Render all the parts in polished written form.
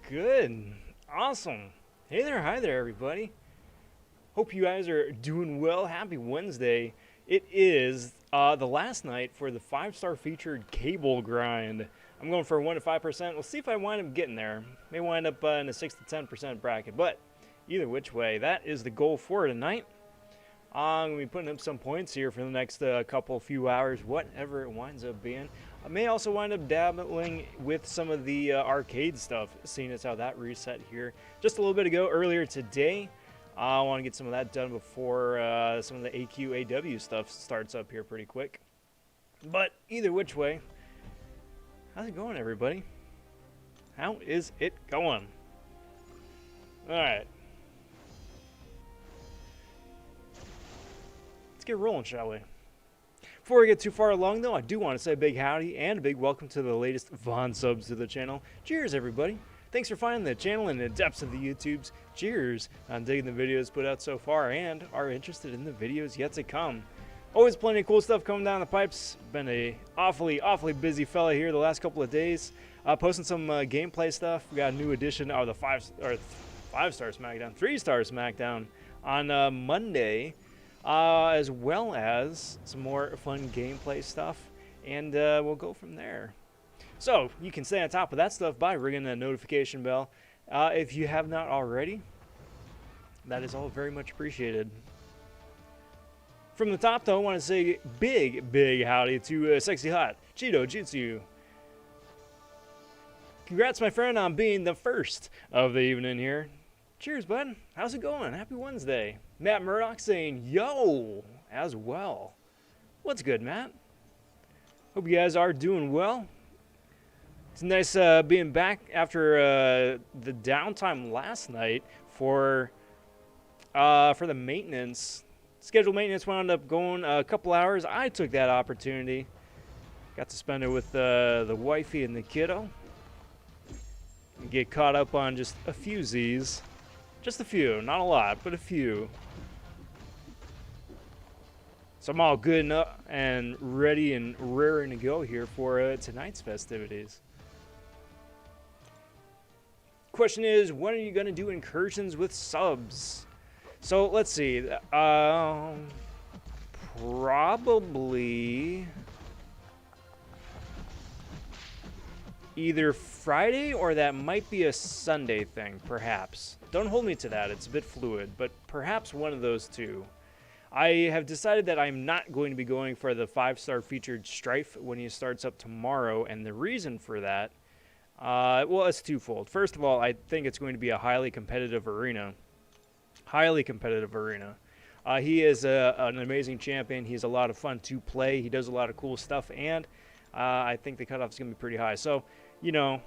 Good. Awesome. Hey there, hi there, everybody. Hope you guys are doing well. Happy Wednesday. It is the last night for the 5-star featured cable grind. I'm going for 1 to 5%. We'll see if I wind up getting there. May wind up in a 6 to 10% bracket, but either which way, that is the goal for tonight. I'm going to be putting up some points here for the next few hours, whatever it winds up being. I may also wind up dabbling with some of the arcade stuff, seeing as how that reset here just a little bit ago earlier today. I want to get some of that done before some of the AQAW stuff starts up here pretty quick. But either which way, how's it going, everybody? How is it going? All right. Let's get rolling, shall we? Before we get too far along, though, I do want to say a big howdy and a big welcome to the latest Von subs to the channel. Cheers, everybody. Thanks for finding the channel in the depths of the YouTubes. Cheers on digging the videos put out so far and are interested in the videos yet to come. Always plenty of cool stuff coming down the pipes. Been a awfully busy fella here the last couple of days. Posting some gameplay stuff. We got a new edition of the 5-star SmackDown, 3-star SmackDown on Monday. As well as some more fun gameplay stuff, and we'll go from there. So you can stay on top of that stuff by ringing the notification bell. If you have not already, that is all very much appreciated. From the top, though, I want to say big howdy to Sexy Hot Cheeto Jitsu. Congrats, my friend, on being the first of the evening here. Cheers, bud. How's it going? Happy Wednesday. Matt Murdoch saying, yo, as well. What's good, Matt? Hope you guys are doing well. It's nice being back after the downtime last night for the maintenance. Scheduled maintenance wound up going a couple hours. I took that opportunity. Got to spend it with the wifey and the kiddo. Get caught up on just a few Z's. Just a few, not a lot, but a few. So I'm all good and ready and raring to go here for tonight's festivities. Question is, when are you going to do incursions with subs? So let's see. Probably either Friday or that might be a Sunday thing, perhaps. Don't hold me to that, it's a bit fluid, but perhaps one of those two. I have decided that I'm not going to be going for the 5-star featured Strife when he starts up tomorrow, and the reason for that, well, it's twofold. First of all, I think it's going to be a highly competitive arena. Highly competitive arena. He is an amazing champion. He's a lot of fun to play. He does a lot of cool stuff, and I think the cutoff is going to be pretty high. So, you know,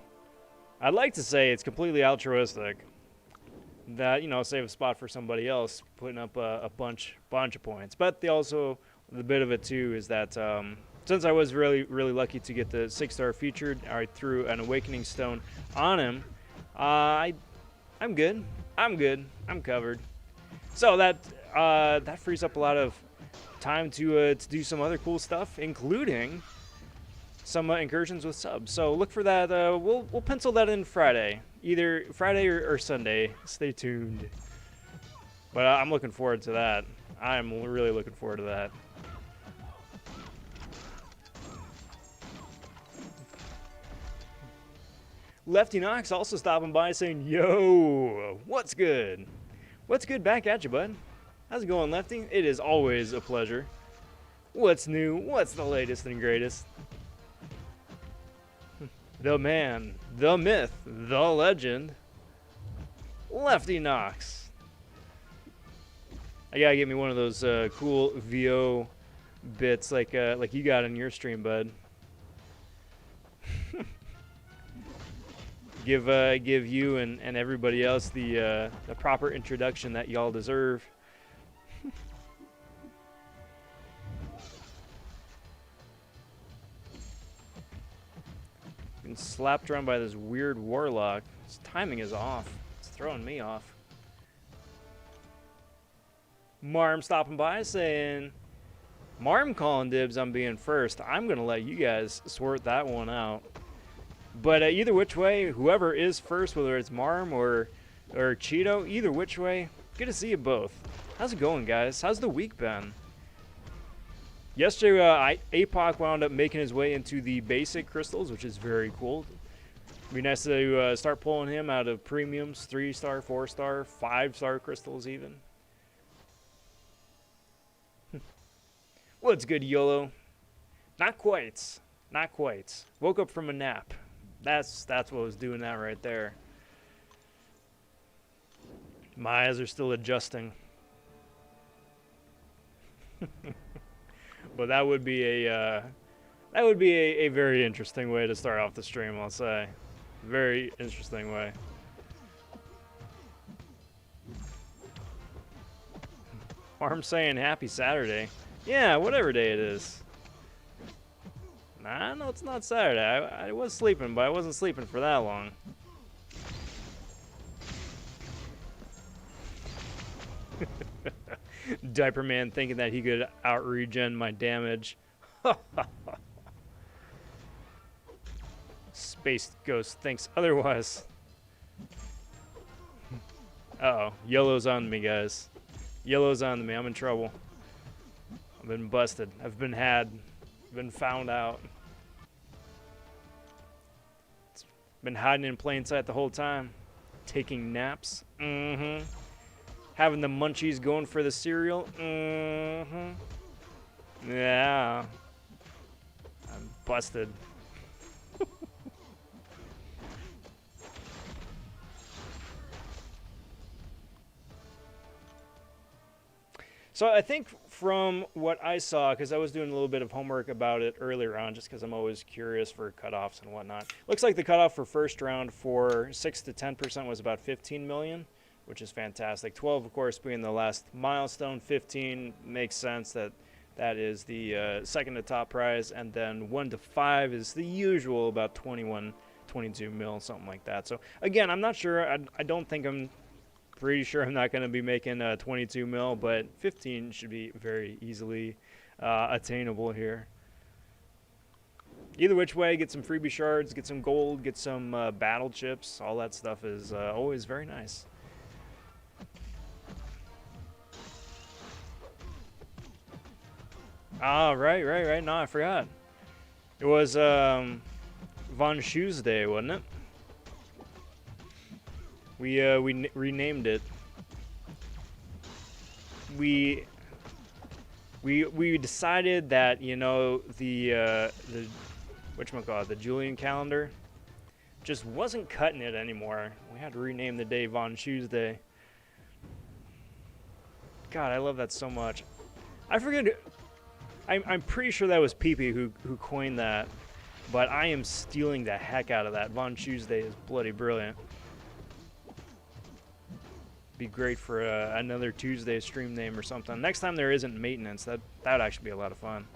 I'd like to say it's completely altruistic that, you know, save a spot for somebody else putting up a bunch of points. But the bit of it too is that since I was really lucky to get the 6-star featured, I threw an Awakening Stone on him. I'm good. I'm covered. So that frees up a lot of time to do some other cool stuff, including some incursions with subs. So look for that. We'll pencil that in Friday, either Friday or Sunday. Stay tuned. But I'm looking forward to that. I'm really looking forward to that. Lefty Knox also stopping by saying, yo, what's good? What's good back at you, bud? How's it going, Lefty? It is always a pleasure. What's new? What's the latest and greatest? The man, the myth, the legend, Lefty Knox. I gotta get me one of those cool VO bits like you got in your stream, bud. Give you and everybody else the proper introduction that y'all deserve. Been slapped around by this weird warlock. His timing is off. It's throwing me off. Marm stopping by saying, Marm calling dibs on being first. I'm going to let you guys sort that one out. But either which way, whoever is first, whether it's Marm or Cheeto, either which way, good to see you both. How's it going, guys? How's the week been? Yesterday, APOC wound up making his way into the basic crystals, which is very cool. It'd be nice to start pulling him out of premiums, 3-star, 4-star, 5-star crystals even. What's good, YOLO? Not quite. Not quite. Woke up from a nap. That's what was doing that right there. My eyes are still adjusting. But that would be a very interesting way to start off the stream, I'll say. Very interesting way. Arm saying happy Saturday. Yeah, whatever day it is. Nah, no, it's not Saturday. I was sleeping, but I wasn't sleeping for that long. Diaper Man thinking that he could out-regen my damage. Space Ghost thinks otherwise. Uh-oh. Yellow's on me, guys. Yellow's on me. I'm in trouble. I've been busted. I've been had. Been found out. It's been hiding in plain sight the whole time. Taking naps. Mm-hmm. Having the munchies going for the cereal. Mm-hmm. Yeah. I'm busted. So I think from what I saw, because I was doing a little bit of homework about it earlier on, just because I'm always curious for cutoffs and whatnot. Looks like the cutoff for first round for 6 to 10% was about 15 million, which is fantastic. 12, of course, being the last milestone. 15 makes sense that that is the second to top prize, and then 1 to 5 is the usual, about 21, 22 mil, something like that. So again, I'm not sure. I don't think I'm. Pretty sure I'm not going to be making 22 mil, but 15 should be very easily attainable here. Either which way, get some freebie shards, get some gold, get some battle chips. All that stuff is always very nice. Ah, right. No, I forgot. It was vonShoe's day, wasn't it? We renamed it. We decided that, you know, the whatchamacallit, the Julian calendar just wasn't cutting it anymore. We had to rename the day vonShoe's Day. God, I love that so much. I forget. I'm pretty sure that was Pee-Pee who coined that, but I am stealing the heck out of that. vonShoe's Day is bloody brilliant. Be great for another Tuesday stream name or something. Next time there isn't maintenance, that would actually be a lot of fun.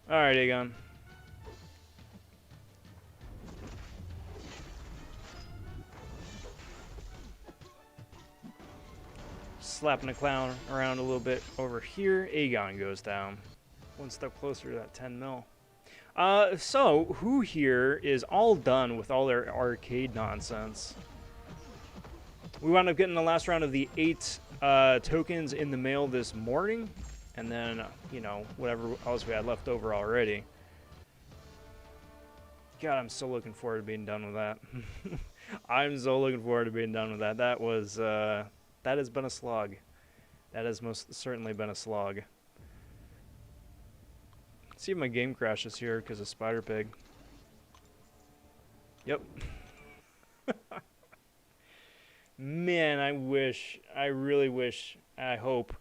All right, Aegon. Slapping the clown around a little bit over here. Aegon goes down. One step closer to that 10 mil. So, who here is all done with all their arcade nonsense? We wound up getting the last round of the 8 tokens in the mail this morning. And then, you know, whatever else we had left over already. God, I'm so looking forward to being done with that. I'm so looking forward to being done with that. That was, that has been a slog. That has most certainly been a slog. See if my game crashes here because of Spider Pig. Yep. Man, I really wish, I hope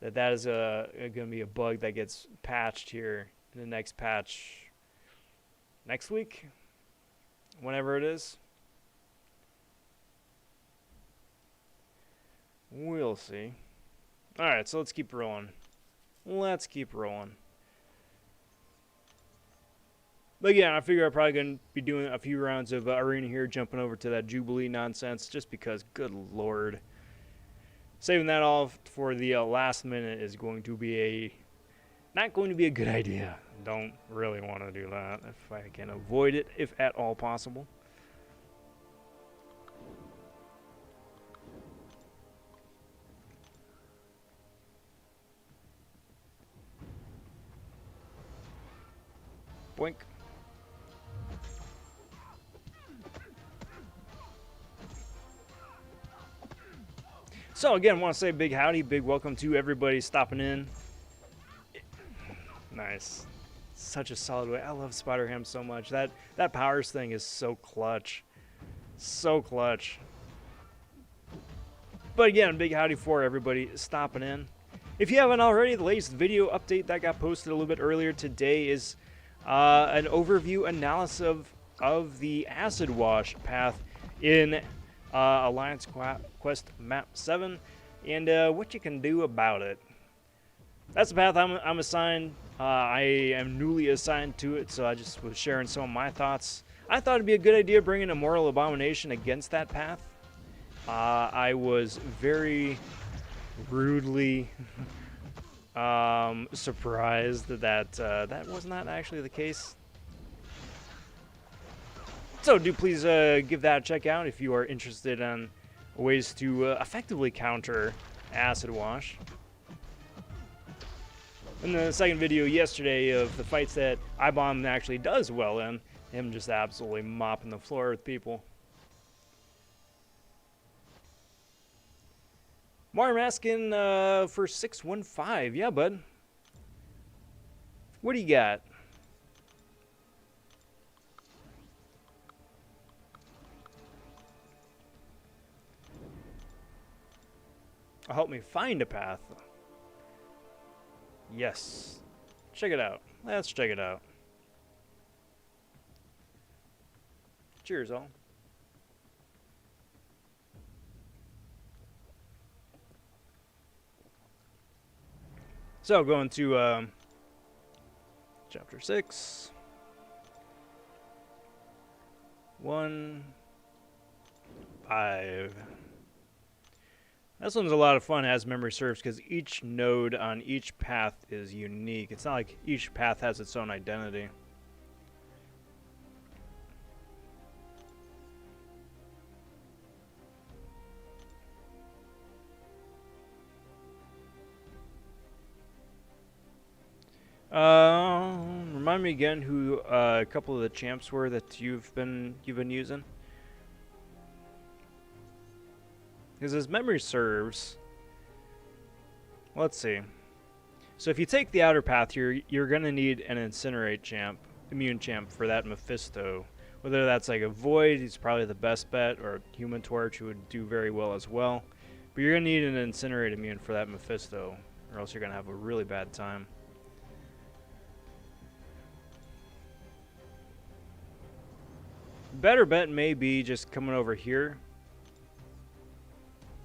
that is going to be a bug that gets patched here in the next patch next week, whenever it is. We'll see. All right, so let's keep rolling. Let's keep rolling. But yeah, I figure I'm probably going to be doing a few rounds of arena here, jumping over to that Jubilee nonsense, just because, good lord. Saving that all for the last minute is going to be not going to be a good idea. Don't really want to do that if I can avoid it, if at all possible. Boink. So again, want to say big howdy, big welcome to everybody stopping in. Nice. Such a solid way. I love Spider-Ham so much. That powers thing is so clutch. So clutch. But again, big howdy for everybody stopping in. If you haven't already, the latest video update that got posted a little bit earlier today is an overview analysis of the Acid Wash path in Alliance Quest Map 7 and what you can do about it. That's the path I'm assigned. I am newly assigned to it, so I just was sharing some of my thoughts. I thought it'd be a good idea bringing a Moral Abomination against that path. I was very rudely surprised that that was not actually the case. So do please give that a check out if you are interested in ways to effectively counter Acid Wash. In the second video yesterday of the fights that iBomb actually does well in, him just absolutely mopping the floor with people. Mario asking for 615. Yeah, bud. What do you got? Help me find a path. Yes. Check it out. Let's check it out. Cheers, all. So, going to chapter 6. 1, 5. This one's a lot of fun as memory serves because each node on each path is unique. It's not like each path has its own identity. Remind me again who a couple of the champs were that you've been using. Because as memory serves, let's see. So if you take the outer path, you're gonna need an incinerate champ, immune champ for that Mephisto. Whether that's like a Void, he's probably the best bet, or Human Torch, who would do very well as well. But you're gonna need an incinerate immune for that Mephisto, or else you're gonna have a really bad time. Better bet may be just coming over here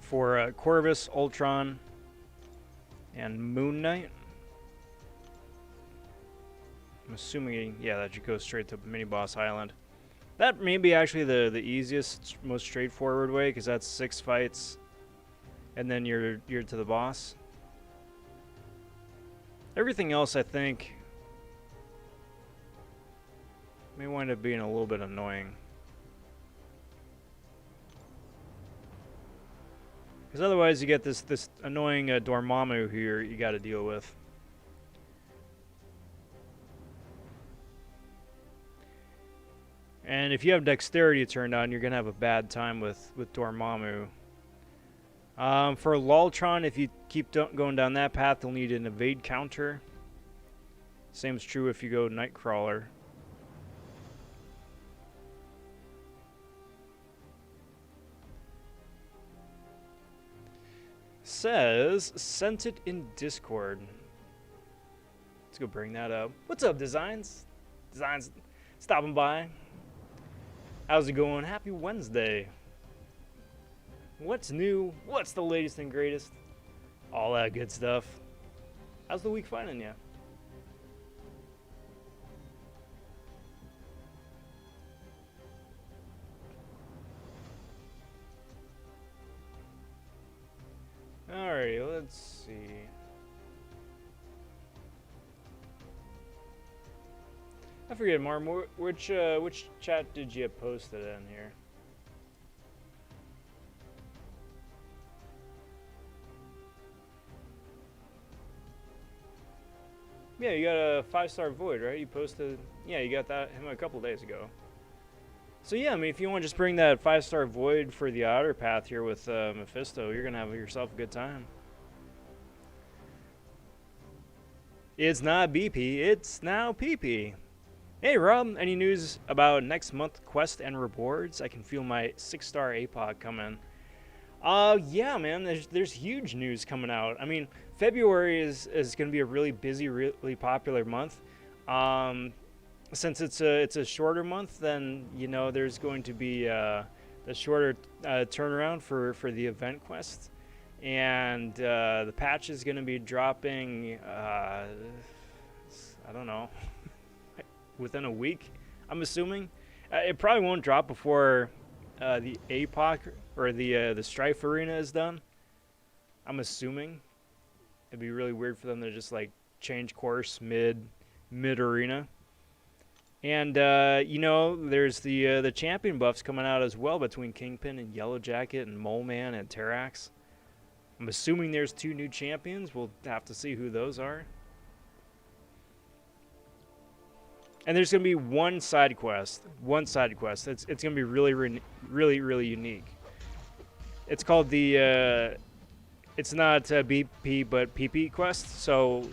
for Corvus, Ultron, and Moon Knight. I'm assuming, yeah, that you go straight to Mini Boss Island. That may be actually the easiest, most straightforward way, because that's 6 fights, and then you're to the boss. Everything else, I think, may wind up being a little bit annoying. Because otherwise you get this annoying Dormammu here you got to deal with. And if you have Dexterity turned on, you're going to have a bad time with Dormammu. For Lultron, if you keep going down that path, you'll need an evade counter. Same is true if you go Nightcrawler. Says, sent it in Discord. Let's go bring that up. What's up, Designs? Designs stopping by. How's it going? Happy Wednesday. What's new? What's the latest and greatest? All that good stuff. How's the week finding you? Alrighty, let's see. I forget, Marm, which chat did you post it in here? Yeah, you got a 5-star void, right? You posted, yeah, you got that him a couple days ago. So yeah, I mean, if you want to just bring that 5-star void for the Otter Path here with Mephisto, you're gonna have yourself a good time. It's not BP, it's now PP. Hey Rob, any news about next month quest and rewards? I can feel my 6-star APOC coming. Yeah, man, there's huge news coming out. I mean, February is going to be a really busy, really popular month. Since it's a shorter month, then there's going to be a shorter turnaround for the event quest, and the patch is going to be dropping. I don't know, within a week. I'm assuming it probably won't drop before the APOC or the Strife Arena is done. I'm assuming it'd be really weird for them to just like change course mid arena. And there's the champion buffs coming out as well between Kingpin and Yellow Jacket and Mole Man and Terrax. I'm assuming there's 2 new champions. We'll have to see who those are. And there's going to be one side quest. It's going to be really unique. It's called the, it's not BP, but PP quest. So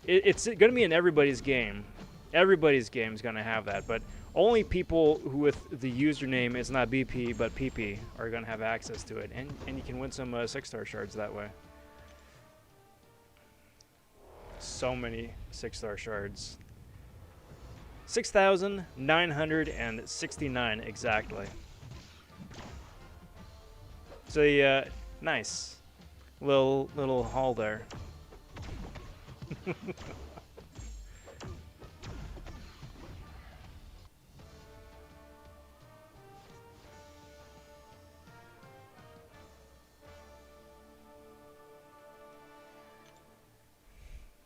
it's going to be in everybody's game. Everybody's game is going to have that. But only people who with the username is not BP, but PP are going to have access to it. And you can win some 6-star shards that way. So many 6-star shards. 6,969 exactly. So yeah, nice little haul there.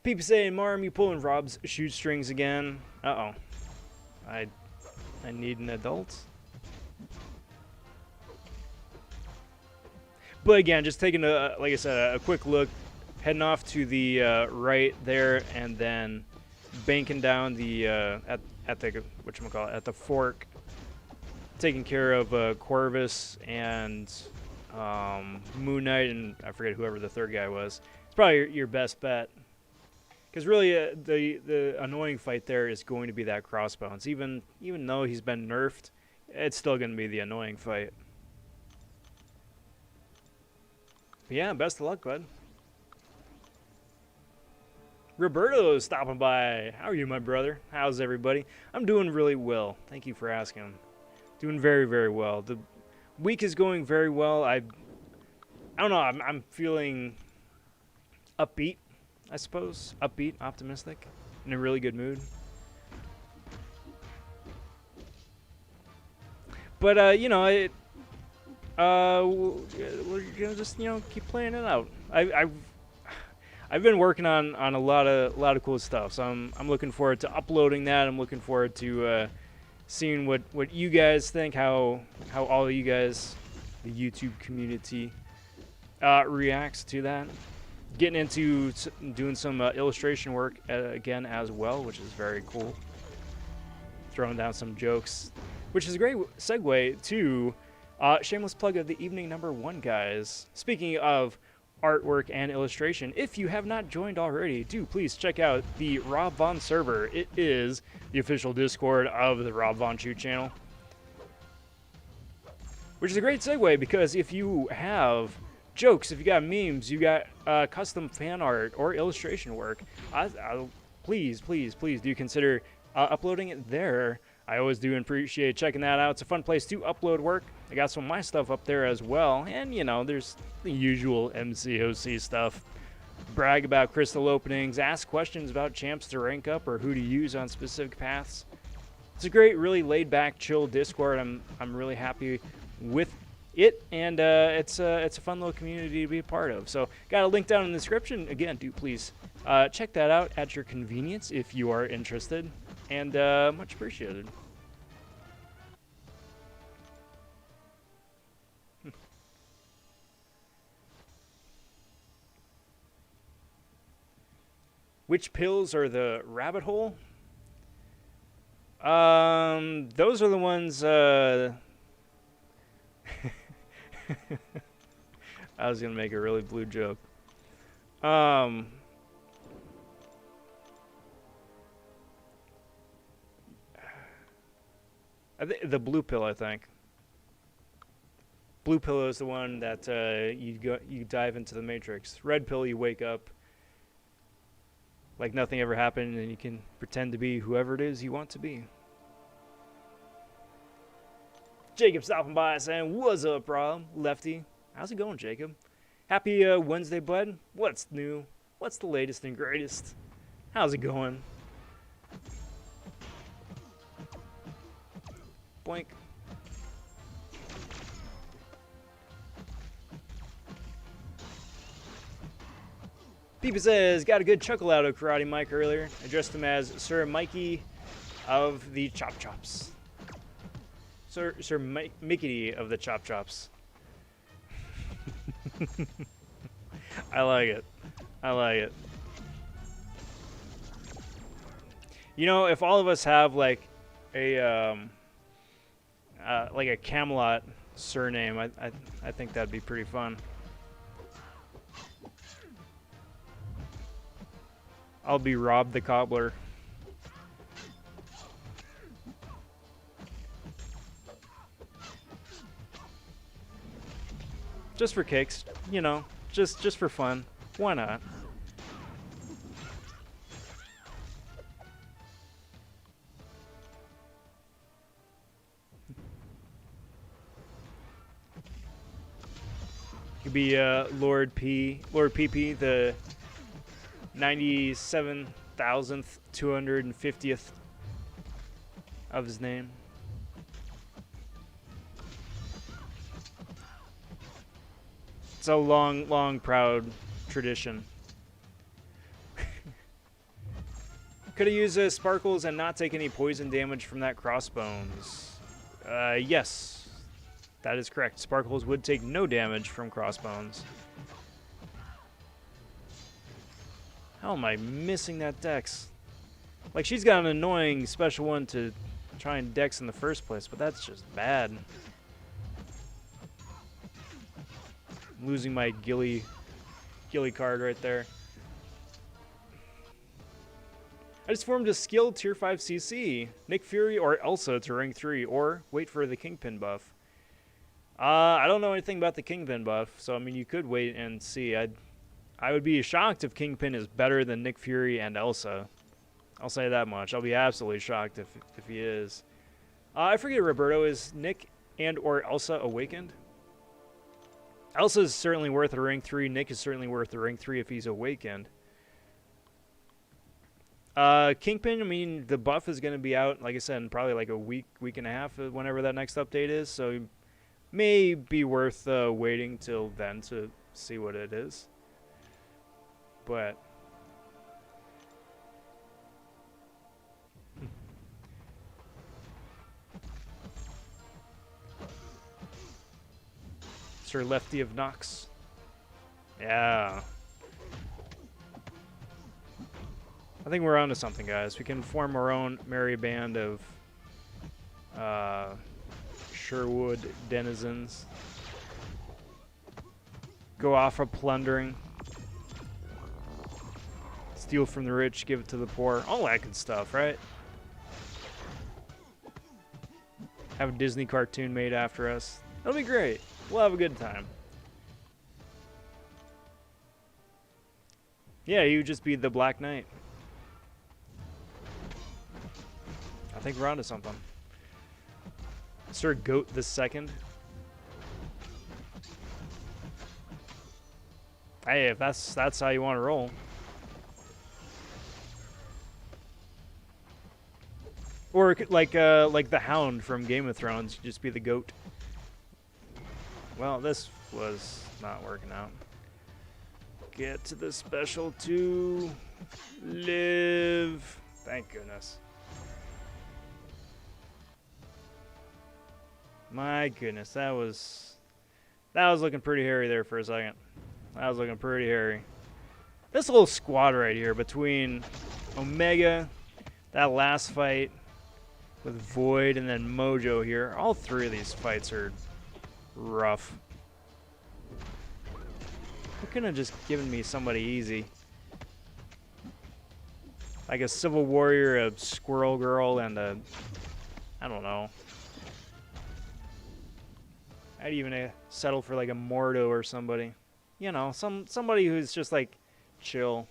People saying, Marm, you pulling Rob's shoestrings again? Uh-oh. I need an adult. But again, just taking like I said, a quick look, heading off to the right there, and then banking down the at the at the fork, taking care of Corvus and Moon Knight, and I forget whoever the third guy was. It's probably your best bet. Because really, the annoying fight there is going to be that crossbones. Even though he's been nerfed, it's still going to be the annoying fight. But yeah, best of luck, bud. Roberto's stopping by. How are you, my brother? How's everybody? I'm doing really well. Thank you for asking. Doing very, very well. The week is going very well. I don't know. I'm feeling upbeat. I suppose. Upbeat, optimistic, in a really good mood. But, we're gonna just, keep playing it out. I've been working on a lot of cool stuff, so I'm looking forward to uploading that. I'm looking forward to seeing what you guys think, how all of you guys, the YouTube community, reacts to that. Getting into doing some illustration work again as well, which is very cool. Throwing down some jokes, which is a great segue to shameless plug of the evening #1, guys. Speaking of artwork and illustration, if you have not joined already, do please check out the Rob Von server. It is the official Discord of the Rob vonShoe channel, which is a great segue because if you have jokes, if you got memes, you got custom fan art or illustration work, please do consider uploading it there. I always do appreciate checking that out. It's a fun place to upload work. I got some of my stuff up there as well, and there's the usual MCOC stuff. Brag about crystal openings, ask questions about champs to rank up or who to use on specific paths. It's a great, really laid back, chill Discord. I'm really happy with it, and it's a fun little community to be a part of. So got a link down in the description. Again, do please check that out at your convenience if you are interested. And much appreciated. Which pills are the rabbit hole? Those are the ones, I was gonna make a really blue joke. The blue pill, I think. Blue pill is the one that you dive into the Matrix. Red pill, you wake up like nothing ever happened, and you can pretend to be whoever it is you want to be. Jacob stopping by saying, "What's up, Rob? Lefty." How's it going, Jacob? Happy Wednesday, bud. What's new? What's the latest and greatest? How's it going? Boink. Peepa says, got a good chuckle out of Karate Mike earlier. Addressed him as Sir Mikey of the Chop Chops. Sir Mickey of the Chop Chops. I like it. I like it. You know, if all of us have like a Camelot surname, I think that'd be pretty fun. I'll be Rob the Cobbler. Just for kicks, you know, just for fun. Why not? Could be Lord PP, the 97,250th of his name. It's a long, proud tradition. Could have used sparkles and not take any poison damage from that crossbones. Yes, that is correct. Sparkles would take no damage from crossbones. How am I missing that dex? Like, she's got an annoying special one to try and dex in the first place, but that's just bad. I'm losing my Gilly card right there. I just formed a skill tier 5 CC. Nick Fury or Elsa to rank 3, or wait for the Kingpin buff. I don't know anything about the Kingpin buff, so I mean, you could wait and see. I would be shocked if Kingpin is better than Nick Fury and Elsa. I'll say that much. I'll be absolutely shocked if he is. I forget, Roberto, is Nick and or Elsa awakened? Elsa is certainly worth a rank 3. Nick is certainly worth a rank 3 if he's awakened. Kingpin, I mean, the buff is going to be out, like I said, in probably like a week and a half, whenever that next update is. So it may be worth waiting till then to see what it is. But Sir Lefty of Nox. Yeah. I think we're onto something, guys. We can form our own merry band of Sherwood denizens. Go off of plundering. Steal from the rich, give it to the poor. All that good stuff, right? Have a Disney cartoon made after us. That'll be great. We'll have a good time. Yeah, he would just be the Black Knight. I think we're onto something. Sir Goat the Second. Hey, if that's how you want to roll. Or like the Hound from Game of Thrones, just be the goat. Well, this was not working out. Get to the special 2. Live. Thank goodness. My goodness, that was looking pretty hairy there for a second. That was looking pretty hairy. This little squad right here between Omega, that last fight with Void, and then Mojo here. All three of these fights are rough. They couldn't have just given me somebody easy. Like a Civil Warrior, a Squirrel Girl, and a... I don't know. I'd even settle for like a Mordo or somebody. You know, somebody who's just like chill.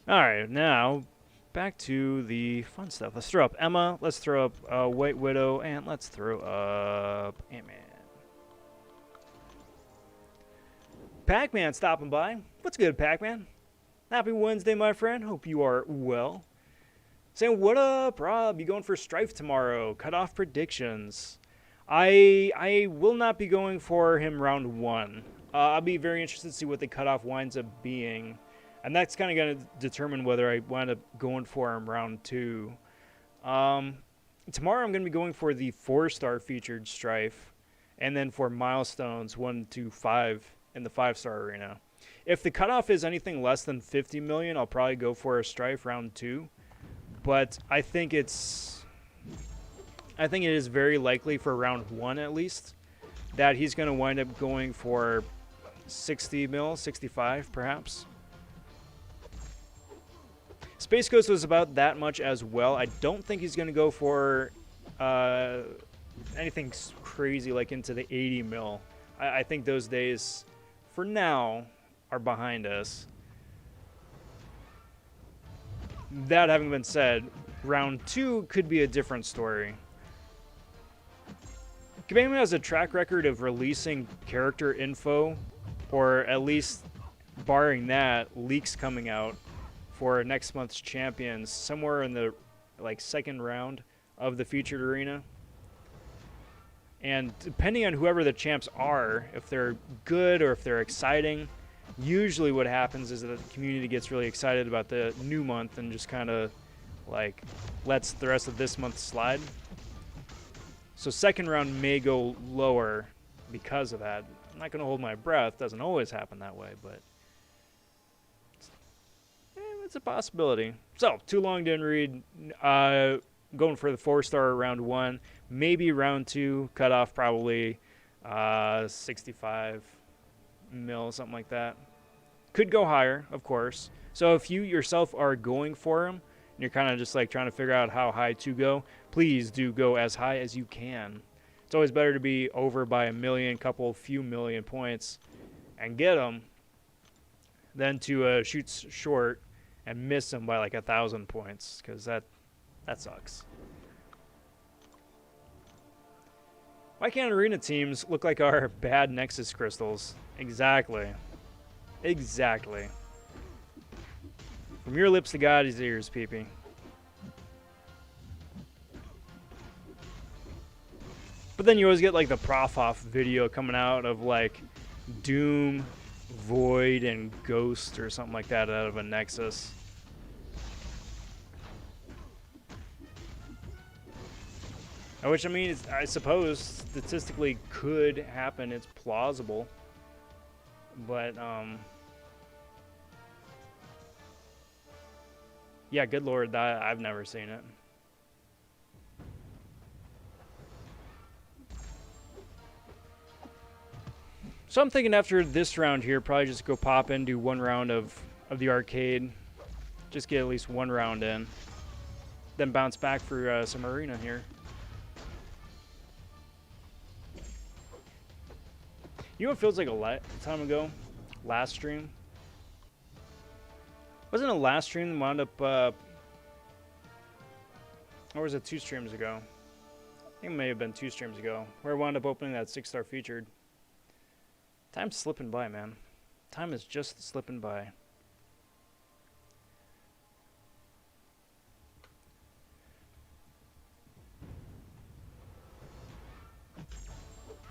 Alright, now back to the fun stuff. Let's throw up Emma, let's throw up White Widow, and let's throw up Ant-Man. Pac-Man stopping by. What's good, Pac-Man? Happy Wednesday, my friend. Hope you are well. Saying, what up, Rob? You going for Strife tomorrow? Cutoff predictions. I will not be going for him round 1. I'll be very interested to see what the cutoff winds up being. And that's kind of going to determine whether I wind up going for him round 2. Tomorrow I'm going to be going for the 4-star featured Strife. And then for milestones 1 to 5 in the 5-star arena. If the cutoff is anything less than 50 million, I'll probably go for a Strife round 2. But I think it is very likely for round 1 at least that he's going to wind up going for 60 mil, 65 perhaps. Space Ghost was about that much as well. I don't think he's going to go for anything crazy like into the 80 mil. I think those days, for now, are behind us. That having been said, round 2 could be a different story. Kabam has a track record of releasing character info, or at least, barring that, leaks coming out for next month's champions somewhere in the second round of the featured arena. And depending on whoever the champs are, if they're good or if they're exciting, usually what happens is that the community gets really excited about the new month and just kind of lets the rest of this month slide. So second round may go lower because of that. I'm not going to hold my breath. Doesn't always happen that way, but it's a possibility. So, too long didn't read. Going for the 4-star round 1. Maybe round 2. Cutoff probably 65 mil, something like that. Could go higher, of course. So if you yourself are going for him, and you're kind of just trying to figure out how high to go, please do go as high as you can. It's always better to be over by a million, few million points, and get them, than to shoot short and miss them by 1,000 points, because that sucks. Why can't arena teams look like our bad Nexus crystals? Exactly. Exactly. From your lips to God's ears, PP. But then you always get the prof-off video coming out of Doom, Void, and Ghost or something like that out of a Nexus. Which, I mean, I suppose statistically could happen. It's plausible. But, yeah, good lord, I've never seen it. So I'm thinking after this round here, probably just go pop in, do 1 round of the arcade. Just get at least 1 round in. Then bounce back for some arena here. You know what feels like a time ago? Last stream? Wasn't it last stream that wound up, or was it 2 streams ago? I think it may have been 2 streams ago, where I wound up opening that 6-star featured. Time's slipping by, man. Time is just slipping by.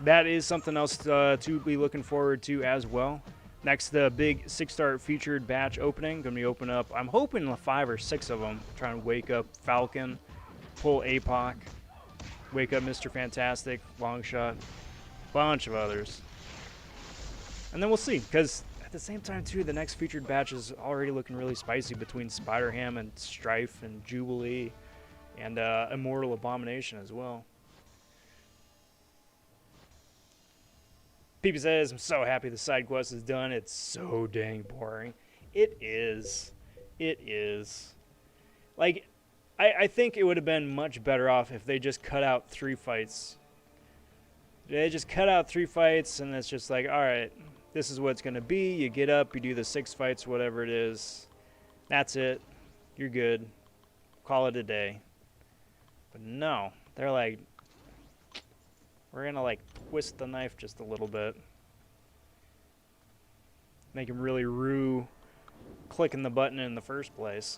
That is something else to be looking forward to as well. Next, the big 6-star featured batch opening. Gonna be open up, I'm hoping 5 or 6 of them. Trying to wake up Falcon, pull APOC, wake up Mr. Fantastic, Longshot, bunch of others. And then we'll see, because at the same time too, the next featured batch is already looking really spicy between Spider-Ham and Strife and Jubilee and Immortal Abomination as well. Peepy says, I'm so happy the side quest is done. It's so dang boring. It is. It is. Like, I think it would have been much better off if they just cut out 3 fights. They just cut out 3 fights, and it's just like, alright, this is what it's going to be. You get up, you do the 6 fights, whatever it is. That's it. You're good. Call it a day. But no. They're like, we're going to like twist the knife just a little bit. Make him really rue clicking the button in the first place.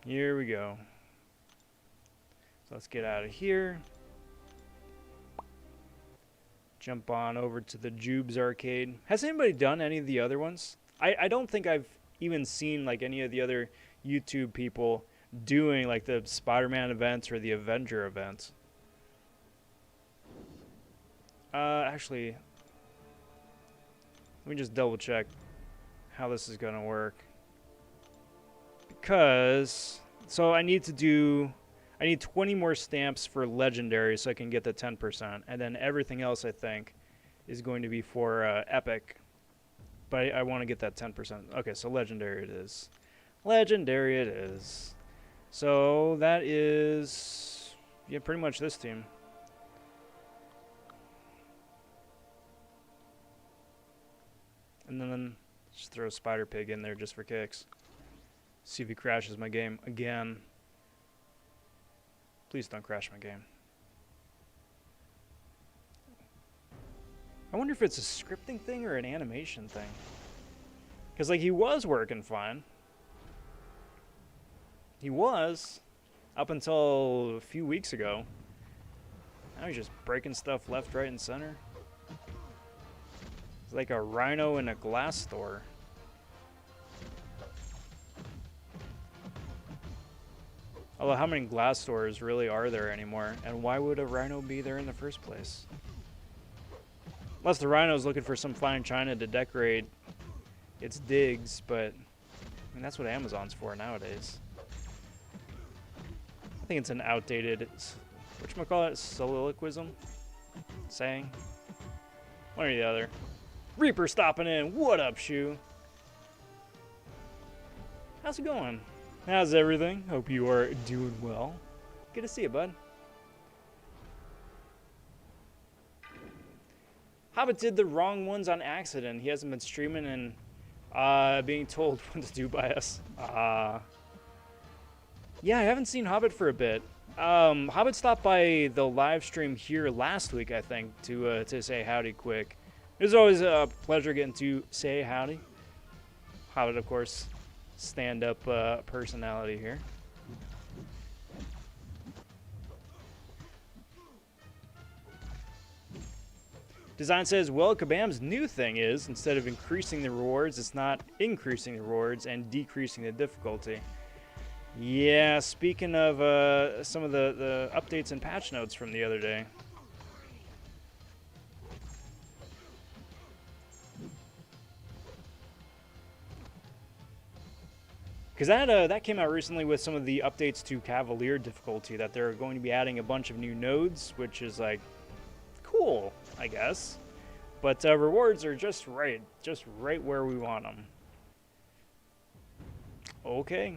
Here we go. So let's get out of here. Jump on over to the Jubes arcade. Has anybody done any of the other ones? I don't think I've even seen like any of the other YouTube people doing like the Spider-Man events or the Avenger events. Actually, let me just double check how this is gonna work. Because, so I need 20 more stamps for Legendary so I can get the 10%. And then everything else, I think, is going to be for Epic. But I want to get that 10%. Okay, so Legendary it is. Legendary it is. So that is, yeah, pretty much this team. And then just throw Spider Pig in there just for kicks. See if he crashes my game again. Please don't crash my game. I wonder if it's a scripting thing or an animation thing. Because, like, he was working fine. He was. Up until a few weeks ago. Now he's just breaking stuff left, right, and center. It's like a rhino in a glass store. Although, how many glass stores really are there anymore? And why would a rhino be there in the first place? Unless the rhino's looking for some fine china to decorate its digs, but I mean, that's what Amazon's for nowadays. I think it's an outdated, whatchamacallit, soliloquism? Saying? One or the other. Reaper stopping in. What up, Shoe? How's it going? How's everything? Hope you are doing well. Good to see you, bud. Hobbit did the wrong ones on accident. He hasn't been streaming and being told what to do by us. Yeah, I haven't seen Hobbit for a bit. Hobbit stopped by the live stream here last week, I think, to say howdy quick. It was always a pleasure getting to say howdy. Hobbit, of course, stand-up personality here. Design says, well, Kabam's new thing is, instead of increasing the rewards, it's not increasing the rewards and decreasing the difficulty. Yeah, speaking of some of the updates and patch notes from the other day. Because that came out recently with some of the updates to Cavalier difficulty, that they're going to be adding a bunch of new nodes, which is like, cool, I guess. But rewards are just right where we want them. Okay.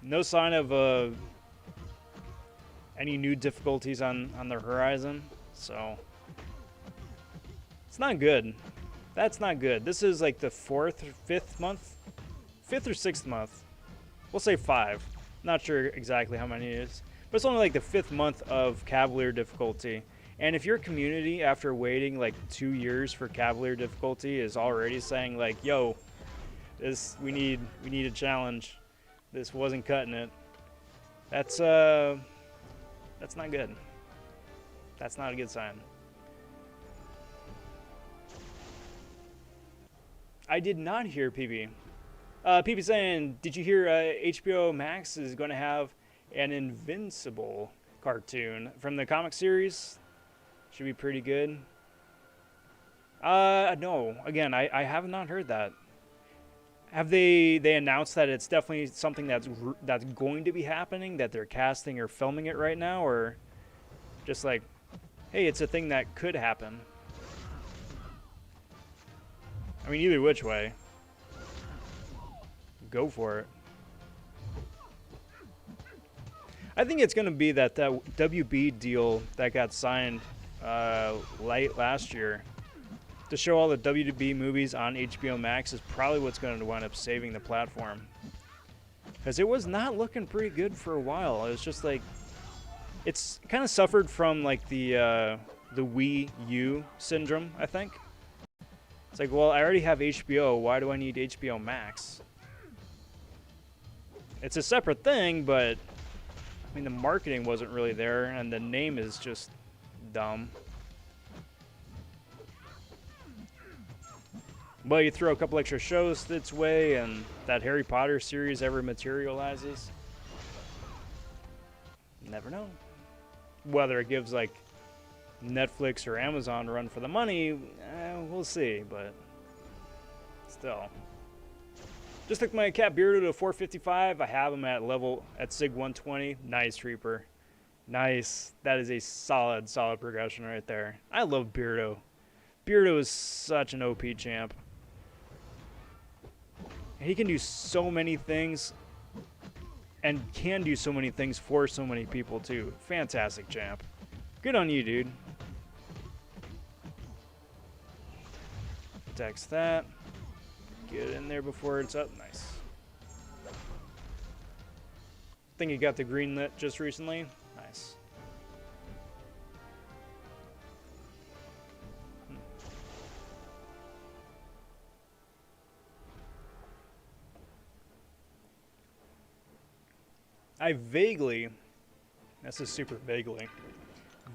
No sign of any new difficulties on the horizon, so it's not good. That's not good. This is like the 4th or 5th month? 5th or 6th month. We'll say 5. Not sure exactly how many it is. But it's only like the 5th month of Cavalier difficulty. And if your community, after waiting like 2 years for Cavalier difficulty, is already saying like, yo, we need a challenge. This wasn't cutting it. That's not good. That's not a good sign. I did not hear PB. PB saying, did you hear HBO Max is going to have an Invincible cartoon from the comic series? Should be pretty good. No. Again, I have not heard that. Have they announced that it's definitely something that's going to be happening, that they're casting or filming it right now, or just like, hey, it's a thing that could happen? I mean, either which way, go for it. I think it's going to be that WB deal that got signed late last year to show all the WB movies on HBO Max is probably what's going to wind up saving the platform. Because it was not looking pretty good for a while. It was just like, it's kind of suffered from like the Wii U syndrome, I think. It's like, well, I already have HBO. Why do I need HBO Max? It's a separate thing, but I mean, the marketing wasn't really there, and the name is just dumb. But you throw a couple extra shows its way, and that Harry Potter series ever materializes. Never know. Whether it gives like Netflix or Amazon a run for the money, we'll see, but still. Just took my cat Beardo to 455. I have him at Sig 120. Nice, Reaper. Nice. That is a solid progression right there. I love Beardo. Beardo is such an OP champ. He can do so many things and can do so many things for so many people too. Fantastic champ. Good on you, dude. Text that. Get in there before it's up. Nice. Think you got the green lit just recently. Nice. I vaguely, this is super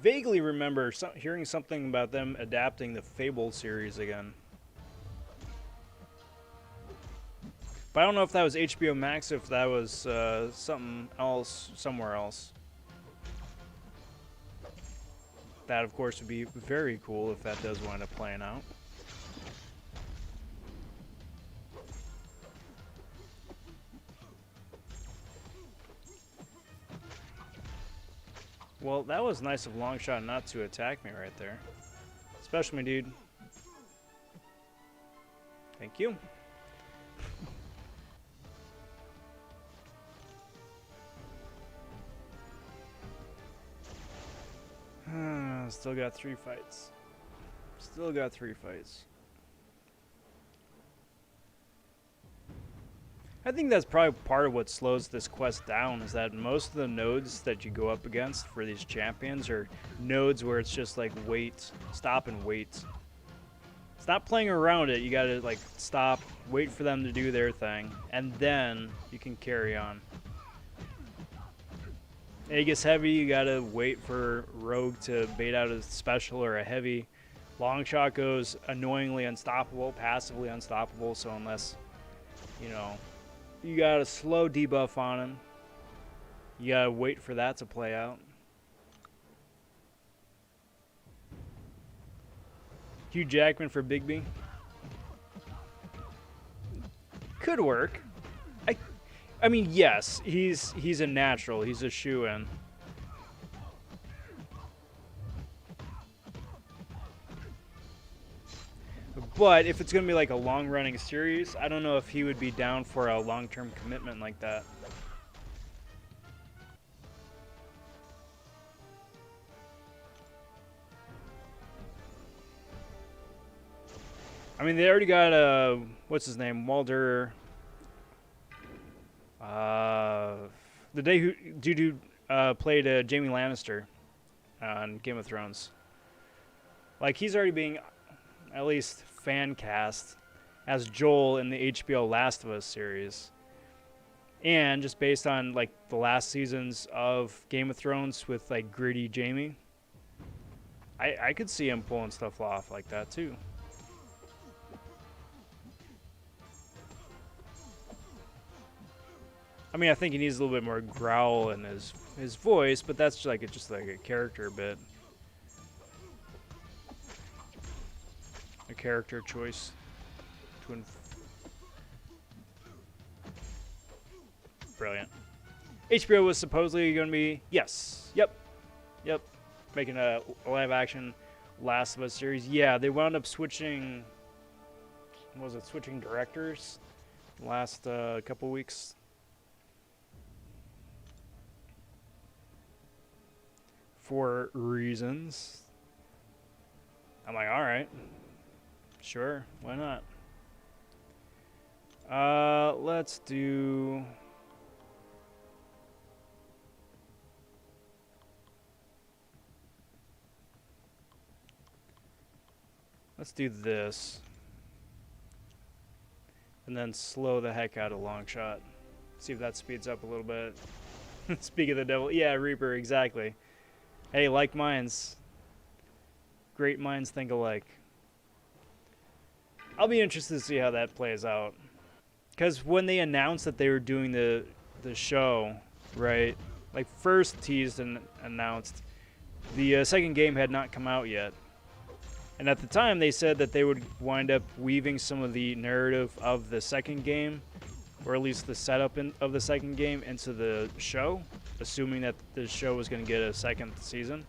vaguely remember hearing something about them adapting the Fable series again. But I don't know if that was HBO Max or if that was something else, somewhere else. That, of course, would be very cool if that does wind up playing out. Well, that was nice of Longshot not to attack me right there. Especially, dude. Thank you. Still got 3 fights. Still got 3 fights. I think that's probably part of what slows this quest down, is that most of the nodes that you go up against for these champions are nodes where it's just like wait, stop and wait. Stop playing around it. You gotta like stop, wait for them to do their thing, and then you can carry on. It gets heavy, you gotta wait for Rogue to bait out a special or a heavy. Longshot goes annoyingly unstoppable, passively unstoppable, so unless, you know, you got a slow debuff on him, you gotta wait for that to play out. Hugh Jackman for Bigby. Could work. I mean, yes, he's a natural. He's a shoo-in. But if it's going to be like a long-running series, I don't know if he would be down for a long-term commitment like that. I mean, they already got what's his name, Walter. The dude who played Jaime Lannister on Game of Thrones. Like, he's already being at least fan cast as Joel in the HBO Last of Us series. And just based on like the last seasons of Game of Thrones with like gritty Jaime, I could see him pulling stuff off like that too. I mean, I think he needs a little bit more growl in his voice, but that's just like a character bit. A character choice. Brilliant. HBO was supposedly going to be, yes, yep, making a live action Last of Us series. Yeah, they wound up switching, what was it, switching directors last couple weeks. For reasons. I'm like, all right, sure, why not? Let's do... Let's do this. And then slow the heck out of long shot. See if that speeds up a little bit. Speak of the devil. Yeah, Reaper, exactly. Hey, like minds. Great minds think alike. I'll be interested to see how that plays out. Because when they announced that they were doing the show, right? Like first teased and announced, the second game had not come out yet. And at the time, they said that they would wind up weaving some of the narrative of the second game, or at least the setup of the second game, into the show, assuming that the show was going to get a second season.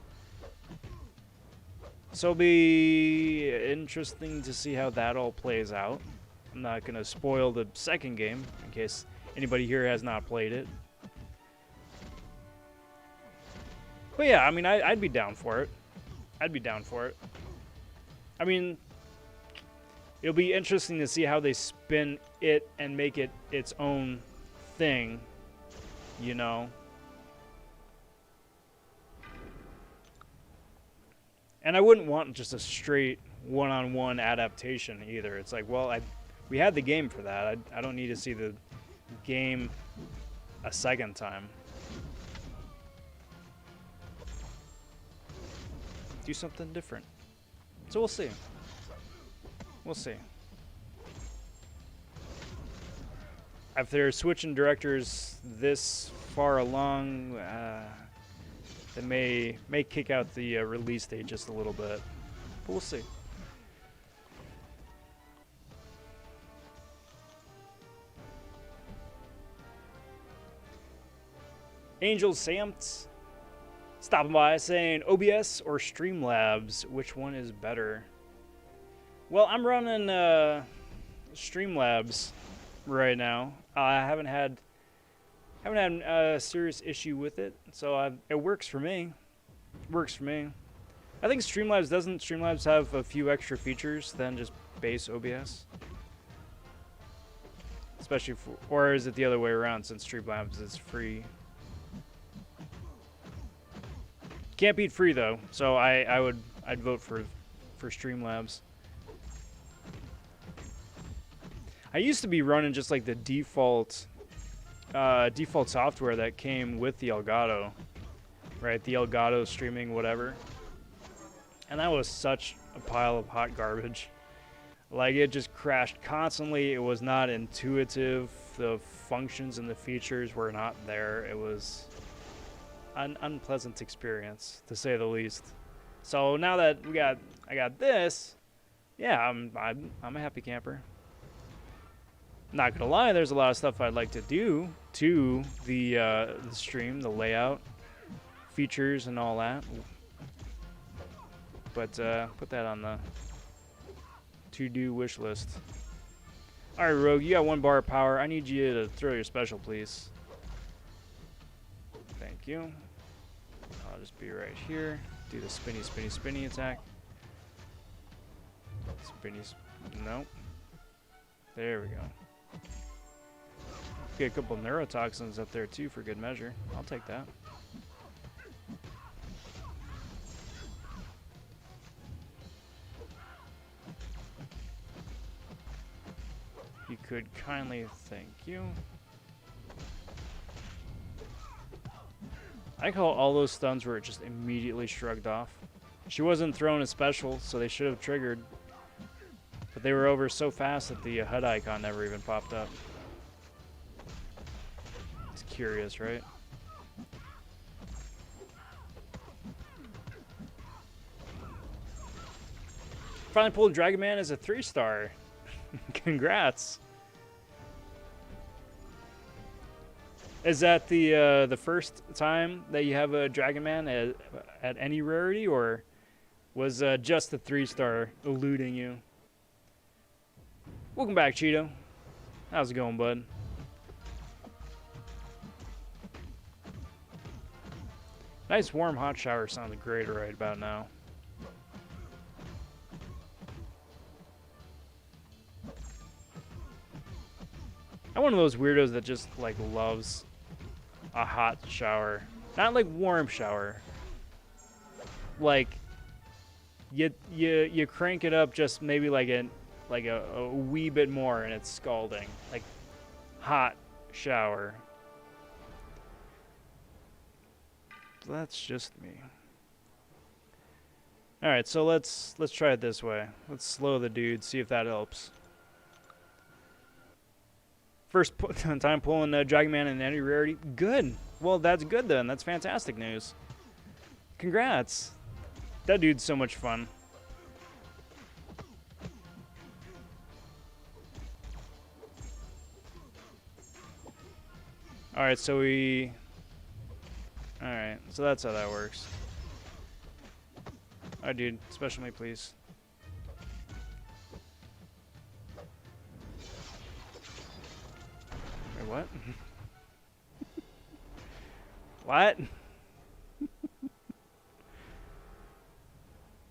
So it'll be interesting to see how that all plays out. I'm not going to spoil the second game, in case anybody here has not played it. But yeah, I mean, I'd be down for it. I'd be down for it. I mean, it'll be interesting to see how they spin it and make it its own thing, you know? And I wouldn't want just a straight one-on-one adaptation either. It's like, well, we had the game for that. I don't need to see the game a second time. Do something different. So we'll see. We'll see. If they're switching directors this far along, they may kick out the release date just a little bit. But we'll see. Angel Samts stopping by saying OBS or Streamlabs, which one is better? Well, I'm running Streamlabs right now. I haven't had a serious issue with it, so it works for me. Works for me. I think Streamlabs have a few extra features than just base OBS? Especially or is it the other way around since Streamlabs is free? Can't beat free though, so I'd vote for Streamlabs. I used to be running just like the default software that came with the Elgato, right? The Elgato streaming whatever, and that was such a pile of hot garbage. Like it just crashed constantly. It was not intuitive. The functions and the features were not there. It was an unpleasant experience, to say the least. So now that I got this, yeah, I'm a happy camper. Not gonna lie, there's a lot of stuff I'd like to do to the stream, the layout, features, and all that. But put that on the to-do wish list. All right, Rogue, you got 1 bar of power. I need you to throw your special, please. Thank you. I'll just be right here. Do the spinny, spinny, spinny attack. Spinny, nope. There we go. Get a couple neurotoxins up there too for good measure. I'll take that. You could kindly, thank you. I call all those stuns where it just immediately shrugged off. She wasn't throwing a special, so they should have triggered. But they were over so fast that the HUD icon never even popped up. It's curious, right? Finally pulled Dragon Man as a 3-star. Congrats. Is that the first time that you have a Dragon Man at any rarity, or was just the 3-star eluding you? Welcome back, Cheeto. How's it going, bud? Nice warm hot shower sounds great right about now. I'm one of those weirdos that just like loves a hot shower. Not like warm shower. Like you crank it up just maybe like a wee bit more and it's scalding. Like hot shower. That's just me. All right, so let's try it this way. Let's slow the dude, see if that helps. First time pulling Dragon Man in any rarity. Good. Well, that's good then. That's fantastic news. Congrats. That dude's so much fun. Alright, so we... Alright, so that's how that works. Alright, dude. Special me, please. Wait, what? What?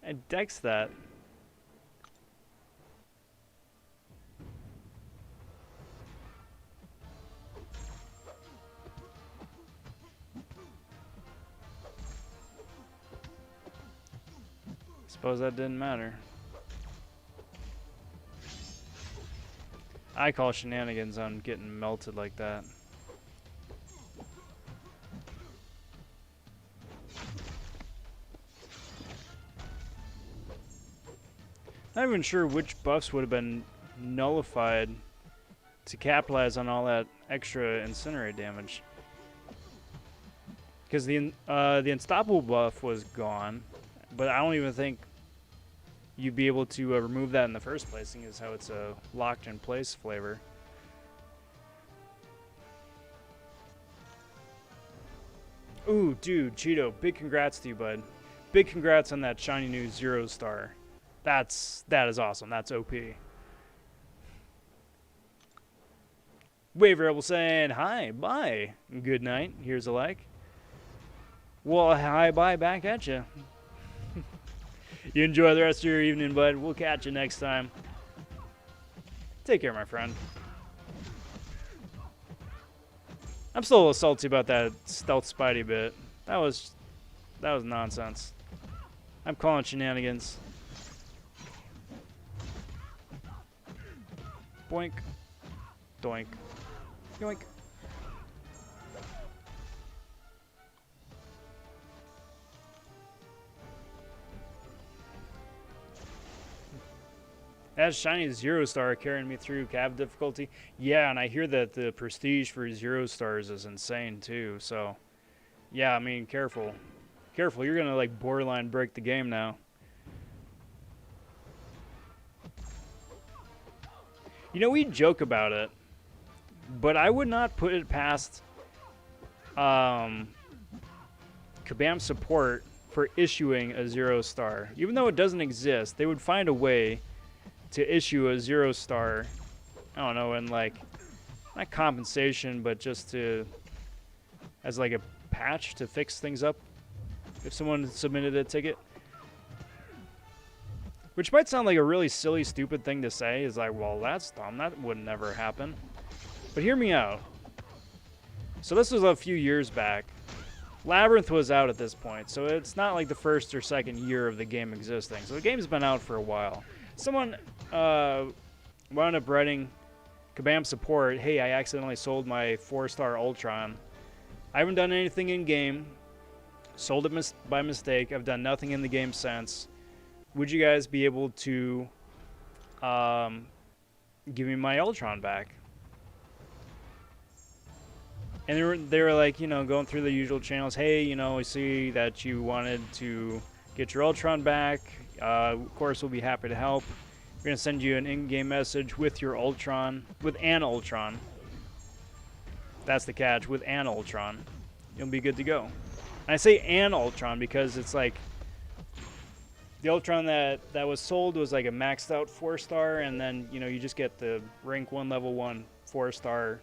I dex that. Suppose that didn't matter. I call shenanigans on getting melted like that. Not even sure which buffs would have been nullified to capitalize on all that extra incinerate damage. Because the unstoppable buff was gone, but I don't even think you'd be able to remove that in the first place, seeing as how it's a locked in place flavor. Ooh, dude, Cheeto, big congrats to you, bud. Big congrats on that shiny new 0-star. That is awesome. That's OP. Wave Rebel saying hi, bye, good night. Here's a like. Well, hi, bye, back at you. You enjoy the rest of your evening, bud. We'll catch you next time. Take care, my friend. I'm still a little salty about that stealth Spidey bit. That was nonsense. I'm calling shenanigans. Boink. Doink. Yoink. That shiny 0-star carrying me through cab difficulty. Yeah, and I hear that the prestige for 0-stars is insane too. So, yeah, I mean, careful. Careful, you're gonna like borderline break the game now. You know, we joke about it, but I would not put it past Kabam support for issuing a 0-star. Even though it doesn't exist, they would find a way to issue a 0-star, I don't know, and like, not compensation, but just to, as like a patch to fix things up if someone submitted a ticket. Which might sound like a really silly, stupid thing to say, is like, well, that's dumb, that would never happen. But hear me out. So this was a few years back. Labyrinth was out at this point, so it's not like the first or second year of the game existing. So the game's been out for a while. Someone wound up writing Kabam support, hey, I accidentally sold my 4-star Ultron. I haven't done anything in game, Sold it by mistake. I've done nothing in the game since. Would you guys be able to give me my Ultron back? And they were like, you know, going through the usual channels. Hey, you know, we see that you wanted to get your Ultron back. Of course, we'll be happy to help. We're going to send you an in-game message with your Ultron, with an Ultron. That's the catch, with an Ultron. You'll be good to go. And I say an Ultron because it's like, the Ultron that was sold was like a maxed out 4-star, and then, you know, you just get the rank 1, level 1, 4-star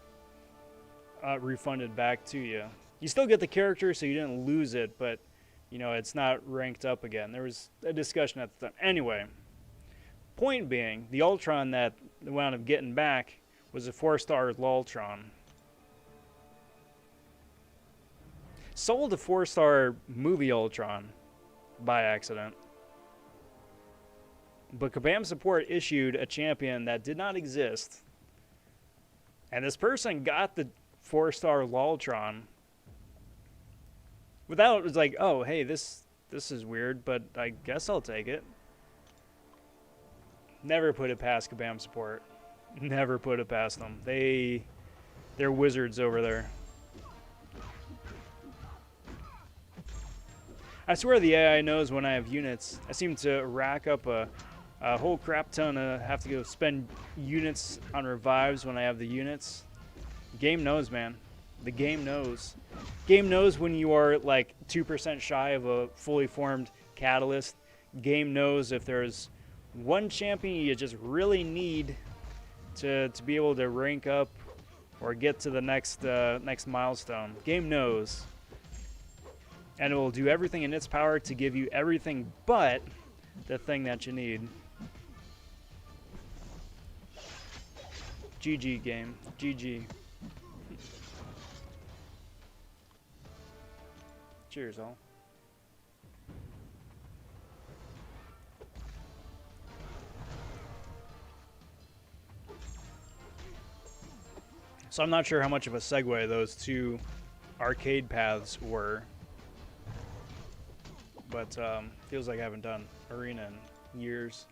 refunded back to you. You still get the character, so you didn't lose it, but, you know, it's not ranked up again. There was a discussion at the time. Anyway, point being, the Ultron that they wound up getting back was a 4-star Lultron. Sold a 4-star movie Ultron by accident. But Kabam Support issued a champion that did not exist. And this person got the 4-star Lultron without, it was like, oh, hey, this is weird, but I guess I'll take it. Never put it past Kabam Support. Never put it past them. They're wizards over there. I swear the AI knows when I have units. I seem to rack up a whole crap ton. Have to go spend units on revives when I have the units. Game knows, man. The game knows. Game knows when you are like 2% shy of a fully formed catalyst. Game knows if there's one champion you just really need to be able to rank up or get to the next milestone. Game knows. And it will do everything in its power to give you everything but the thing that you need. GG game. GG. Cheers, all. So I'm not sure how much of a segue those two arcade paths were. But feels like I haven't done Arena in years.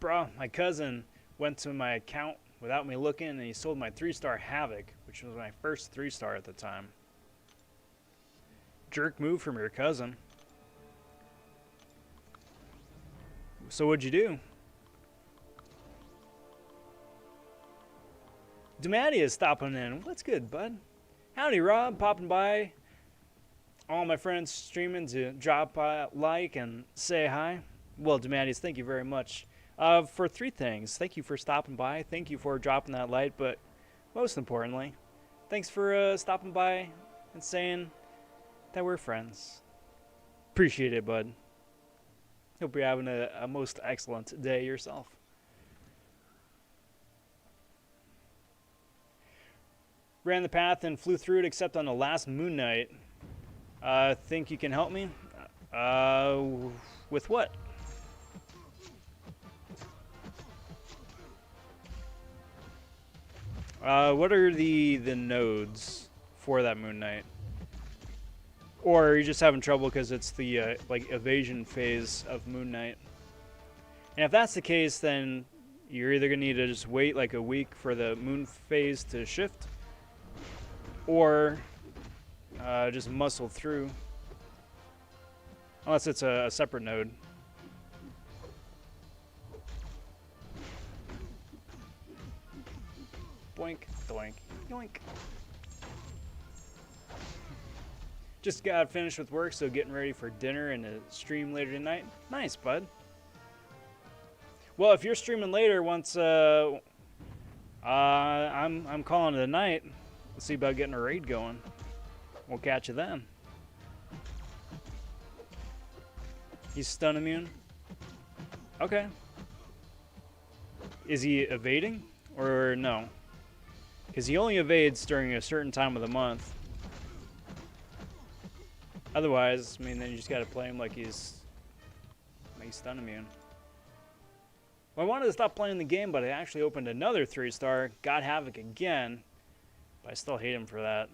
Bro, my cousin went to my account without me looking, and he sold my 3-star Havoc, which was my first 3-star at the time. Jerk move from your cousin. So what'd you do? Dematty is stopping in. What's good, bud? Howdy, Rob. Popping by. All my friends streaming to drop a like and say hi. Well, Demattius, thank you very much. For 3 things. Thank you for stopping by. Thank you for dropping that light. But most importantly, thanks for stopping by and saying that we're friends. Appreciate it, bud. Hope you're having a most excellent day yourself. Ran the path and flew through it except on the last moon night. Think you can help me? With what? What are the nodes for that moon night? Or are you just having trouble because it's the like evasion phase of moon night? And if that's the case, then you're either gonna need to just wait like a week for the moon phase to shift, or just muscle through, unless it's a separate node. Boink, doink, yoink. Just got finished with work, so getting ready for dinner and a stream later tonight. Nice, bud. Well, if you're streaming later, once I'm calling it a night. Let's see about getting a raid going. We'll catch you then. He's stun immune? Okay. Is he evading or no? Because he only evades during a certain time of the month. Otherwise, I mean, then you just got to play him like he's stun immune. Well, I wanted to stop playing the game, but I actually opened another 3-star, got Havoc again. I still hate him for that.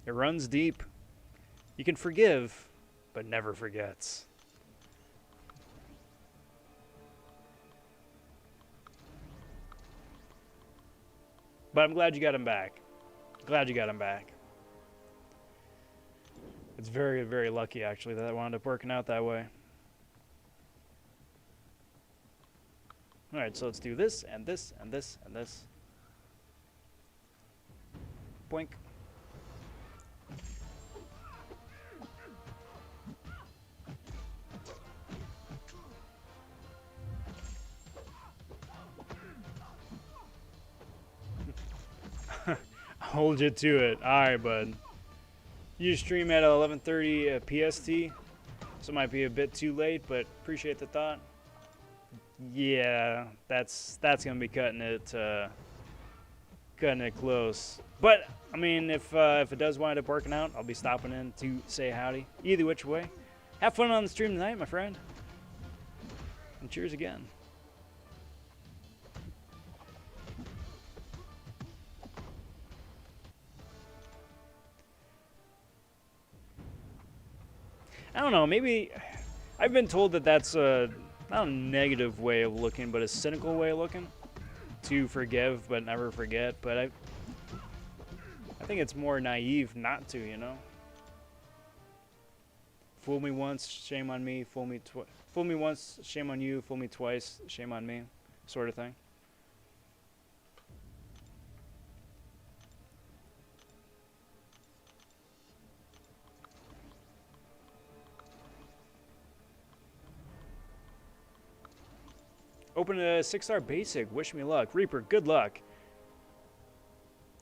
It runs deep. You can forgive, but never forgets. But I'm glad you got him back. Glad you got him back. It's very, very lucky, actually, that it wound up working out that way. Alright, so let's do this, and this, and this, and this. Boink. Hold you to it. Alright, bud. You stream at 11:30 PST, so it might be a bit too late, but appreciate the thought. Yeah, that's gonna be cutting it close. But I mean, if it does wind up working out, I'll be stopping in to say howdy. Either which way, have fun on the stream tonight, my friend, and cheers again. I don't know, maybe I've been told that that's not a negative way of looking, but a cynical way of looking. To forgive but never forget, but I think it's more naive not to, you know? Fool me once, shame on me, fool me once, shame on you, fool me twice, shame on me, sort of thing. Open a 6-star basic. Wish me luck. Reaper, good luck.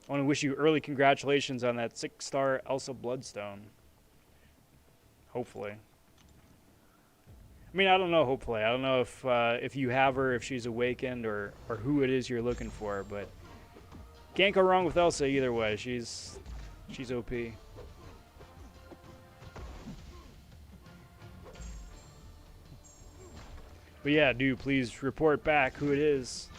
I want to wish you early congratulations on that 6-star Elsa Bloodstone. Hopefully. I mean, I don't know, hopefully. I don't know if you have her, if she's awakened, or who it is you're looking for, but can't go wrong with Elsa either way. She's OP. But yeah, do please report back who it is.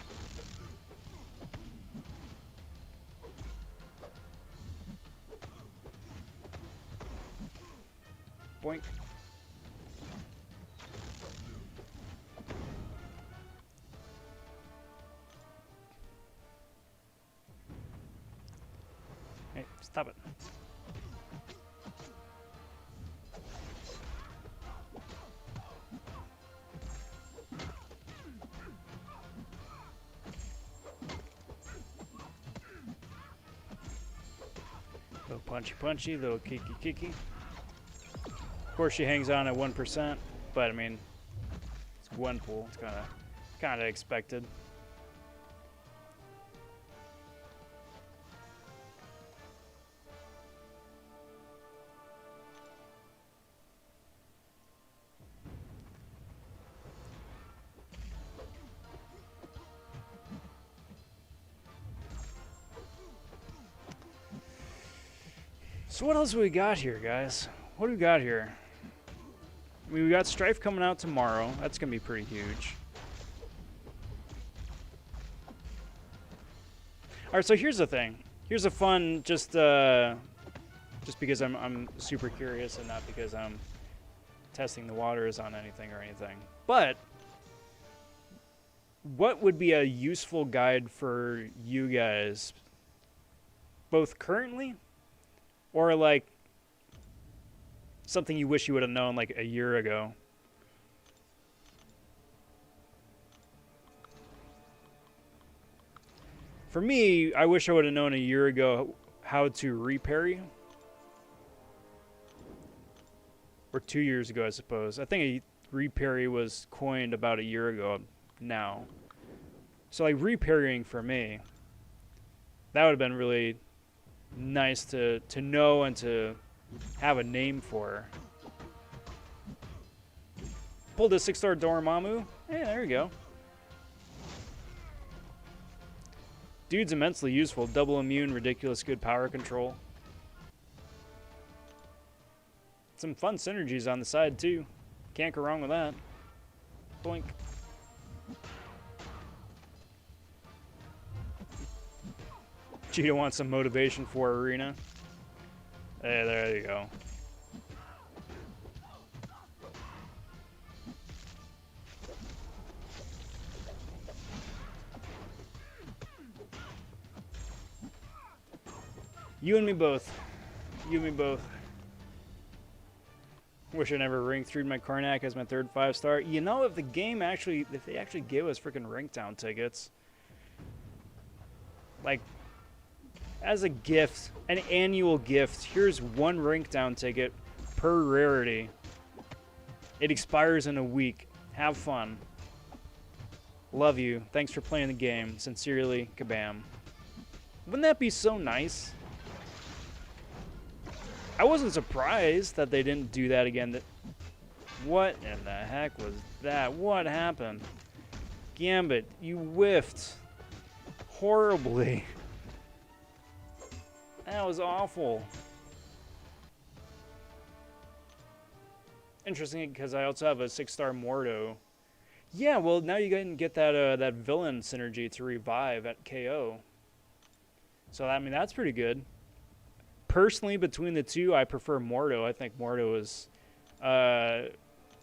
Boink. Hey, stop it. Little punchy punchy, little kicky kicky. Of course she hangs on at 1%, but I mean, it's one pool. It's kind of expected. So what else do we got here, guys? What do we got here? I mean, we got Strife coming out tomorrow. That's gonna be pretty huge. All right, so here's the thing. Here's a fun, just because I'm super curious and not because I'm testing the waters on anything or anything. But what would be a useful guide for you guys, both currently or like something you wish you would have known like a year ago? For me, I wish I would have known a year ago how to reparry. Or 2 years ago, I suppose. I think a reparry was coined about a year ago now. So like reparrying for me, that would have been really nice to know and to have a name for. Pulled a 6-star Dormammu. Hey, there you go. Dude's immensely useful. Double immune, ridiculous good power control. Some fun synergies on the side too. Can't go wrong with that. Blink. Cheetah wants some motivation for arena. Hey, there you go. You and me both. You and me both. Wish I never rank 3'd my Karnak as my 3rd 5-star. You know, if they actually gave us freaking rank down tickets, like, as a gift, an annual gift, here's 1 rank down ticket per rarity. It expires in a week. Have fun. Love you. Thanks for playing the game. Sincerely, Kabam. Wouldn't that be so nice? I wasn't surprised that they didn't do that again. What in the heck was that? What happened? Gambit, you whiffed horribly. That was awful. Interesting, because I also have a 6-star Mordo. Yeah, well, now you can get that that villain synergy to revive at KO. So, I mean, that's pretty good. Personally, between the two, I prefer Mordo. I think Mordo is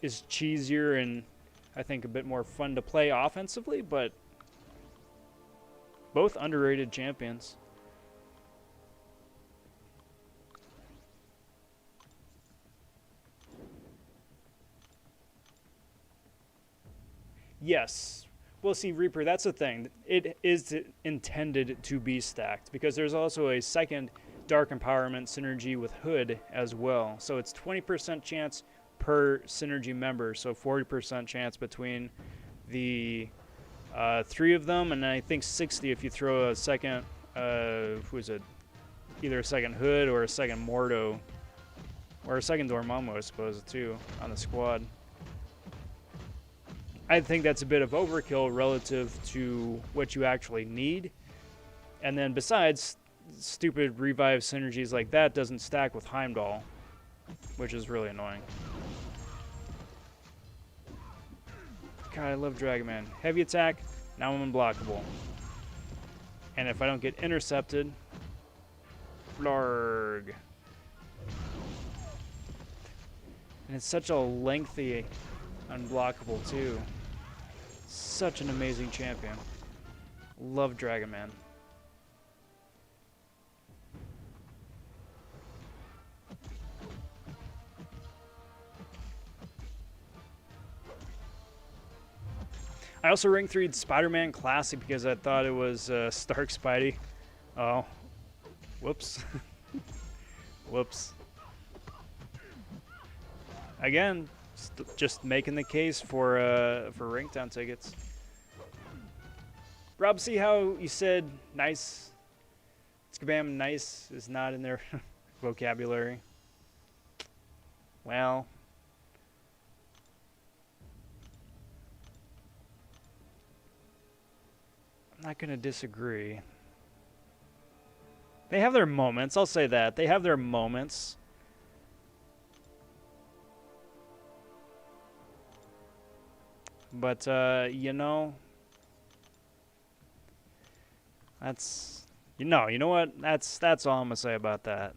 cheesier and I think a bit more fun to play offensively, but both underrated champions. Yes. Well, see, Reaper, that's the thing. It is intended to be stacked because there's also a second Dark Empowerment synergy with Hood as well. So it's 20% chance per synergy member. So 40% chance between the 3 of them, and I think 60 if you throw a second, who is it? Either a second Hood or a second Mordo. Or a second Dormammu, I suppose, too, on the squad. I think that's a bit of overkill relative to what you actually need. And then besides, stupid revive synergies like that doesn't stack with Heimdall, which is really annoying. God, I love Dragon Man. Heavy attack, now I'm unblockable. And if I don't get intercepted, blarg. And it's such a lengthy unblockable too. Such an amazing champion. Love Dragon Man. I also rank 3'd Spider-Man Classic because I thought it was Stark Spidey. Oh. Whoops. Whoops. Again, just making the case for rank down tickets. Rob, see how you said nice? Skabam nice is not in their vocabulary. Well, I'm not going to disagree. They have their moments, I'll say that. They have their moments. But, you know, that's, you know what? That's all I'm going to say about that.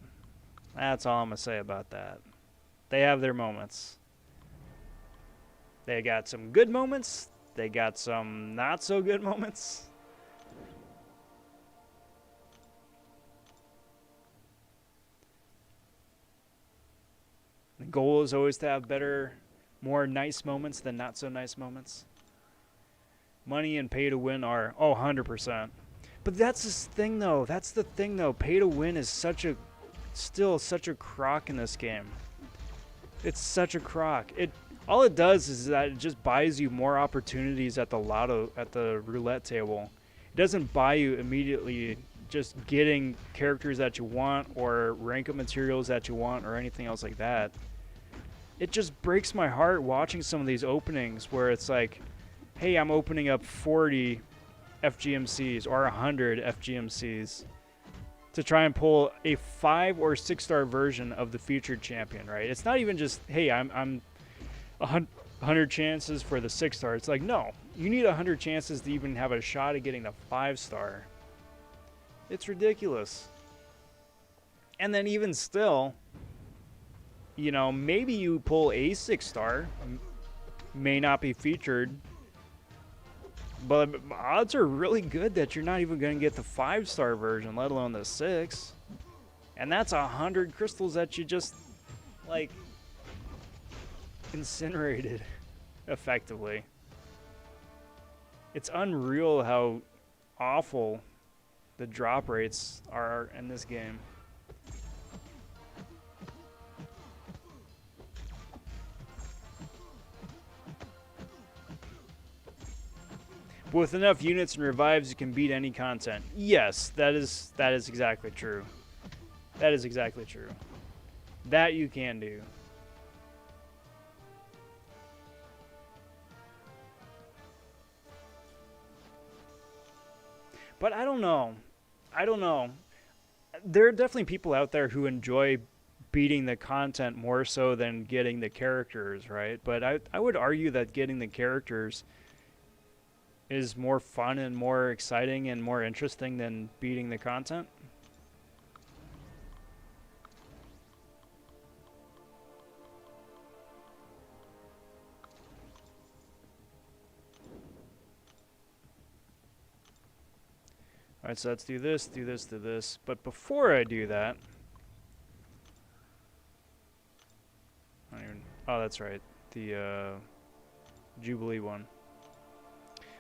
That's all I'm going to say about that. They have their moments. They got some good moments. They got some not so good moments. The goal is always to have better, more nice moments than not so nice moments. Money and pay to win are, 100%. But that's the thing, though. That's the thing, though. Pay to win is still such a crock in this game. It's such a crock. All it does is that it just buys you more opportunities at the roulette table. It doesn't buy you immediately just getting characters that you want or rank up materials that you want or anything else like that. It just breaks my heart watching some of these openings where it's like, hey, I'm opening up 40 FGMCs or 100 FGMCs to try and pull a 5 or 6-star version of the featured champion, right? It's not even just, hey, I'm 100 chances for the 6-star. It's like, no, you need 100 chances to even have a shot at getting the 5-star. It's ridiculous. And then even still, you know, maybe you pull a 6-star, may not be featured, but odds are really good that you're not even going to get the 5-star version, let alone the 6. And that's 100 crystals that you just, like, incinerated, effectively. It's unreal how awful the drop rates are in this game. But with enough units and revives, you can beat any content. Yes, that is exactly true. That is exactly true. That you can do. But I don't know. I don't know. There are definitely people out there who enjoy beating the content more so than getting the characters, right? But I would argue that getting the characters is more fun and more exciting and more interesting than beating the content. Alright, so let's do this, do this, do this. But before I do that... oh, that's right. The Jubilee one.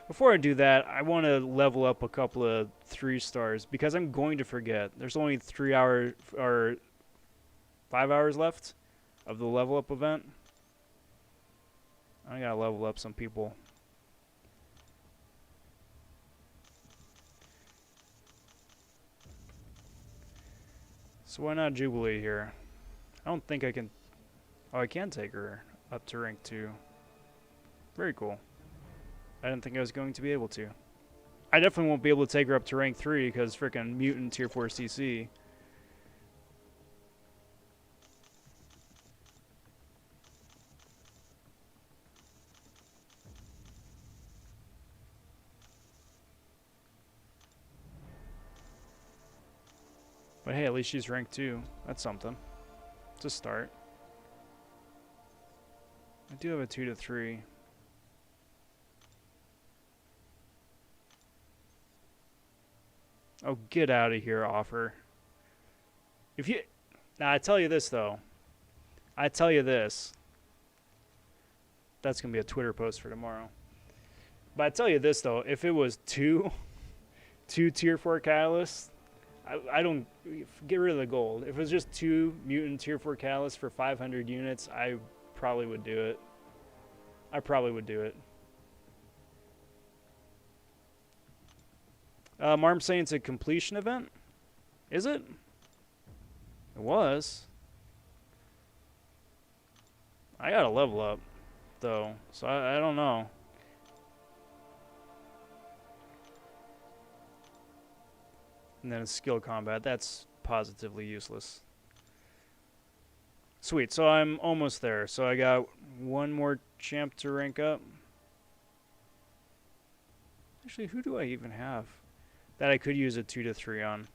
Before I do that, I want to level up a couple of 3-stars because I'm going to forget. There's only 3 hours or 5 hours left of the level up event. I gotta level up some people. So why not Jubilee here? I don't think I can... oh, I can take her up to rank 2. Very cool. I didn't think I was going to be able to. I definitely won't be able to take her up to rank 3 because frickin' mutant tier 4 CC. But hey, at least she's rank 2. That's something. It's a start. I do have a 2 to 3. Oh, get out of here, offer. If you... now, I tell you this, though. I tell you this. That's going to be a Twitter post for tomorrow. But I tell you this, though. If it was two tier 4 catalysts, I don't... get rid of the gold. If it was just 2 mutant tier 4 catalysts for 500 units, I probably would do it. I probably would do it. Marm's saying it's a completion event? Is it? It was. I gotta level up, though, so I don't know. And then it's skill combat. That's positively useless. Sweet, so I'm almost there. So I got one more champ to rank up. Actually, who do I even have that I could use a 2 to 3 on?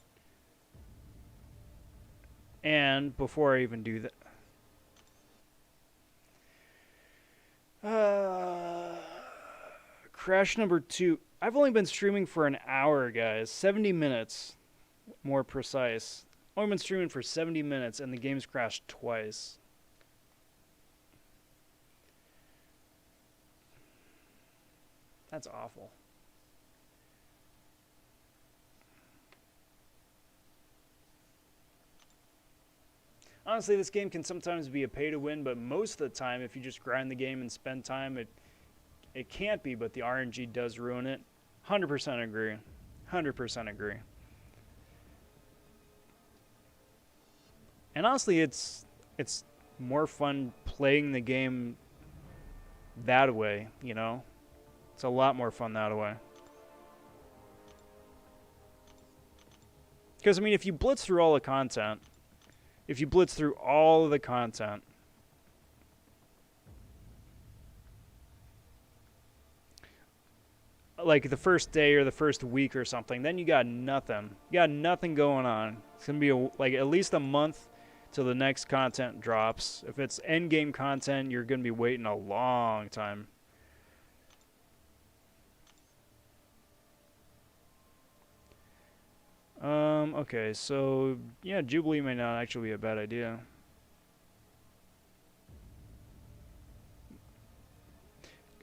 And before I even do that... crash number 2. I've only been streaming for an hour, guys. 70 minutes. More precise. Only been streaming for 70 minutes and the game's crashed twice. That's awful. Honestly, this game can sometimes be a pay to win, but most of the time, if you just grind the game and spend time, it can't be, but the RNG does ruin it. 100% agree. 100% agree. And honestly, it's more fun playing the game that way, you know? It's a lot more fun that way. Because, I mean, if you blitz through all the content, like the first day or the first week or something, then you got nothing. You got nothing going on. It's gonna be like at least a month till the next content drops. If it's end game content, you're gonna be waiting a long time. Okay, so yeah, Jubilee may not actually be a bad idea.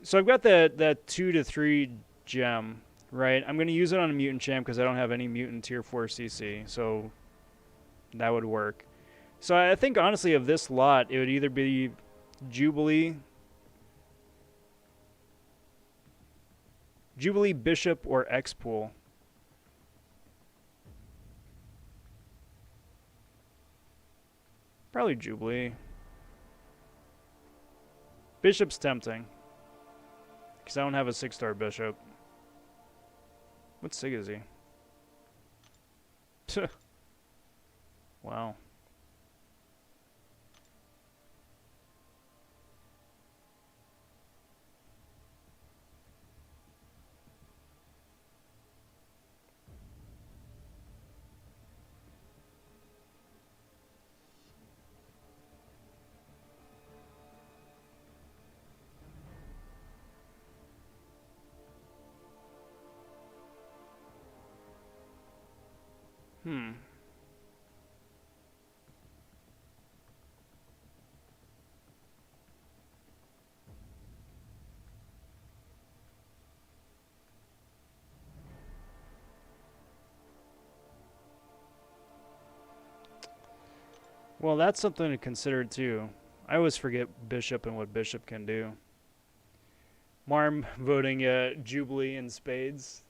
So I've got that 2 to 3 gem, right? I'm going to use it on a mutant champ because I don't have any mutant tier 4 CC, so that would work. So I think honestly of this lot, it would either be Jubilee, Bishop, or X-Pool. Probably Jubilee. Bishop's tempting. Because I don't have a 6-star Bishop. What sig is he? Wow. Well, that's something to consider too. I always forget Bishop and what Bishop can do. Marm voting Jubilee in spades.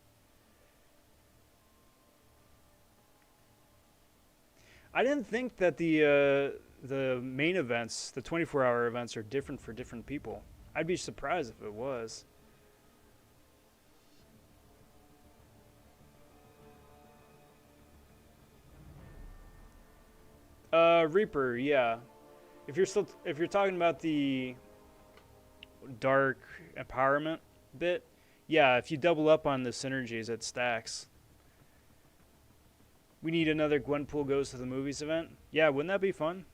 I didn't think that the main events, the 24-hour events, are different for different people. I'd be surprised if it was. Reaper, yeah. If you're talking about the dark empowerment bit, yeah, if you double up on the synergies, it stacks. We need another Gwenpool Goes to the Movies event. Yeah, wouldn't that be fun?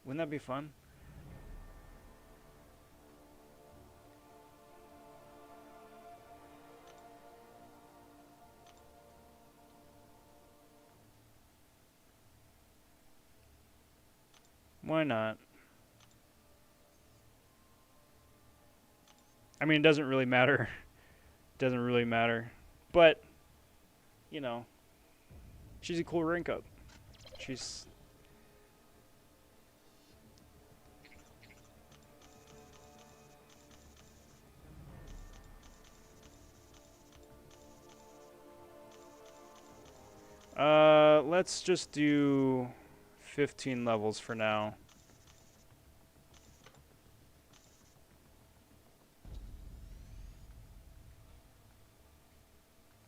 Wouldn't that be fun? Why not? I mean, it doesn't really matter. It doesn't really matter. But, you know, she's a cool rank up. She's... let's just do 15 levels for now.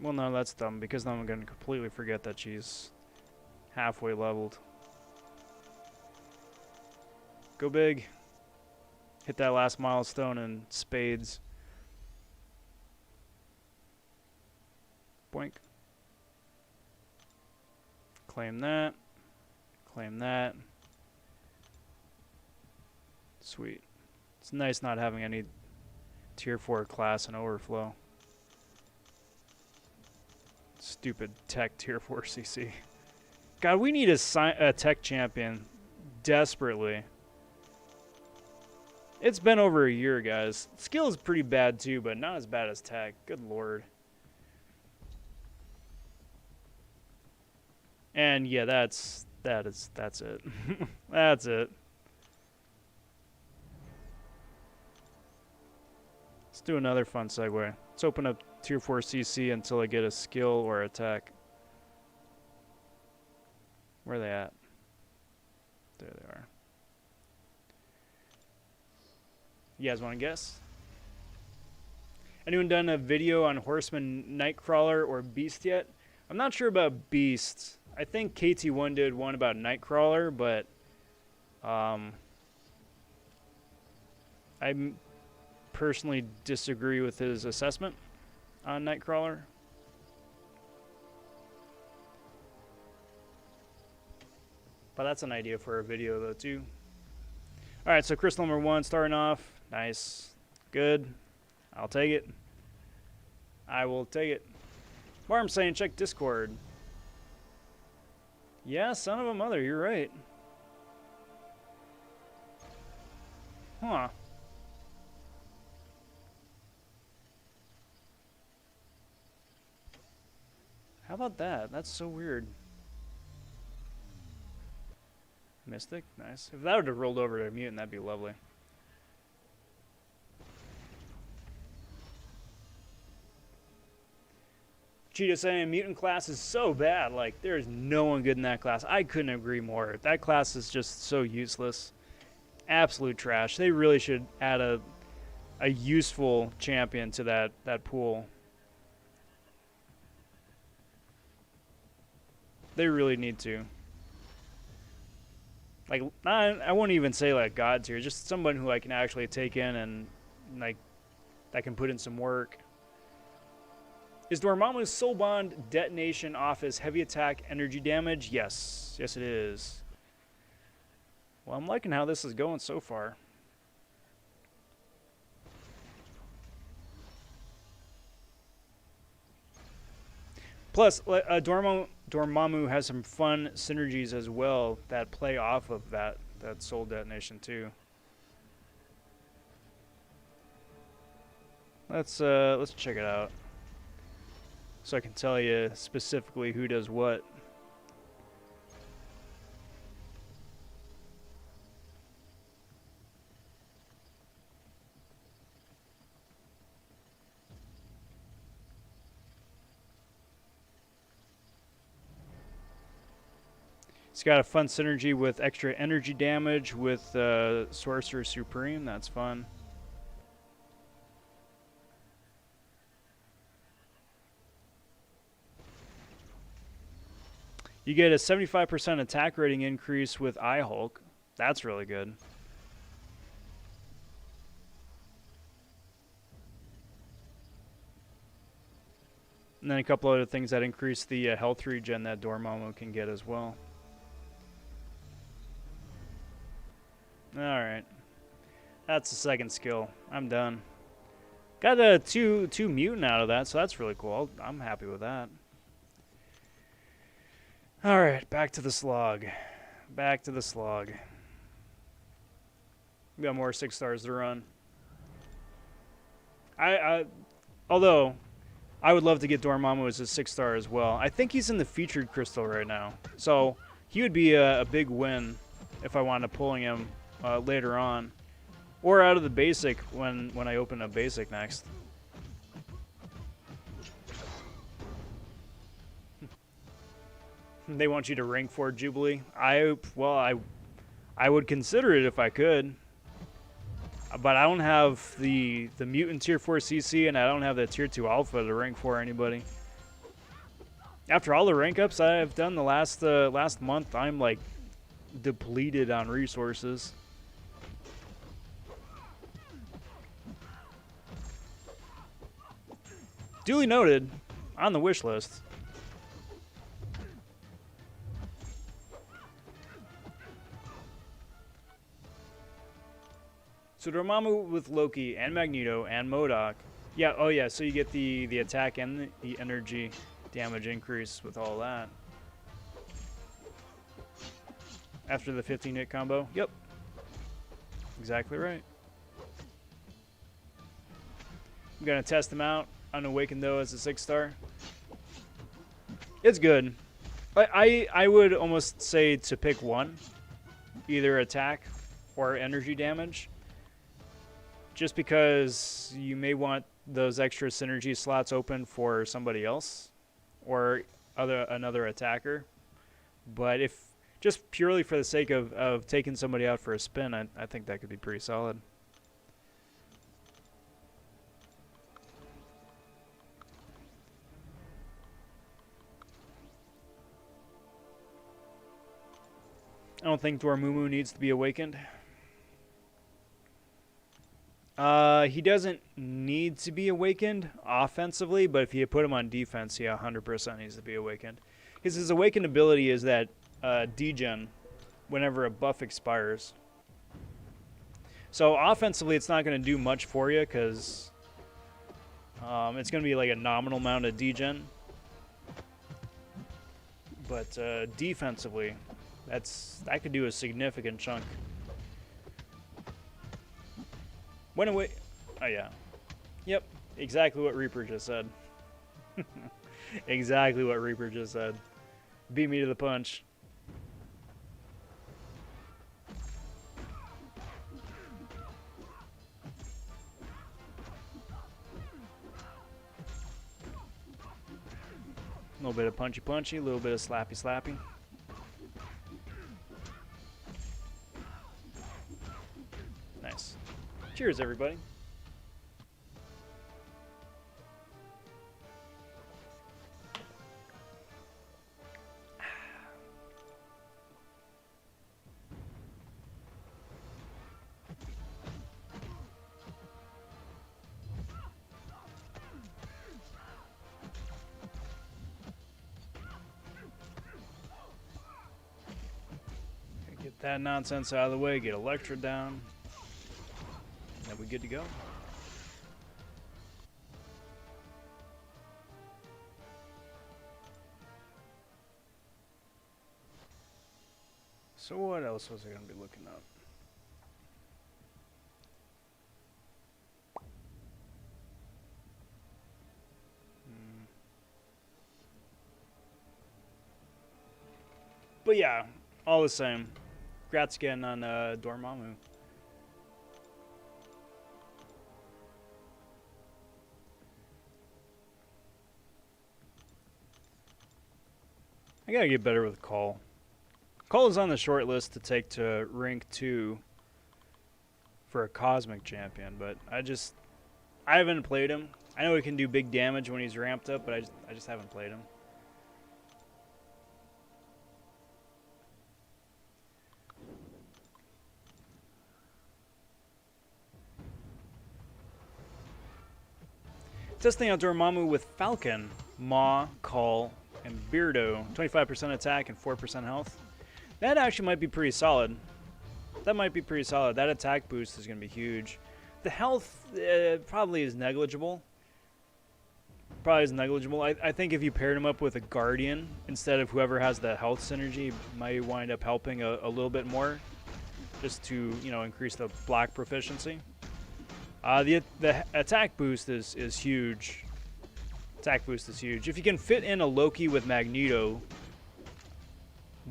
Well, no, that's dumb, because now I'm going to completely forget that she's halfway leveled. Go big. Hit that last milestone in spades. Boink. Claim that. Claim that. Sweet. It's nice not having any tier 4 class and overflow. Stupid tech tier 4 CC. God, we need a tech champion desperately. It's been over a year, guys. Skill is pretty bad too, but not as bad as tech. Good lord. And yeah, that's it. That's it. Let's do another fun segue. Let's open up tier 4 CC until I get a skill or attack. Where are they at? There they are. You guys want to guess? Anyone done a video on Horseman, Nightcrawler, or Beast yet? I'm not sure about Beast. I think KT1 did one about Nightcrawler, but I personally disagree with his assessment. on Nightcrawler. But that's an idea for a video, though, too. All right, so crystal number 1 starting off. Nice. Good. I'll take it. I will take it. Barm saying check Discord. Yeah, son of a mother, you're right. Huh. How about that? That's so weird. Mystic, nice. If that would have rolled over to a mutant, that'd be lovely. Cheetah saying mutant class is so bad. Like, there's no one good in that class. I couldn't agree more. That class is just so useless. Absolute trash. They really should add a useful champion to that pool. They really need to. Like, I won't even say like god tier, just someone who I can actually take in and like that can put in some work. Is Dormammu's Soul Bond detonation off his heavy attack energy damage? Yes. Yes, it is. Well, I'm liking how this is going so far. Plus, Dormammu has some fun synergies as well that play off of that soul detonation too. Let's check it out, so I can tell you specifically who does what. It's got a fun synergy with extra energy damage with Sorcerer Supreme. That's fun. You get a 75% attack rating increase with Hulk. That's really good. And then a couple other things that increase the health regen that Dormammu can get as well. Alright. That's the second skill. I'm done. Got a two mutant out of that, so that's really cool. I'm happy with that. Alright, back to the slog. Back to the slog. We got more 6 stars to run. Although, I would love to get Dormammu as a 6 star as well. I think he's in the featured crystal right now. So, he would be a big win if I wanted to pulling him later on. Or out of the basic when I open a basic next. They want you to rank 4 Jubilee. I would consider it if I could. But I don't have the mutant tier 4 CC, and I don't have the tier 2 alpha to rank 4 anybody. After all the rank ups I've done the last month, I'm like depleted on resources. Duly noted, on the wish list. So Dormammu with Loki and Magneto and MODOK. Yeah, oh yeah, so you get the attack and the energy damage increase with all that. After the 15-hit combo. Yep. Exactly right. I'm going to test them out. Unawakened, though, as a 6 star. It's good. I would almost say to pick one. Either attack or energy damage. Just because you may want those extra synergy slots open for somebody else. Or another attacker. But if just purely for the sake of taking somebody out for a spin, I think that could be pretty solid. I don't think Dormammu needs to be awakened. He doesn't need to be awakened offensively, but if you put him on defense, he 100% needs to be awakened. Because his awakened ability is that degen whenever a buff expires. So offensively, it's not going to do much for you because it's going to be like a nominal amount of degen. But defensively, that could do a significant chunk. Went away. Oh, yeah. Yep. Exactly what Reaper just said. Exactly what Reaper just said. Beat me to the punch. A little bit of punchy, a little bit of slappy. Nice. Cheers, everybody. Get that nonsense out of the way, get Electra down, and then we're good to go. So what else was I going to be looking up? But yeah, all the same. Congrats again on Dormammu. I gotta get better with Call. Call is on the short list to take to rank 2 for a Cosmic Champion, but I haven't played him. I know he can do big damage when he's ramped up, but I just haven't played him. Testing out Dormammu with Falcon, Maw, Call, and Beardo. 25% attack and 4% health. That actually might be pretty solid. That might be pretty solid. That attack boost is going to be huge. The health probably is negligible. I think if you paired him up with a Guardian instead of whoever has the health synergy, might wind up helping a little bit more, just to increase the block proficiency. The attack boost is huge. Attack boost is huge. If you can fit in a Loki with Magneto,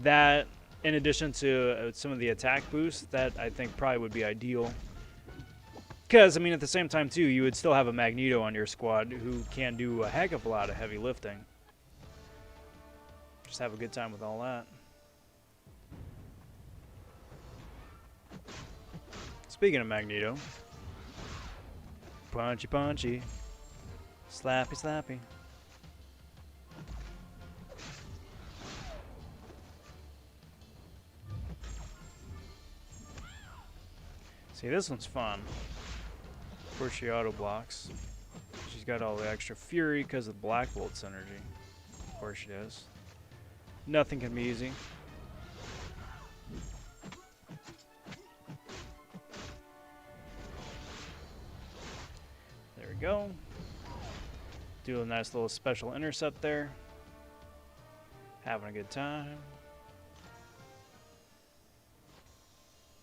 that in addition to some of the attack boosts, that I think probably would be ideal. Because, I mean, at the same time, too, you would still have a Magneto on your squad who can do a heck of a lot of heavy lifting. Just have a good time with all that. Speaking of Magneto, punchy, slappy. See, this one's fun. Of course, she auto blocks. She's got all the extra fury because of Black Bolt's energy. Of course she does. Nothing can be easy. There we go. Do a nice little special intercept there. Having a good time.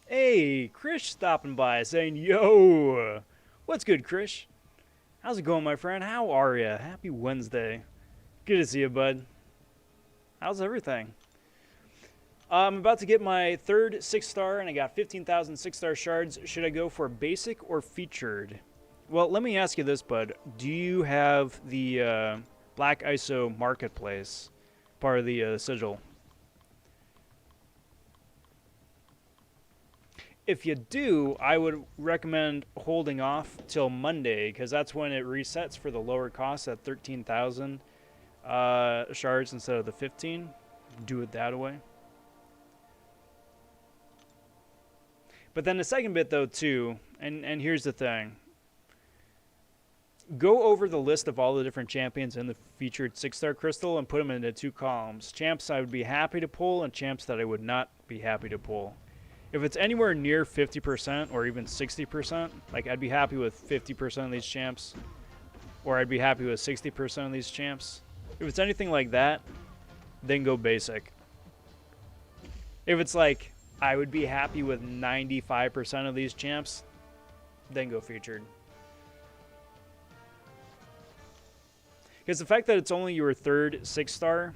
Hey, Krish stopping by saying, yo, what's good, Krish? How's it going, my friend? How are ya? Happy Wednesday. Good to see you, bud. How's everything? I'm about to get my third 6-star, and I got 15,000 6-star shards. Should I go for basic or featured? Well, let me ask you this, bud. Do you have the Black ISO Marketplace, part of the sigil? If you do, I would recommend holding off till Monday, because that's when it resets for the lower cost at 13,000 shards instead of the 15. Do it that way. But then the second bit, though, too, and here's the thing. Go over the list of all the different champions in the featured 6-star crystal and put them into 2 columns. Champs I would be happy to pull and champs that I would not be happy to pull. If it's anywhere near 50% or even 60%, like I'd be happy with 50% of these champs, or I'd be happy with 60% of these champs. If it's anything like that, then go basic. If it's like I would be happy with 95% of these champs, then go featured. Because the fact that it's only your 3rd 6-star,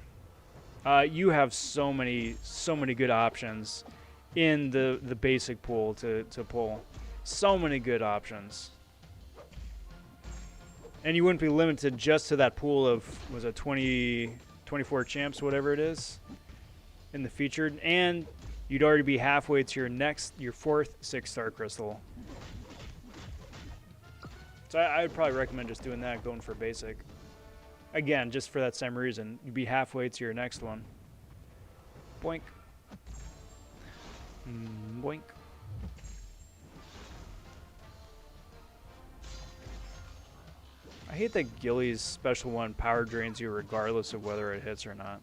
you have so many good options in the basic pool to pull. So many good options. And you wouldn't be limited just to that pool of, was it 24 champs, whatever it is, in the featured. And you'd already be halfway to your 4th 6-star crystal. So I would probably recommend just doing that, going for basic. Again, just for that same reason. You'd be halfway to your next one. Boink. Boink. I hate that Gilly's special one power drains you regardless of whether it hits or not.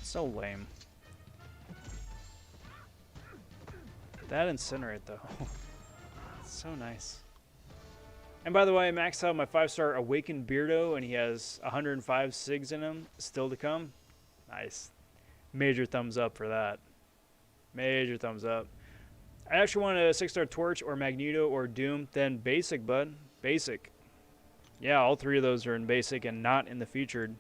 So lame. That incinerate though. So nice. And by the way, I maxed out my 5-star Awakened Beardo and he has 105 SIGs in him still to come. Nice. Major thumbs up for that. Major thumbs up. I actually wanted a 6-star Torch or Magneto or Doom. Then basic, bud. Basic. Yeah, all 3 of those are in basic and not in the featured.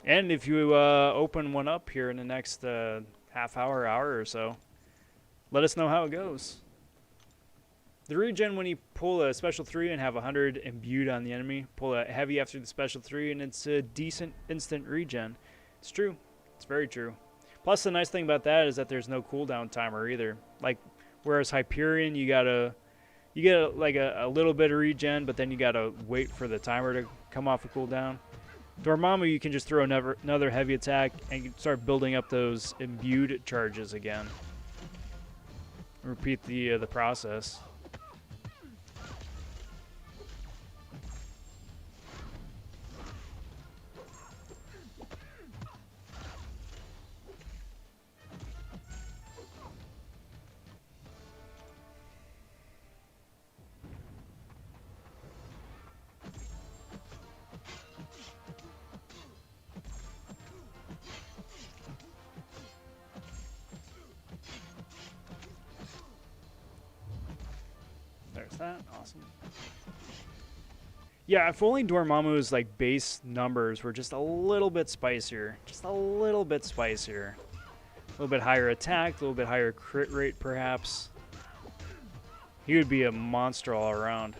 And if you open one up here in the next half hour or so, let us know how it goes. The regen, when you pull a special 3 and have 100 imbued on the enemy, pull a heavy after the special 3 and it's a decent instant regen. It's true. It's very true. Plus the nice thing about that is that there's no cooldown timer either. Like whereas Hyperion, you get like a little bit of regen, but then you gotta wait for the timer to come off a cooldown. Dormammu, you can just throw another heavy attack and start building up those imbued charges again. Repeat the process. There's that. Awesome. Yeah, if only Dormammu's like base numbers were just a little bit spicier. Just a little bit spicier. A little bit higher attack, a little bit higher crit rate perhaps. He would be a monster all around.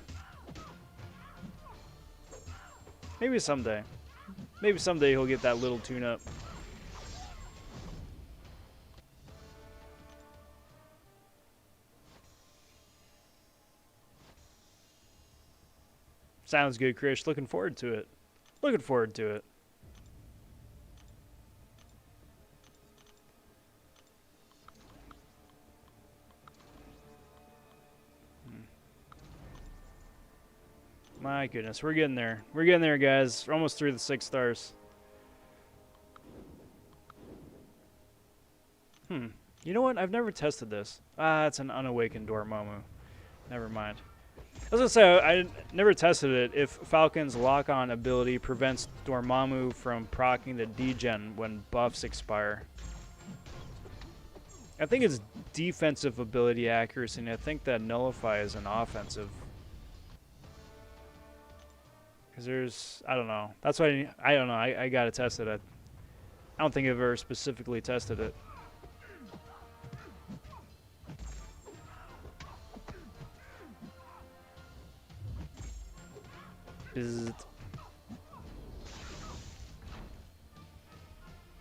Maybe someday. Maybe someday he'll get that little tune-up. Sounds good, Krish. Looking forward to it. Looking forward to it. My goodness, we're getting there. We're getting there, guys. We're almost through the 6 stars. You know what? I've never tested this. Ah, it's an unawakened Dormammu. Never mind. I was going to say, I never tested it if Falcon's lock-on ability prevents Dormammu from proccing the degen when buffs expire. I think it's defensive ability accuracy, and I think that Nullify is an offensive. Because there's, I don't know. That's why, I don't know. I got to test it. I don't think I've ever specifically tested it.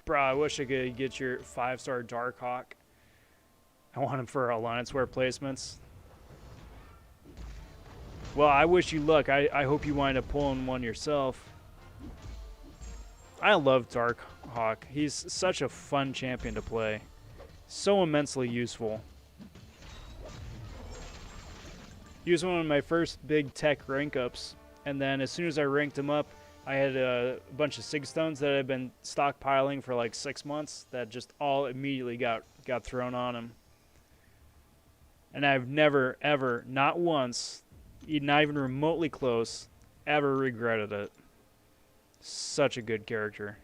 Bro, I wish I could get your 5-star Darkhawk. I want him for Alliance Wear placements. Well, I wish you luck. I hope you wind up pulling one yourself. I love Darkhawk. He's such a fun champion to play. So immensely useful. He was one of my first big tech rank ups, and then as soon as I ranked him up, I had a bunch of Sigstones that I'd been stockpiling for like 6 months that just all immediately got thrown on him. And I've never, ever, not once, not even remotely close, ever regretted it. Such a good character.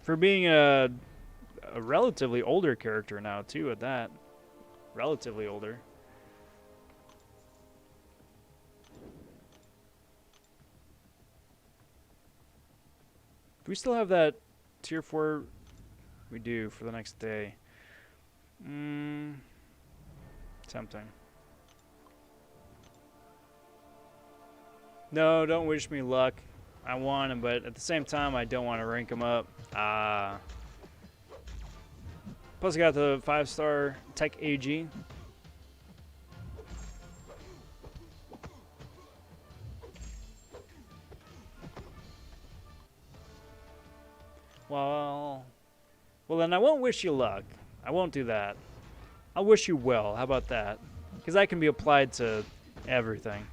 For being a relatively older character now, too, at that. Relatively older. Do we still have that tier 4? We do, for the next day. Tempting. No, don't wish me luck. I want him, but at the same time, I don't want to rank him up. Plus, I got the 5-star Tech AG. Well, then I won't wish you luck. I won't do that. I'll wish you well. How about that? Because that can be applied to everything.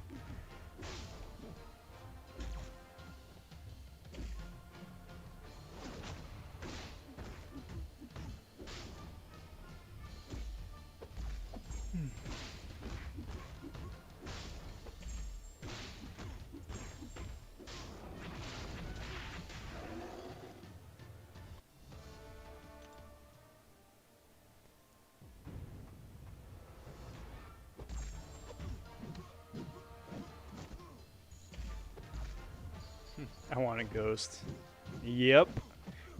I want a Ghost. Yep.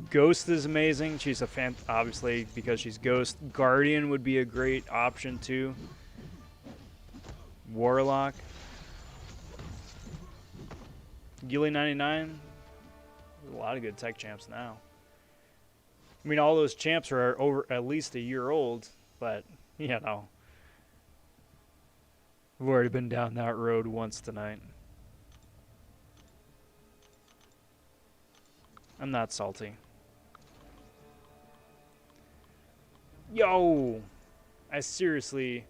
Ghost is amazing. She's a fan, obviously, because she's Ghost. Guardian would be a great option, too. Warlock. Gilly 99. There's a lot of good tech champs now. I mean, all those champs are over at least a year old, but, you know. We've already been down that road once tonight. I'm not salty. Yo! I seriously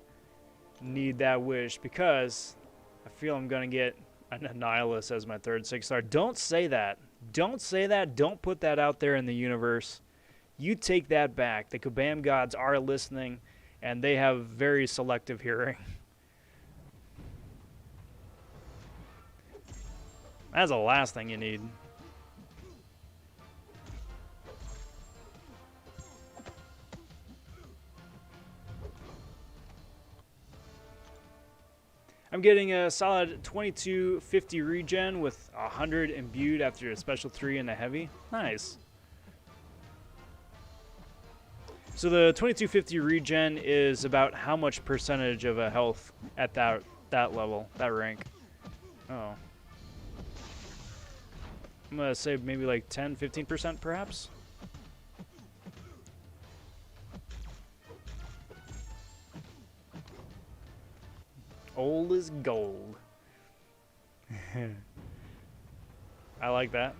need that wish because I feel I'm going to get an Annihilus as my third 6-star. Don't say that. Don't say that. Don't put that out there in the universe. You take that back. The Kabam gods are listening, and they have very selective hearing. That's the last thing you need. I'm getting a solid 2250 regen with 100 imbued after a special 3 and a heavy. Nice. So the 2250 regen is about how much percentage of a health at that level, that rank? Oh. I'm going to say maybe like 10, 15% perhaps? Old as gold. I like that.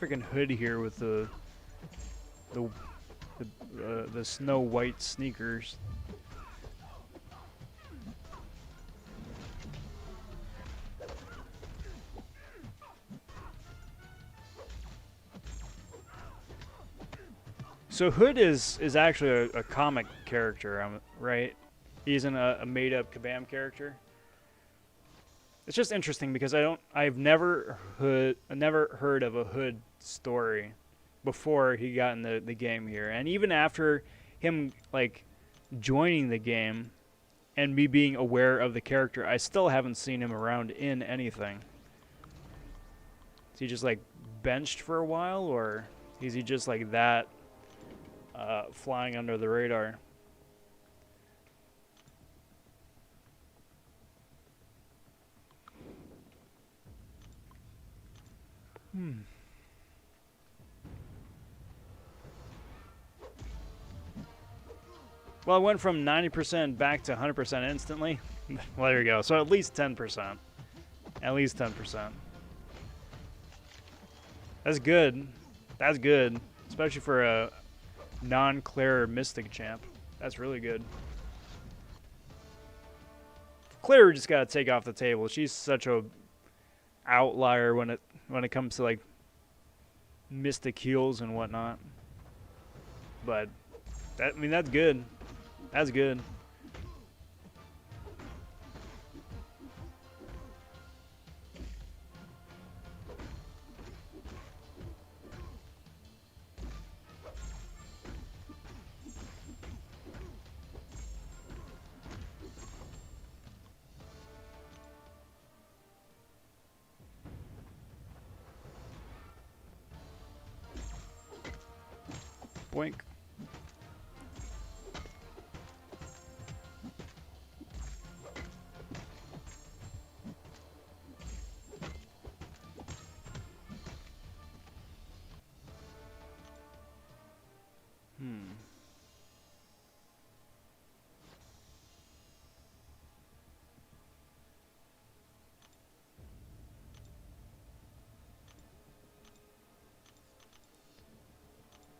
Freaking hood here with the snow white sneakers. So Hood is actually a comic character, right? He isn't a made-up Kabam character. It's just interesting because I've never heard of a Hood story before he got in the game here, and even after him like joining the game and me being aware of the character, I still haven't seen him around in anything. Is he just like benched for a while, or is he just like that flying under the radar? Well, it went from 90% back to 100% instantly. Well, there you go. So at least 10%. At least 10%. That's good. That's good. Especially for a non-Claire Mystic champ. That's really good. Claire just got to take off the table. She's such a outlier when it comes to like Mystic heals and whatnot. But that, I mean, that's good. That's good. Boink.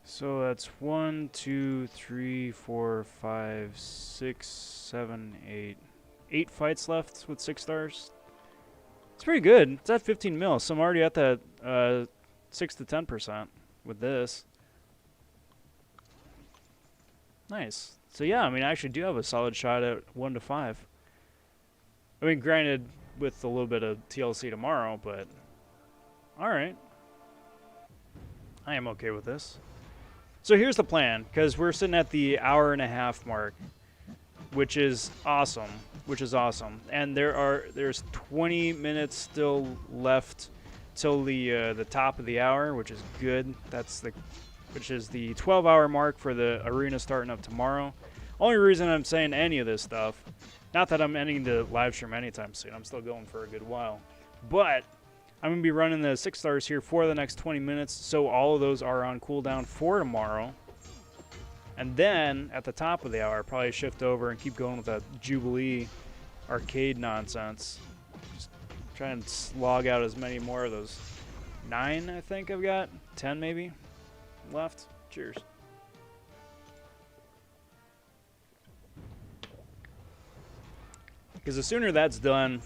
So that's 1, 2, 3, 4, 5, 6, 7, 8. 8 fights left with 6 stars. It's pretty good. It's at 15 mil, so I'm already at that 6 to 10% with this. Nice. So yeah, I mean, I actually do have a solid shot at 1 to 5. I mean, granted, with a little bit of TLC tomorrow, but alright. I am okay with this. So here's the plan, because we're sitting at the hour-and-a-half mark, which is awesome. And there's 20 minutes still left till the top of the hour, which is good. Which is the 12-hour mark for the arena starting up tomorrow. Only reason I'm saying any of this stuff, not that I'm ending the live stream anytime soon. I'm still going for a good while, but I'm going to be running the 6 stars here for the next 20 minutes, so all of those are on cooldown for tomorrow. And then, at the top of the hour, probably shift over and keep going with that Jubilee arcade nonsense. Just try and slog out as many more of those. 9, I think I've got. 10, maybe, left. Cheers. Because the sooner that's done,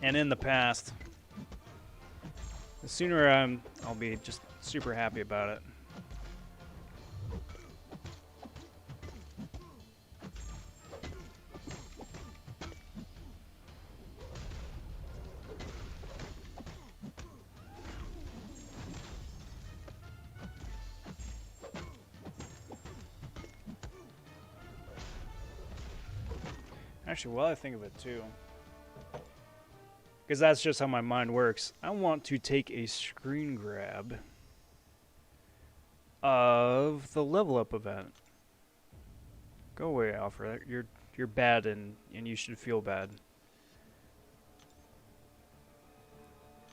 and in the past, the sooner I'll be just super happy about it. Actually, while I think of it too, because that's just how my mind works, I want to take a screen grab of the level up event. Go away, Alfred. You're bad and you should feel bad.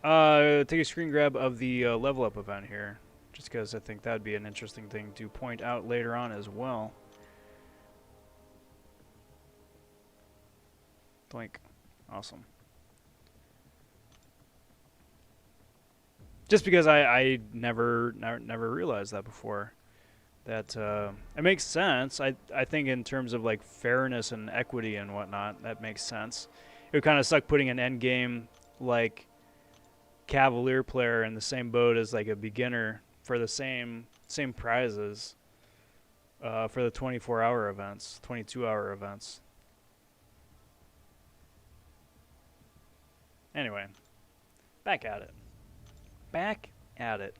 Take a screen grab of the level up event here, just because I think that'd be an interesting thing to point out later on as well. Blink. Awesome. Just because I never realized that before. That it makes sense. I think in terms of like fairness and equity and whatnot, that makes sense. It would kind of suck putting an end game like Cavalier player in the same boat as like a beginner for the same prizes for the 24-hour events, 22-hour events. Anyway, back at it. Back at it.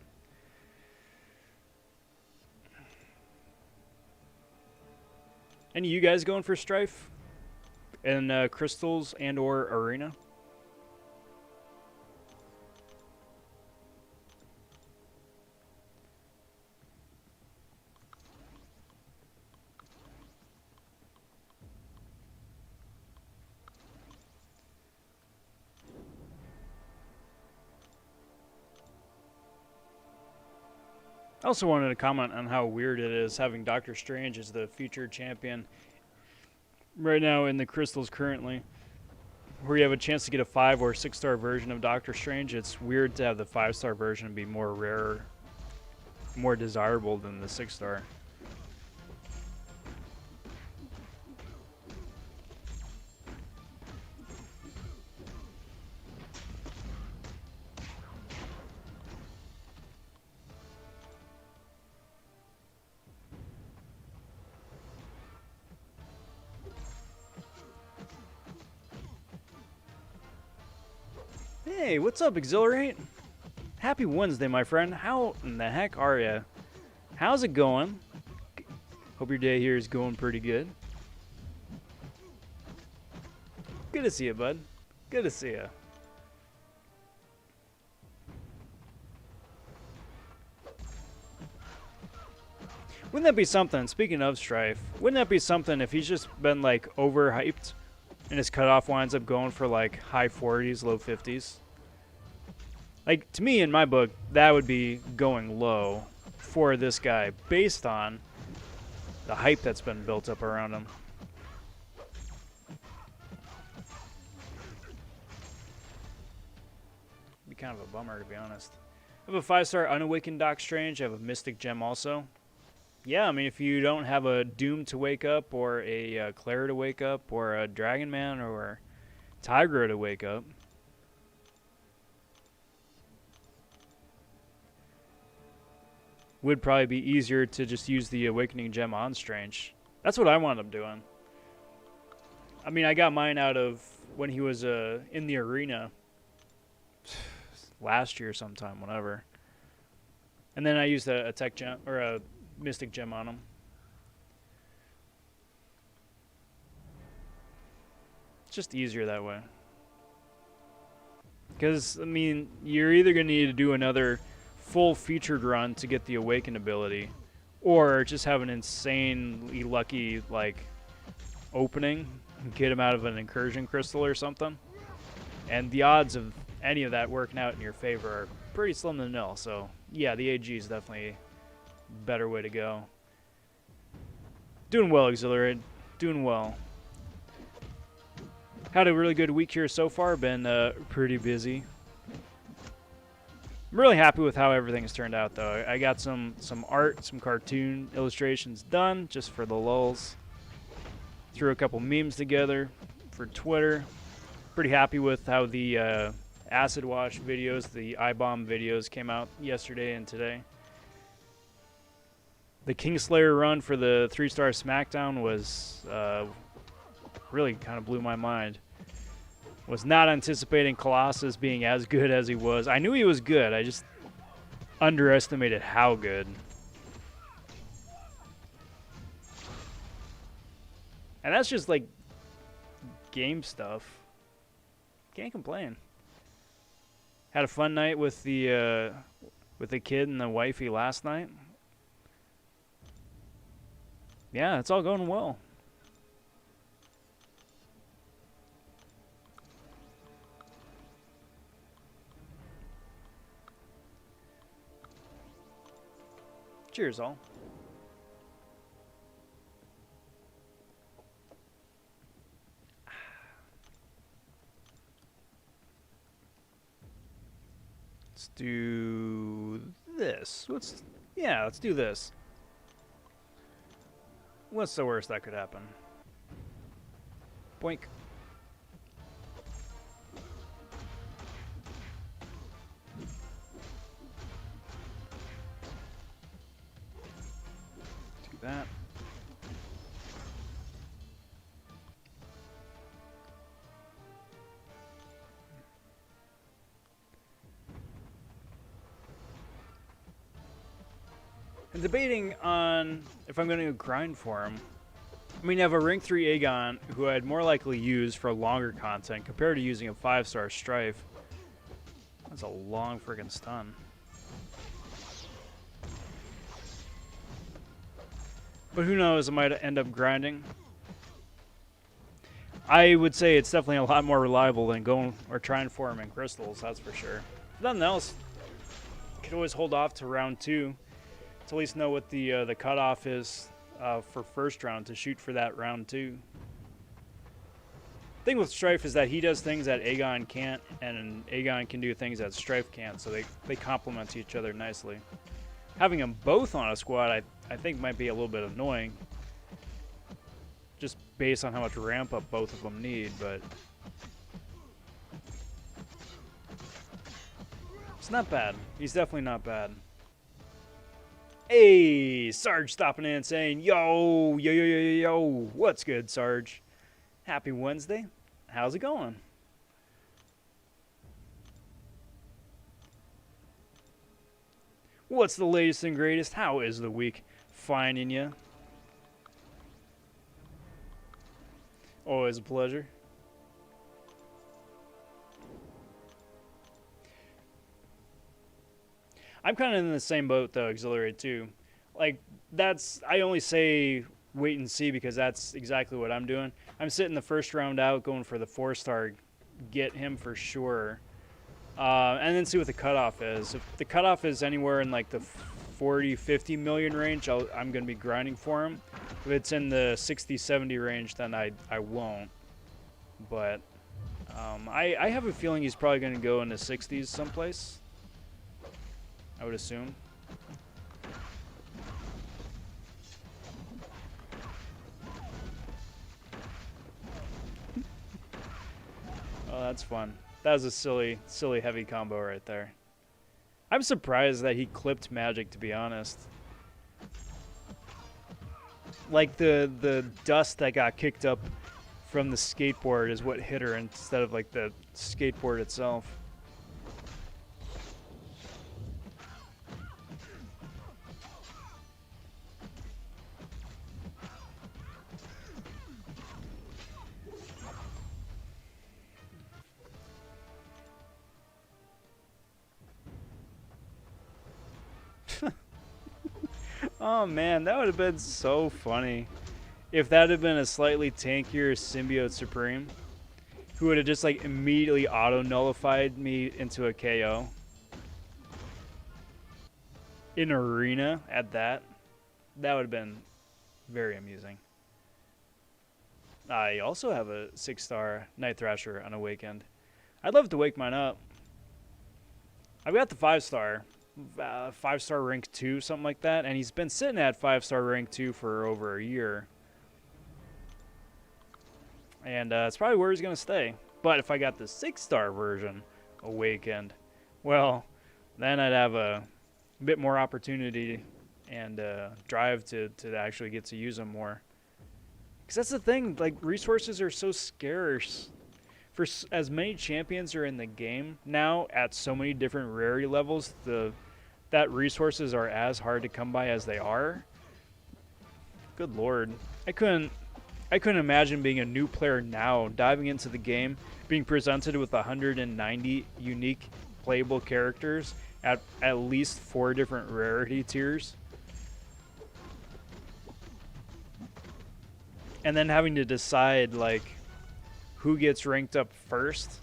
Any of you guys going for Strife in Crystals and or Arena? I also wanted to comment on how weird it is having Doctor Strange as the featured champion right now in the crystals currently, where you have a chance to get a 5 or 6 star version of Doctor Strange. It's weird to have the 5-star version be more rare, more desirable than the 6 star. Hey, what's up, Exhilarate? Happy Wednesday, my friend. How in the heck are ya? How's it going? Hope your day here is going pretty good. Good to see you, bud. Good to see you. Wouldn't that be something, speaking of Strife, wouldn't that be something if he's just been, like, overhyped and his cutoff winds up going for, like, high 40s, low 50s? Like, to me, in my book, that would be going low for this guy based on the hype that's been built up around him. Be kind of a bummer, to be honest. I have a 5-star Unawakened Doc Strange. I have a Mystic Gem also. Yeah, I mean, if you don't have a Doom to wake up, or a Clara to wake up, or a Dragon Man, or Tigra to wake up, would probably be easier to just use the Awakening Gem on Strange. That's what I wound up doing. I mean, I got mine out of when he was in the arena last year sometime, whatever. And then I used a Tech Gem, or a Mystic Gem on him. It's just easier that way. Because, I mean, you're either going to need to do another full featured run to get the Awaken ability, or just have an insanely lucky, like, opening, get him out of an Incursion Crystal or something. And the odds of any of that working out in your favor are pretty slim to nil. So, yeah, the AG is definitely a better way to go. Doing well, Exhilarate. Doing well. Had a really good week here so far. Been pretty busy. I'm really happy with how everything's turned out, though. I got some art, some cartoon illustrations done just for the lulz. Threw a couple memes together for Twitter. Pretty happy with how the Acid Wash videos, the I-Bomb videos came out yesterday and today. The Kingslayer run for the 3-star SmackDown was really kind of blew my mind. Was not anticipating Colossus being as good as he was. I knew he was good. I just underestimated how good. And that's just like game stuff. Can't complain. Had a fun night with the kid and the wifey last night. Yeah, it's all going well. Cheers, all. Let's do this. Let's do this. What's the worst that could happen? Boink. Do that. I'm debating on if I'm going to grind for him. I mean, I have a rank 3 Aegon who I'd more likely use for longer content compared to using a 5-star Strife. That's a long friggin' stun. But who knows, I might end up grinding. I would say it's definitely a lot more reliable than going or trying for him in crystals, that's for sure. If nothing else, you could always hold off to round 2 To at least know what the cutoff is for first round to shoot for that round 2. Thing with Strife is that he does things that Aegon can't, and Aegon can do things that Strife can't, so they complement each other nicely. Having them both on a squad, I think might be a little bit annoying, just based on how much ramp up both of them need, but it's not bad. He's definitely not bad. Hey, Sarge stopping in and saying, yo, yo, yo, yo, yo, yo, what's good, Sarge? Happy Wednesday. How's it going? What's the latest and greatest? How is the week finding you? Always a pleasure. I'm kind of in the same boat, though, Auxiliary, too. Like, I only say wait and see because that's exactly what I'm doing. I'm sitting the first round out, going for the 4-star, get him for sure, and then see what the cutoff is. If the cutoff is anywhere in like the 40-50 million range, I'm going to be grinding for him. If it's in the 60-70 range, then I won't. But I have a feeling he's probably going to go in the 60s someplace, I would assume. Oh, that's fun. That was a silly heavy combo right there. I'm surprised that he clipped magic, to be honest. Like the dust that got kicked up from the skateboard is what hit her instead of like the skateboard itself. Oh man, that would have been so funny if that had been a slightly tankier Symbiote Supreme who would have just like immediately auto-nullified me into a KO. In arena at that. That would have been very amusing. I also have a 6-star Night Thrasher Unawakened. I'd love to wake mine up. I've got the 5-star. 5-star rank 2, something like that, and he's been sitting at 5-star rank 2 for over a year, and it's probably where he's gonna stay. But if I got the 6-star version awakened, well, then I'd have a bit more opportunity and drive to actually get to use them more, because that's the thing, like, resources are so scarce. For as many champions are in the game now at so many different rarity levels, that resources are as hard to come by as they are. Good lord, I couldn't imagine being a new player now, diving into the game, being presented with 190 unique playable characters at least 4 different rarity tiers, and then having to decide like who gets ranked up first.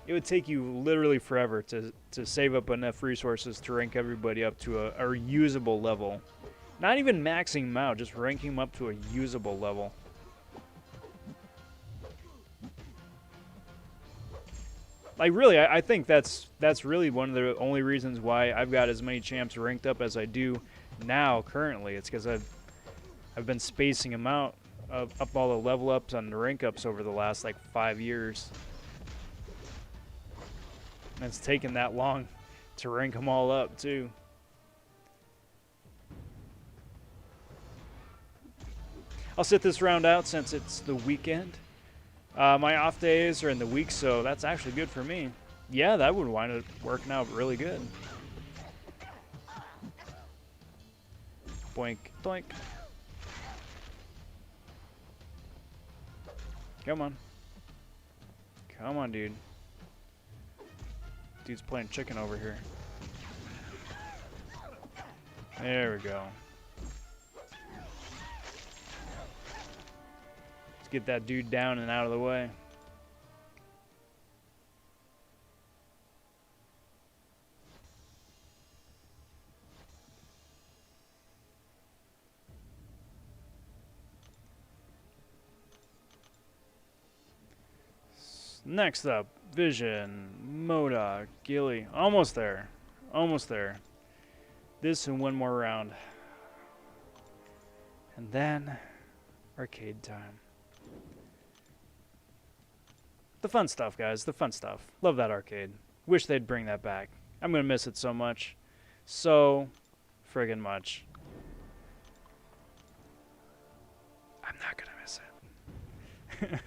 It would take you literally forever to save up enough resources to rank everybody up to a usable level. Not even maxing them out, just ranking them up to a usable level. Like, really, I think that's really one of the only reasons why I've got as many champs ranked up as I do now currently. It's because I've been spacing them out up all the level ups and the rank ups over the last like 5 years. And it's taken that long to rank them all up too. I'll sit this round out since it's the weekend. My off days are in the week, so that's actually good for me. Yeah, that would wind up working out really good. Boink, doink. Come on. Come on, dude. Dude's playing chicken over here. There we go. Let's get that dude down and out of the way. Next up, Vision, MODOK, Gilly. Almost there. Almost there. This and one more round. And then, arcade time. The fun stuff, guys. The fun stuff. Love that arcade. Wish they'd bring that back. I'm going to miss it so much. So friggin' much. I'm not going to miss it.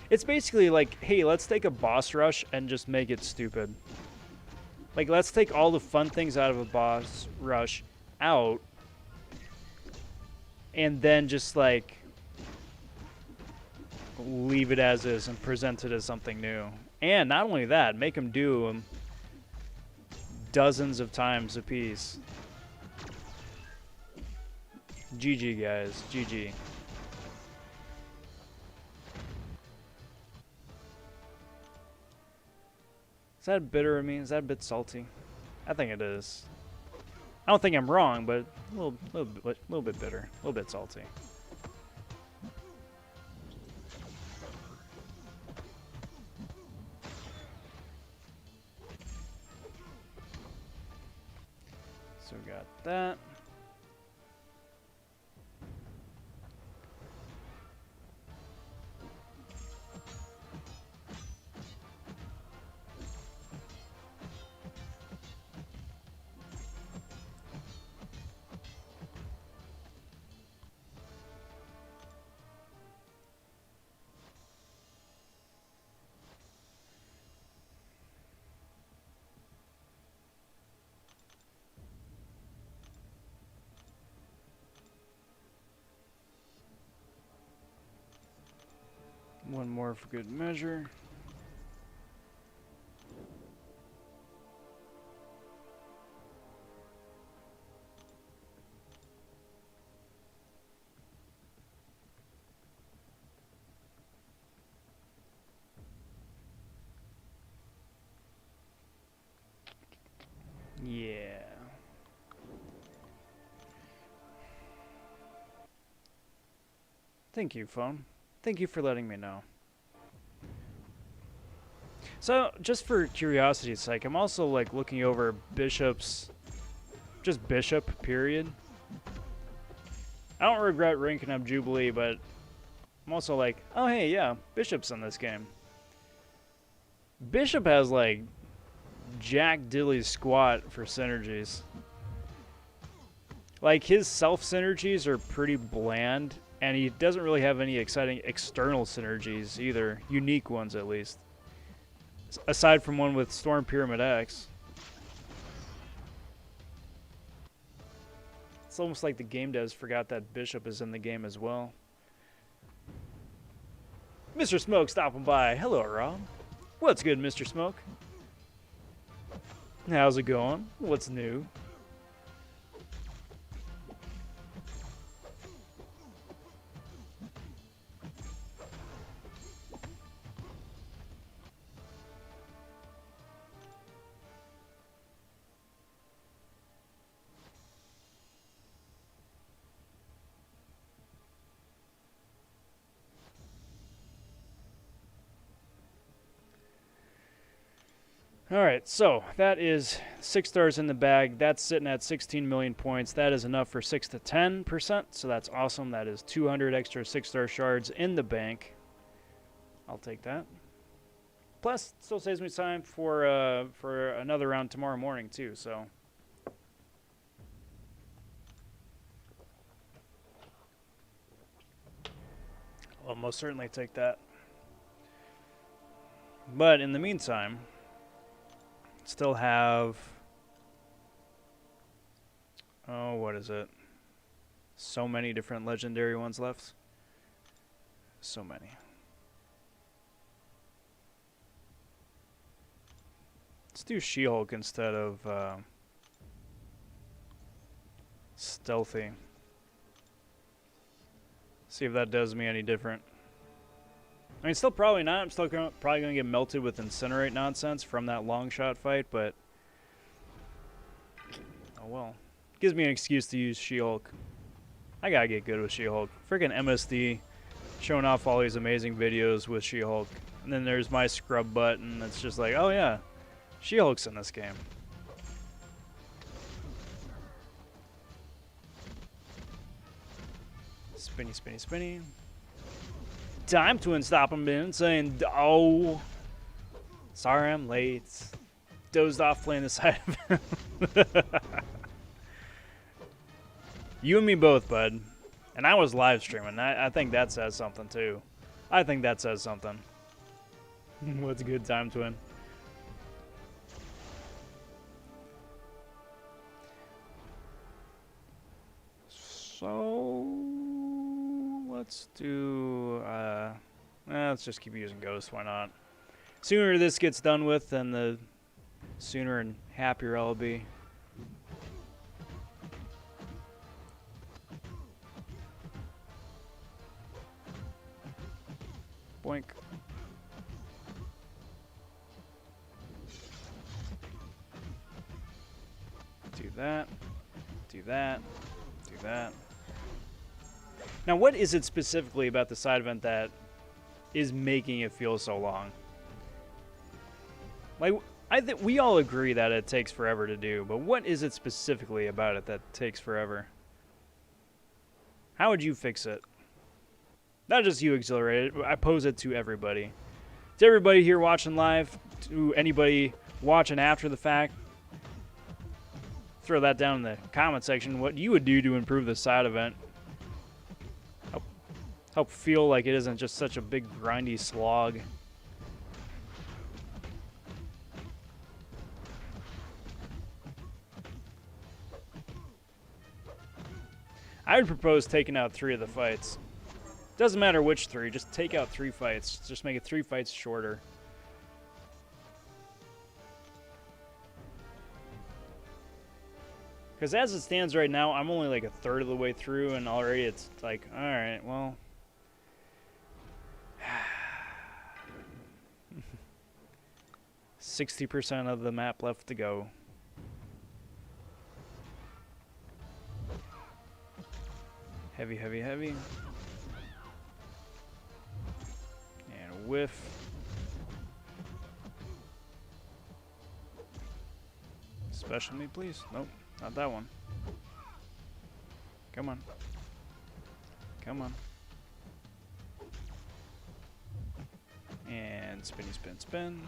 It's basically like, hey, let's take a boss rush and just make it stupid. Like, let's take all the fun things out of a boss rush out and then just, like, leave it as is and present it as something new. And not only that, make them do them dozens of times a piece. GG, guys. GG. Is that bitter of me? Is that a bit salty? I think it is. I don't think I'm wrong, but a little bit bitter, a little bit salty. So we got that. One more for good measure. Yeah. Thank you, phone. Thank you for letting me know. So, just for curiosity's sake, I'm also like looking over Bishop's, just Bishop, period. I don't regret ranking up Jubilee, but I'm also like, oh hey, yeah, Bishop's in this game. Bishop has like Jack Dilly's squat for synergies. Like, his self synergies are pretty bland, and he doesn't really have any exciting external synergies either, unique ones at least. Aside from one with Storm Pyramid X. It's almost like the game devs forgot that Bishop is in the game as well. Mr. Smoke stopping by. Hello, Rob. What's good, Mr. Smoke? How's it going? What's new? Alright, so that is 6 stars in the bag. That's sitting at 16 million points. That is enough for 6 to 10%, so that's awesome. That is 200 extra 6-star shards in the bank. I'll take that. Plus, still saves me time for another round tomorrow morning, too, so. I'll most certainly take that. But in the meantime, still have, oh, what is it? So many different legendary ones left. So many. Let's do She-Hulk instead of Stealthy. See if that does me any different. I mean, still probably not. I'm still probably going to get melted with Incinerate nonsense from that long shot fight, but oh well. Gives me an excuse to use She-Hulk. I gotta get good with She-Hulk. Freaking MSD showing off all these amazing videos with She-Hulk. And then there's my scrub butt, and it's just like, oh yeah, She-Hulk's in this game. Spinny, spinny, spinny. Time to unstop him in saying, oh, sorry I'm late. Dozed off playing the side of him. You and me both, bud. And I was live streaming. I think that says something, too. I think that says something. What's a good time to win? So let's do let's just keep using Ghost, why not? Sooner this gets done with, then the sooner and happier I'll be. Boink. Do that. Do that. Do that. Now, what is it specifically about the side event that is making it feel so long? Like, I think we all agree that it takes forever to do, but what is it specifically about it that takes forever? How would you fix it? Not just you, Exhilarated. I pose it to everybody. To everybody here watching live, to anybody watching after the fact. Throw that down in the comment section. What you would do to improve the side event. Help feel like it isn't just such a big grindy slog. I would propose taking out 3 of the fights. Doesn't matter which 3, just take out 3 fights. Just make it 3 fights shorter. Because as it stands right now, I'm only like a third of the way through, and already it's like, alright, well. 60% of the map left to go. Heavy, heavy, heavy. And whiff. Special me, please. Nope, not that one. Come on. Come on. And spinny, spin, spin.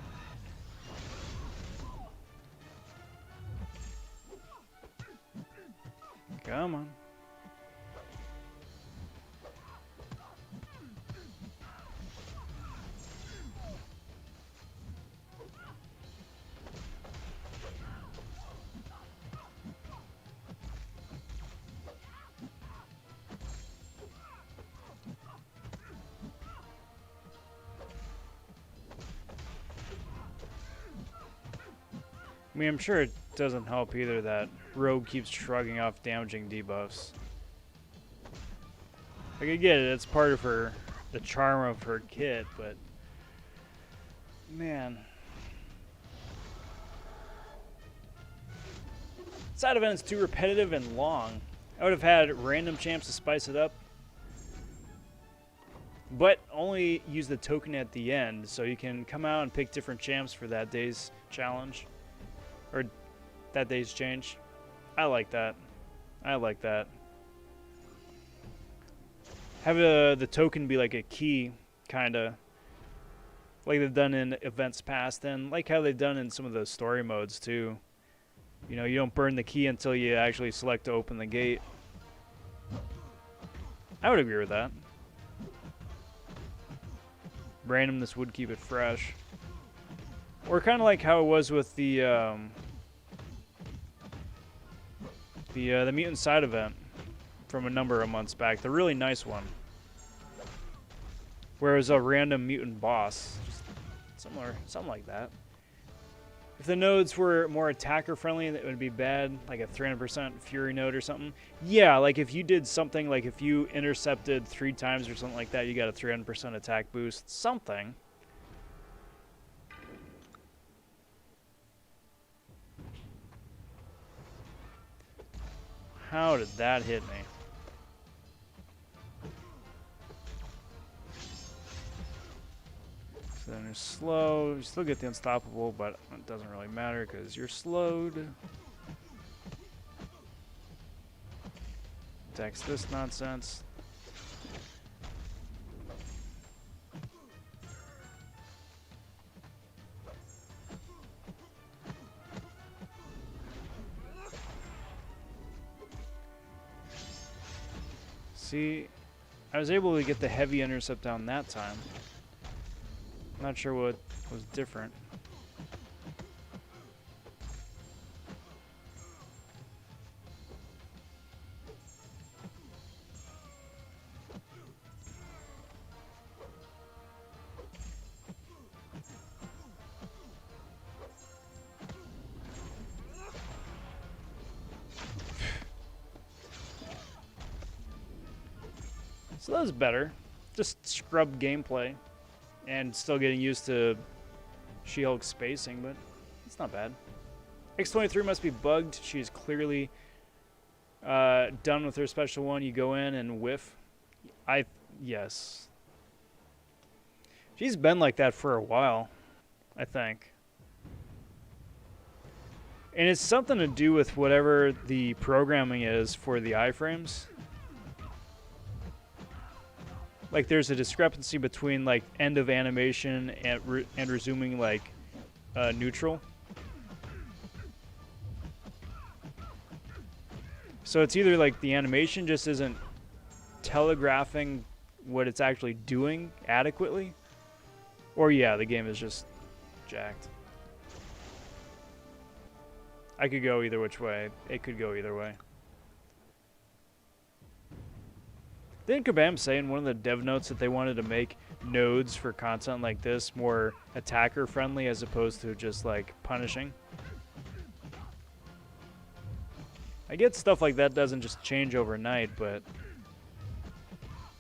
Come on. I mean, I'm sure it doesn't help either that Rogue keeps shrugging off damaging debuffs. Like, I get it, it's part of the charm of her kit, but man. Side event's too repetitive and long. I would have had random champs to spice it up, but only use the token at the end, so you can come out and pick different champs for that day's challenge. Or that day's change. I like that. I like that. Have the token be like a key, kind of. Like they've done in events past, and like how they've done in some of the story modes too. You know, you don't burn the key until you actually select to open the gate. I would agree with that. Randomness would keep it fresh. Or kind of like how it was with the mutant side event from a number of months back, the really nice one, where it was a random mutant boss, just similar, something like that. If the nodes were more attacker friendly, that would be bad, like a 300% Fury node or something. Yeah, like if you did something, like if you intercepted 3 times or something like that, you got a 300% attack boost, something. How did that hit me? you're slow. You still get the unstoppable, but it doesn't really matter because you're slowed. Text this nonsense. See, I was able to get the heavy intercept down that time. Not sure what was different. So that was better. Just scrub gameplay and still getting used to She-Hulk's spacing, but it's not bad. X-23 must be bugged. She's clearly done with her special one. You go in and whiff. Yes. She's been like that for a while, I think. And it's something to do with whatever the programming is for the iframes. Like, there's a discrepancy between, like, end of animation and resuming, like, neutral. So it's either, like, the animation just isn't telegraphing what it's actually doing adequately, or, yeah, the game is just jacked. I could go either which way. It could go either way. Didn't Kabam say in one of the dev notes that they wanted to make nodes for content like this more attacker friendly as opposed to just like punishing? I get stuff like that doesn't just change overnight, but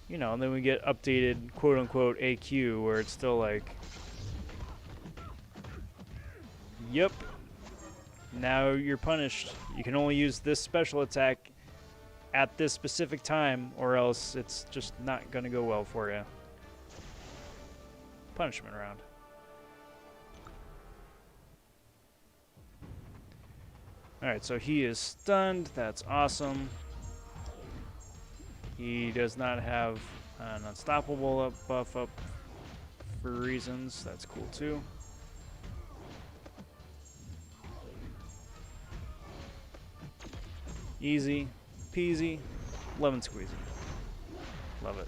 you know, then we get updated quote unquote AQ where it's still like, yep, now you're punished. You can only use this special attack at this specific time, or else it's just not gonna go well for you. Punishment round. Alright, so he is stunned. That's awesome. He does not have an unstoppable buff up for reasons. That's cool too. Easy peasy, lemon squeezy. Love it.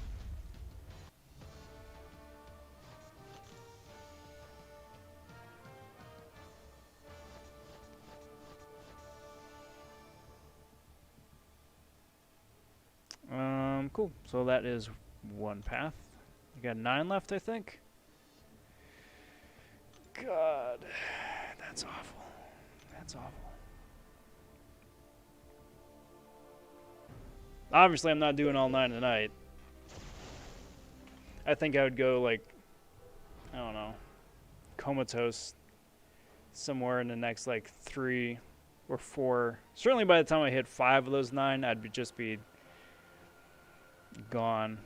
Cool. So that is one path. You got 9 left, I think. God, that's awful. That's awful. Obviously, I'm not doing all 9 tonight. I think I would go, like, I don't know, comatose somewhere in the next, like, 3 or 4. Certainly by the time I hit 5 of those 9, I'd just be gone.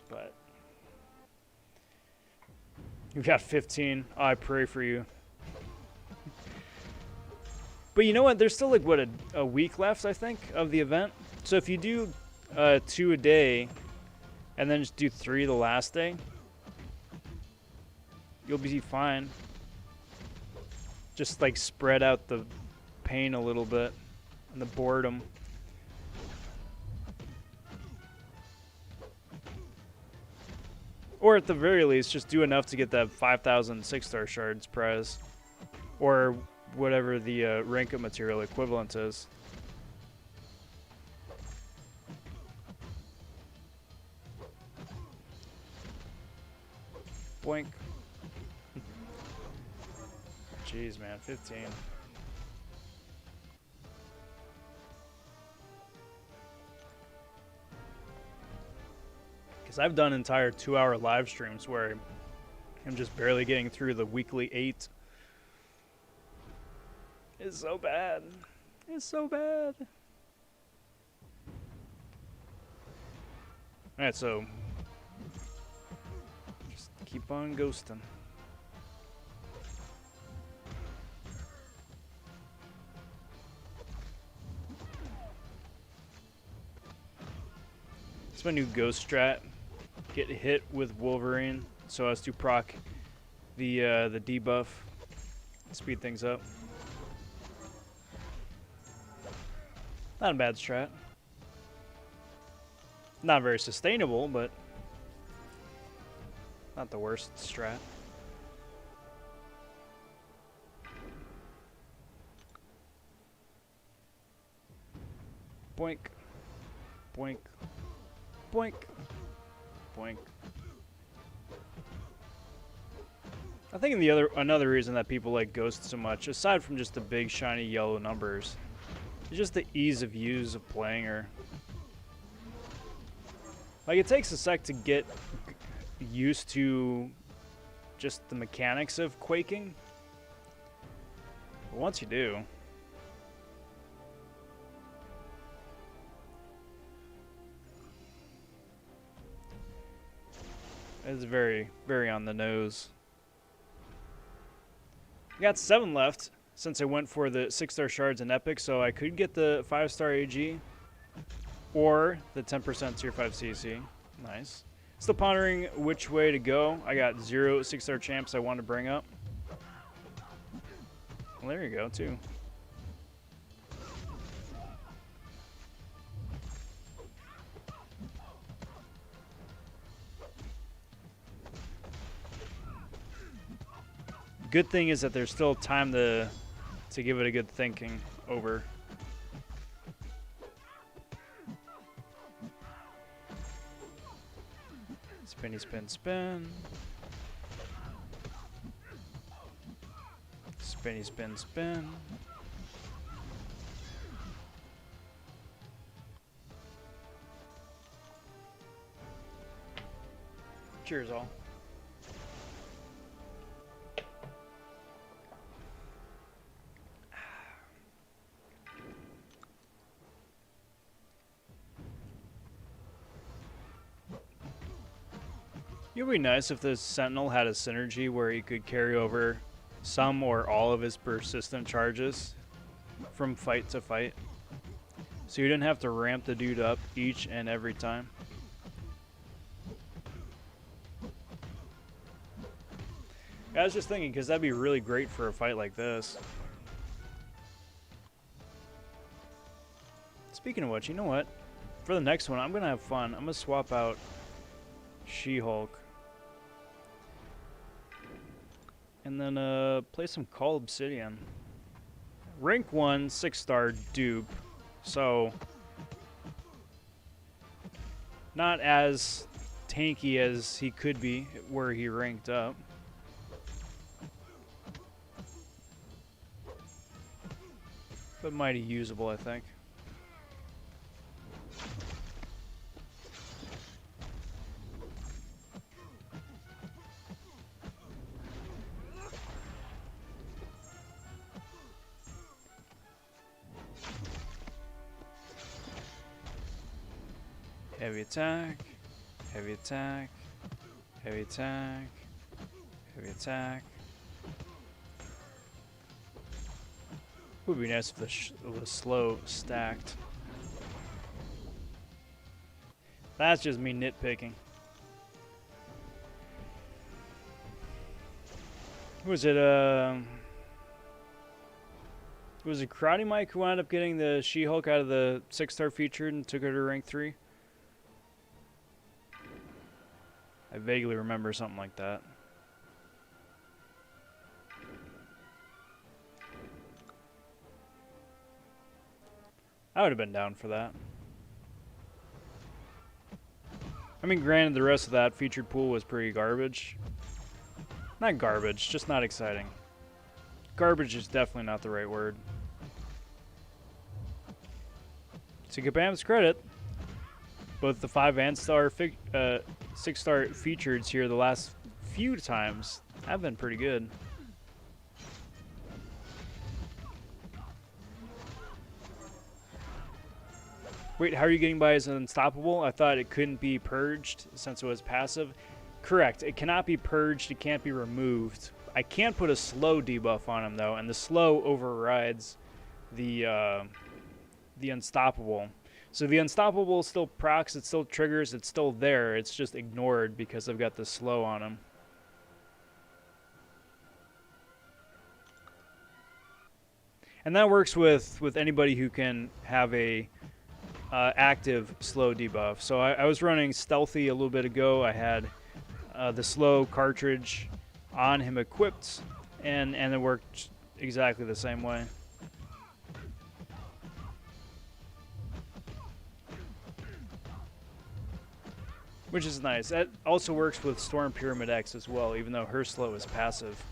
But you've got 15. Oh, I pray for you. But you know what? There's still like, what, a week left, I think, of the event. So if you do 2 a day and then just do 3 the last day, you'll be fine. Just like spread out the pain a little bit and the boredom. Or at the very least, just do enough to get that 5,000 6-star shards prize. Or whatever the rank up material equivalent is. Boink. Jeez, man, 15. Because I've done entire 2-hour live streams where I'm just barely getting through the weekly 8. It's so bad. It's so bad. Alright, so keep on ghosting. It's my new ghost strat. Get hit with Wolverine so as to proc the debuff. Speed things up. Not a bad strat. Not very sustainable, but not the worst strat. Boink. Boink. Boink. Boink. I think another reason that people like Ghost so much, aside from just the big shiny yellow numbers, is just the ease of use of playing her. Like, it takes a sec to get used to just the mechanics of quaking, but once you do, it's very, very on the nose. I got 7 left since I went for the 6-star shards and epic, so I could get the 5-star AG or the 10% tier 5 CC. Nice. Still pondering which way to go. I got 0 6-star champs I want to bring up. Well, there you go, too. Good thing is that there's still time to give it a good thinking over. Spinny spin spin. Spinny spin spin. Cheers all. It would be nice if the Sentinel had a synergy where he could carry over some or all of his persistent charges from fight to fight. So you didn't have to ramp the dude up each and every time. I was just thinking, because that'd be really great for a fight like this. Speaking of which, you know what? For the next one, I'm going to have fun. I'm going to swap out She-Hulk. And then play some Call Obsidian. Rank 1, 6-star dupe. So, not as tanky as he could be where he ranked up. But mighty usable, I think. Heavy attack, heavy attack, heavy attack, heavy attack. Would be nice if it was slow stacked. That's just me nitpicking. Was it Karate Mike who wound up getting the She-Hulk out of the 6-star featured and took her to rank 3? I vaguely remember something like that. I would have been down for that. I mean, granted, the rest of that featured pool was pretty garbage. Not garbage, just not exciting. Garbage is definitely not the right word. To Kabam's credit, both the 5 and 6-star features here the last few times have been pretty good. Wait, how are you getting by as unstoppable? I thought it couldn't be purged since it was passive. Correct. It cannot be purged. It can't be removed. I can put a slow debuff on him though, and the slow overrides the unstoppable. So the unstoppable still procs. It still triggers. It's still there. It's just ignored because I've got the slow on him. And that works with anybody who can have a active slow debuff. So I was running stealthy a little bit ago. I had the slow cartridge on him equipped, and it worked exactly the same way. Which is nice. That also works with Storm Pyramid X as well, even though her slow is passive.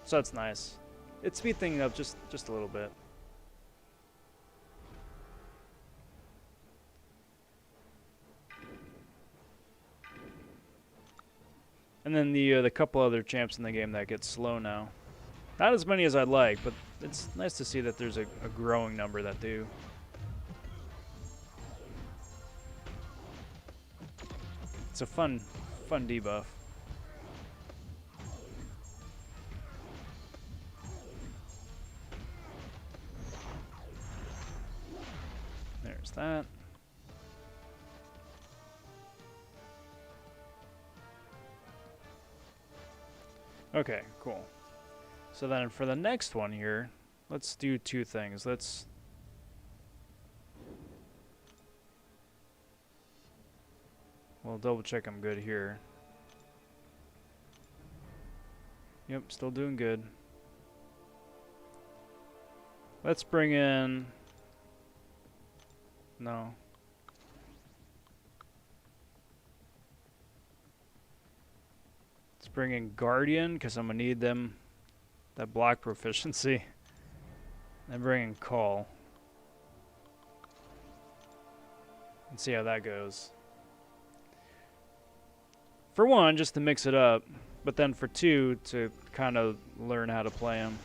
So that's nice. It speeds things up just a little bit. And then the couple other champs in the game that get slow now. Not as many as I'd like, but it's nice to see that there's a growing number that do. It's a fun debuff. There's that. Okay, cool. So then for the next one here, let's do two things. We'll double check I'm good here. Yep, still doing good. Let's bring in... No. Let's bring in Guardian, because I'm going to need them, that block proficiency. And bring in Call. And see how that goes. For one, just to mix it up, but then for two, to kind of learn how to play him.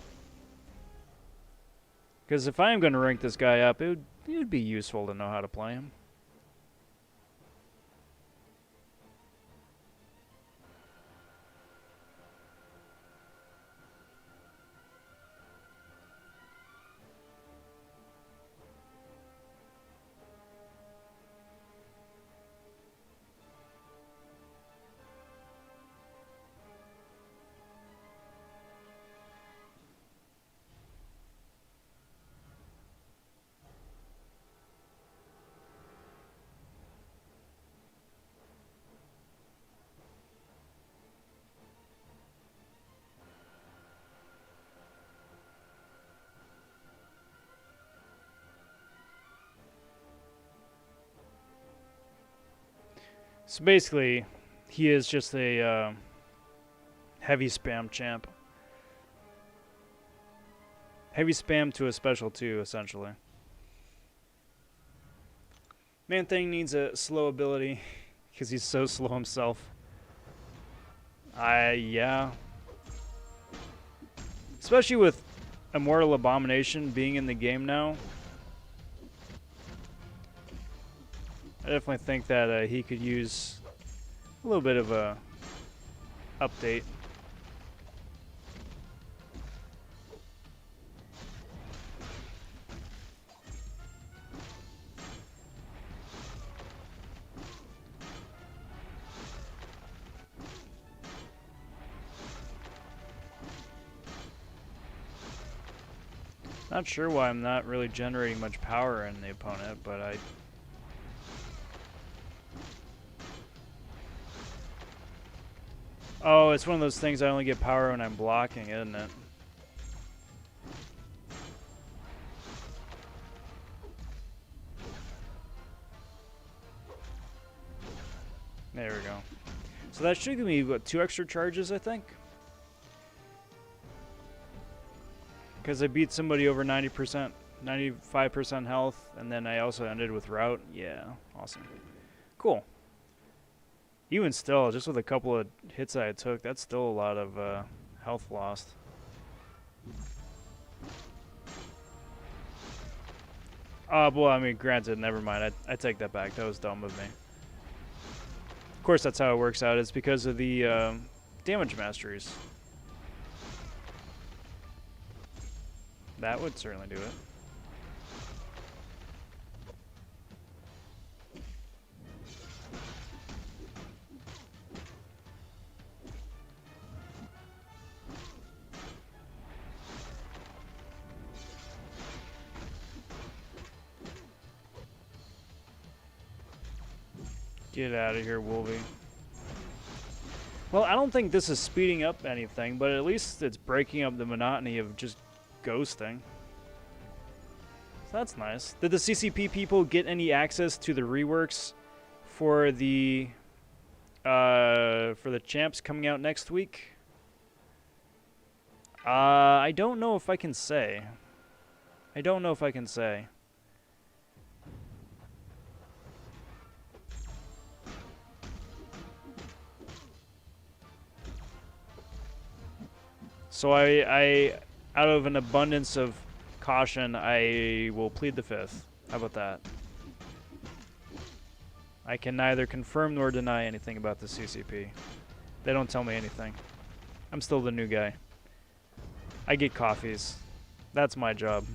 Because if I am going to rank this guy up, it would be useful to know how to play him. So basically, he is just a heavy spam champ. Heavy spam to a special 2, essentially. Man Thing needs a slow ability, because he's so slow himself. Yeah. Especially with Immortal Abomination being in the game now. I definitely think that he could use a little bit of a update. Not sure why I'm not really generating much power in the opponent, but Oh, it's one of those things I only get power when I'm blocking, isn't it? There we go. So that should give me, what, 2 extra charges, I think? Because I beat somebody over 90%, 95% health, and then I also ended with rout. Yeah, awesome. Cool. Even still, just with a couple of hits I took, that's still a lot of health lost. Well, I mean, granted, never mind. I take that back. That was dumb of me. Of course, that's how it works out. It's because of the damage masteries. That would certainly do it. Get out of here, Wolvie. Well, I don't think this is speeding up anything, but at least it's breaking up the monotony of just ghosting. So that's nice. Did the CCP people get any access to the reworks for the champs coming out next week? I don't know if I can say. I don't know if I can say. So I out of an abundance of caution, I will plead the fifth. How about that? I can neither confirm nor deny anything about the CCP. They don't tell me anything. I'm still the new guy. I get coffees. That's my job.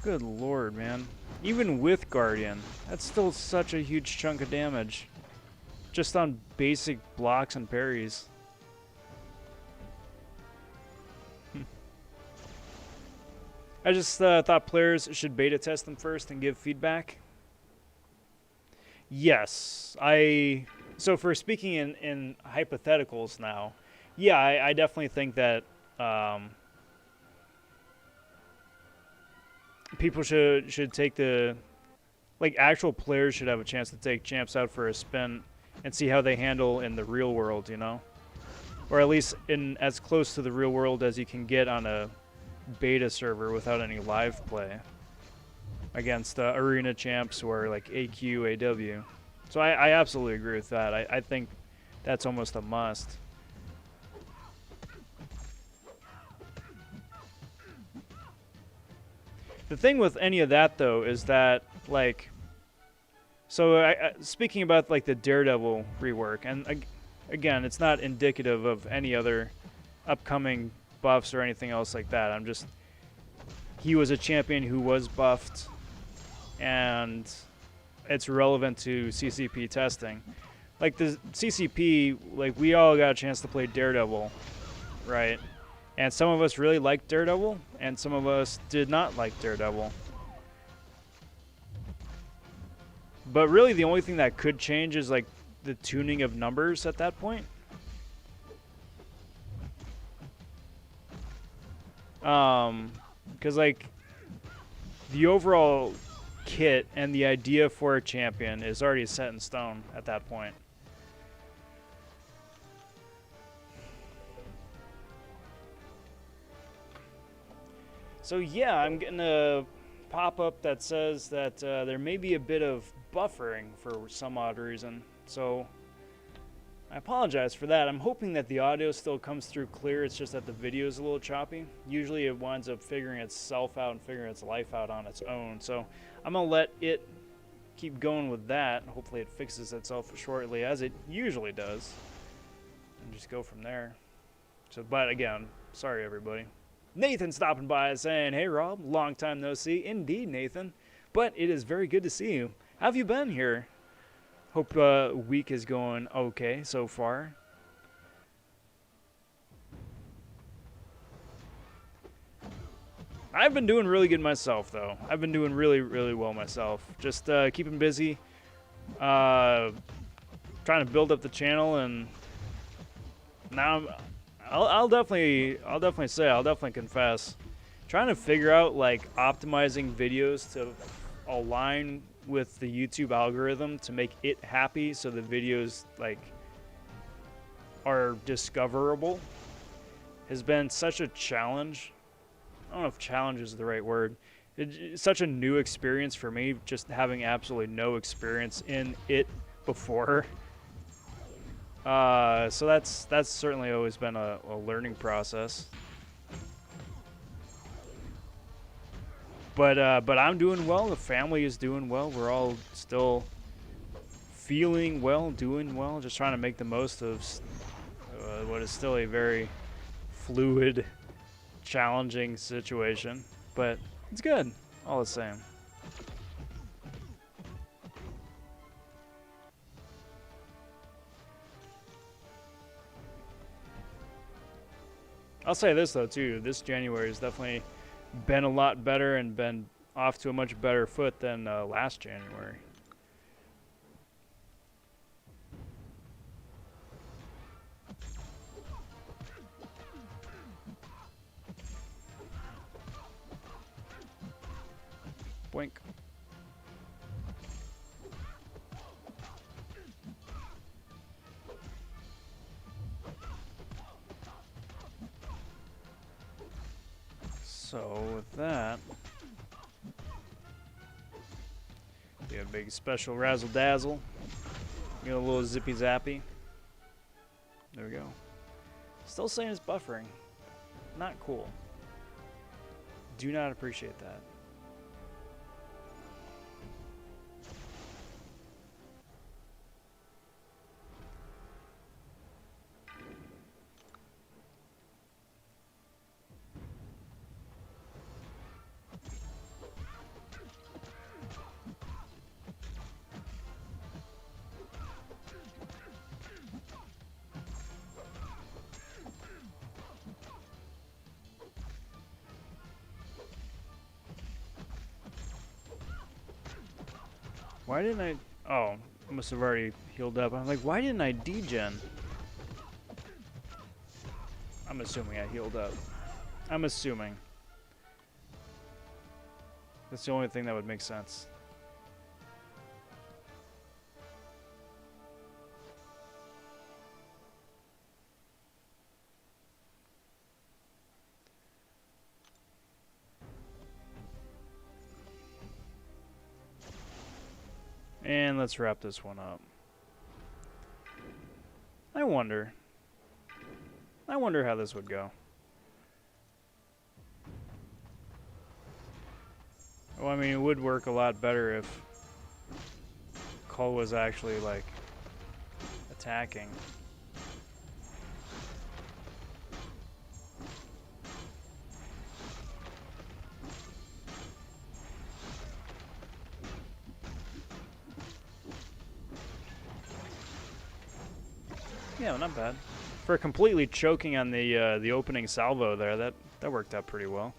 Good lord, man. Even with Guardian, that's still such a huge chunk of damage. Just on basic blocks and parries. I just thought players should beta test them first and give feedback. Yes, so for speaking in hypotheticals now, yeah, I definitely think that people should take actual players should have a chance to take champs out for a spin and see how they handle in the real world, you know? Or at least in as close to the real world as you can get on a beta server without any live play against arena champs or like AQ, AW. So I absolutely agree with that. I think that's almost a must. The thing with any of that, though, is that, like, so speaking about, like, the Daredevil rework, and again, it's not indicative of any other upcoming buffs or anything else like that. He was a champion who was buffed, and it's relevant to CCP testing. Like, the CCP, like, we all got a chance to play Daredevil, right? And some of us really liked Daredevil, and some of us did not like Daredevil. But really the only thing that could change is like the tuning of numbers at that point. Because like the overall kit and the idea for a champion is already set in stone at that point. So yeah, I'm getting a pop-up that says that there may be a bit of buffering for some odd reason. So I apologize for that. I'm hoping that the audio still comes through clear. It's just that the video is a little choppy. Usually it winds up figuring itself out and figuring its life out on its own. So I'm going to let it keep going with that. Hopefully it fixes itself shortly, as it usually does. And just go from there. So, but again, sorry everybody. Nathan stopping by saying, hey Rob, long time no see. Indeed, Nathan. But it is very good to see you. How have you been here? Hope week is going okay so far. I've been doing really good myself, though. I've been doing really, really well myself. Just keeping busy, trying to build up the channel, and now I'll definitely confess, trying to figure out like optimizing videos to align with the YouTube algorithm to make it happy so the videos like are discoverable has been such a challenge. I don't know if challenge is the right word. It's such a new experience for me, just having absolutely no experience in it before. So that's certainly always been a learning process. But I'm doing well. The family is doing well. We're all still feeling well, doing well, just trying to make the most of what is still a very fluid, challenging situation. But it's good, all the same. I'll say this though too. This January has definitely been a lot better and been off to a much better foot than last January. Boink. So with that, do a big special razzle dazzle. Get a little zippy zappy. There we go. Still saying it's buffering. Not cool. Do not appreciate that. Why didn't I... Oh, I must have already healed up. I'm like, why didn't I degen? I'm assuming I healed up. I'm assuming. That's the only thing that would make sense. And let's wrap this one up. I wonder how this would go. Well, I mean, it would work a lot better if Cole was actually, like, attacking. Yeah, not bad. For completely choking on the opening salvo there, that worked out pretty well.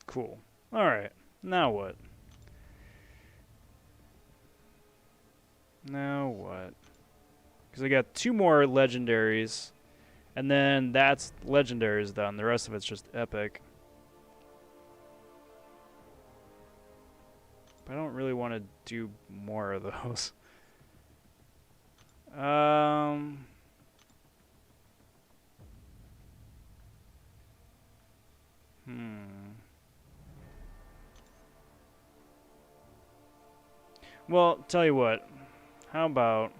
Cool. All right. Now what? Now what? Because I got 2 more legendaries, and then that's legendaries done. The rest of it's just epic. But I don't really want to do more of those. Well, tell you what. How about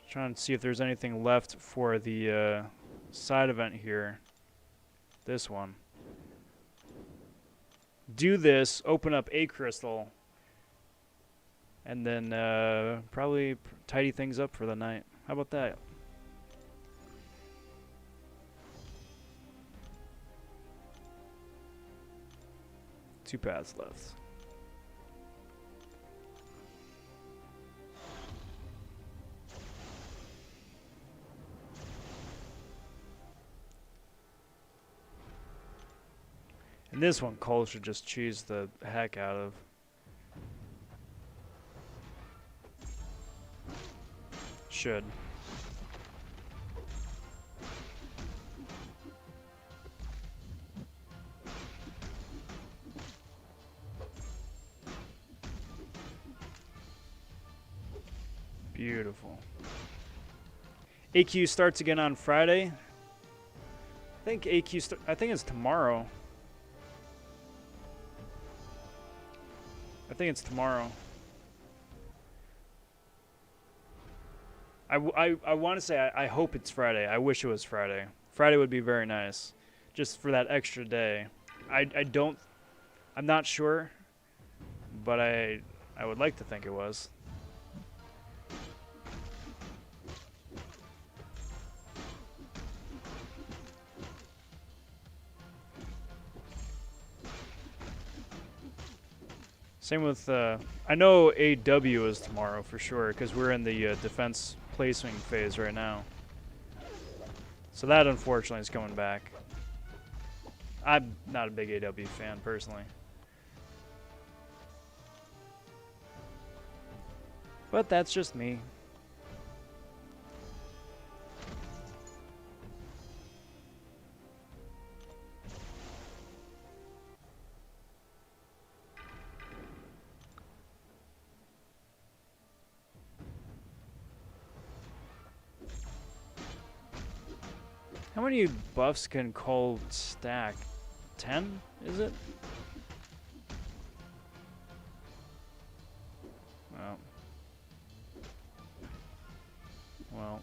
trying to see if there's anything left for the side event here. This one. Do this, open up a crystal, and then probably tidy things up for the night. How about that? Two paths left. And this one, Cole should just cheese the heck out of. Should. Beautiful. AQ starts again on Friday. I think I think it's tomorrow. I think it's tomorrow. I want to say I hope it's Friday. I wish it was Friday. Friday would be very nice, just for that extra day. I'm not sure, but I would like to think it was. Same with, I know AW is tomorrow for sure, because we're in the defense placing phase right now. So that, unfortunately, is coming back. I'm not a big AW fan, personally. But that's just me. How many buffs can Cold stack? 10, is it? Well.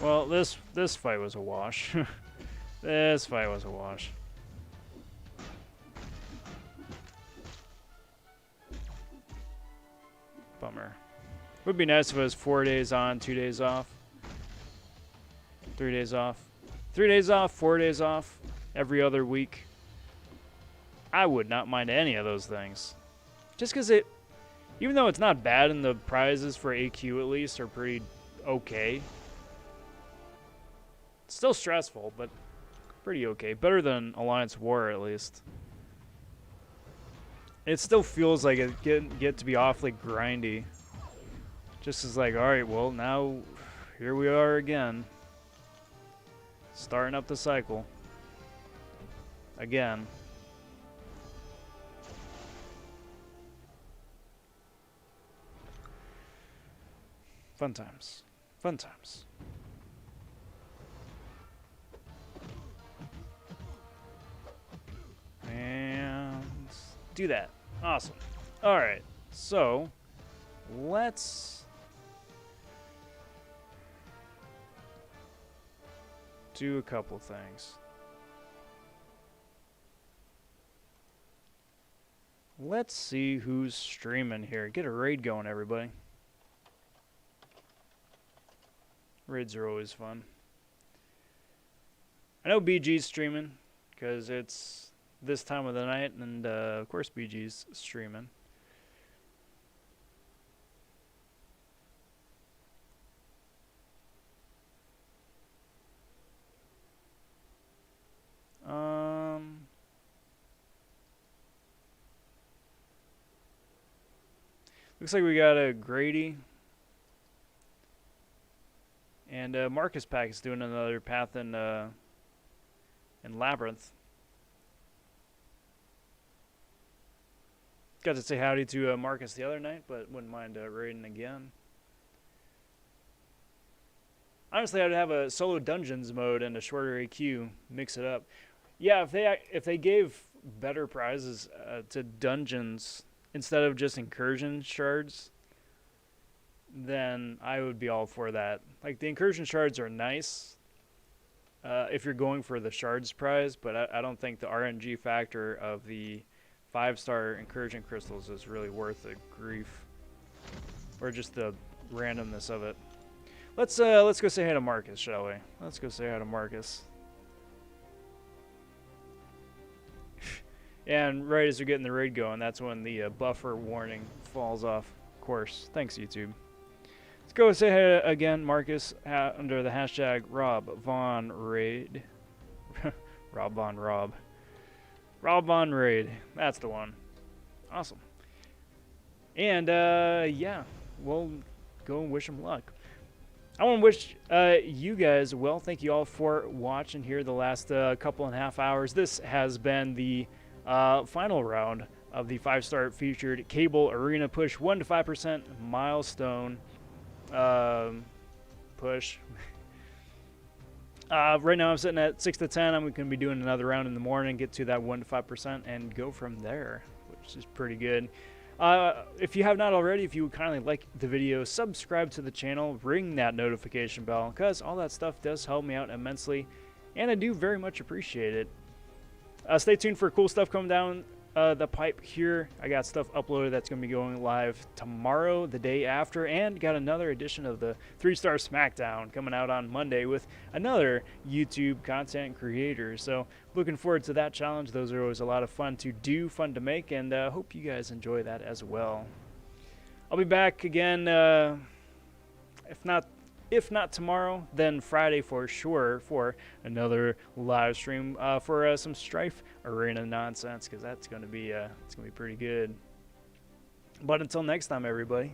Well, this fight was a wash. This fight was a wash. Bummer. Would be nice if it was 4 days on, 2 days off. 3 days off. 3 days off, 4 days off, every other week. I would not mind any of those things. Just because even though it's not bad and the prizes for AQ at least are pretty okay. It's still stressful, but pretty okay. Better than Alliance War at least. It still feels like it get to be awfully grindy. Just as like, alright, well, now here we are again. Starting up the cycle. Again. Fun times. Fun times. And do that. Awesome. Alright, so let's do a couple things. Let's see who's streaming here. Get a raid going, everybody. Raids are always fun. I know BG's streaming because it's this time of the night, and of course BG's streaming. Looks like we got a Grady. And Marcus Pack is doing another path in Labyrinth. Got to say howdy to Marcus the other night, but wouldn't mind raiding again. Honestly, I'd have a solo dungeons mode and a shorter AQ, mix it up. Yeah, if they gave better prizes to dungeons instead of just incursion shards, then I would be all for that. Like, the incursion shards are nice if you're going for the shards prize, but I don't think the RNG factor of the 5-star incursion crystals is really worth the grief, or just the randomness of it. Let's go say hi to Marcus, shall we? Let's go say hi to Marcus. And right as we're getting the raid going, that's when the buffer warning falls off course. Thanks, YouTube. Let's go say hi again, Marcus, under the hashtag RobVonRaid. RobVonRob. RobVonRaid. That's the one. Awesome. And, yeah, we'll go and wish him luck. I want to wish you guys well. Thank you all for watching here the last couple and a half hours. This has been the final round of the 5-star featured cable arena push 1 to 5% milestone push. Right now I'm sitting at 6 to 10. I'm going to be doing another round in the morning, get to that 1 to 5%, and go from there, which is pretty good. If you have not already, if you would kindly like the video, subscribe to the channel, ring that notification bell, because all that stuff does help me out immensely, and I do very much appreciate it. Stay tuned for cool stuff coming down the pipe here. I got stuff uploaded that's going to be going live tomorrow, the day after, and got another edition of the 3-Star Smackdown coming out on Monday with another YouTube content creator. So looking forward to that challenge. Those are always a lot of fun to do, fun to make, and hope you guys enjoy that as well. I'll be back again, if not tomorrow, then Friday for sure for another live stream for some Strife Arena nonsense, because that's going to be pretty good. But until next time, everybody,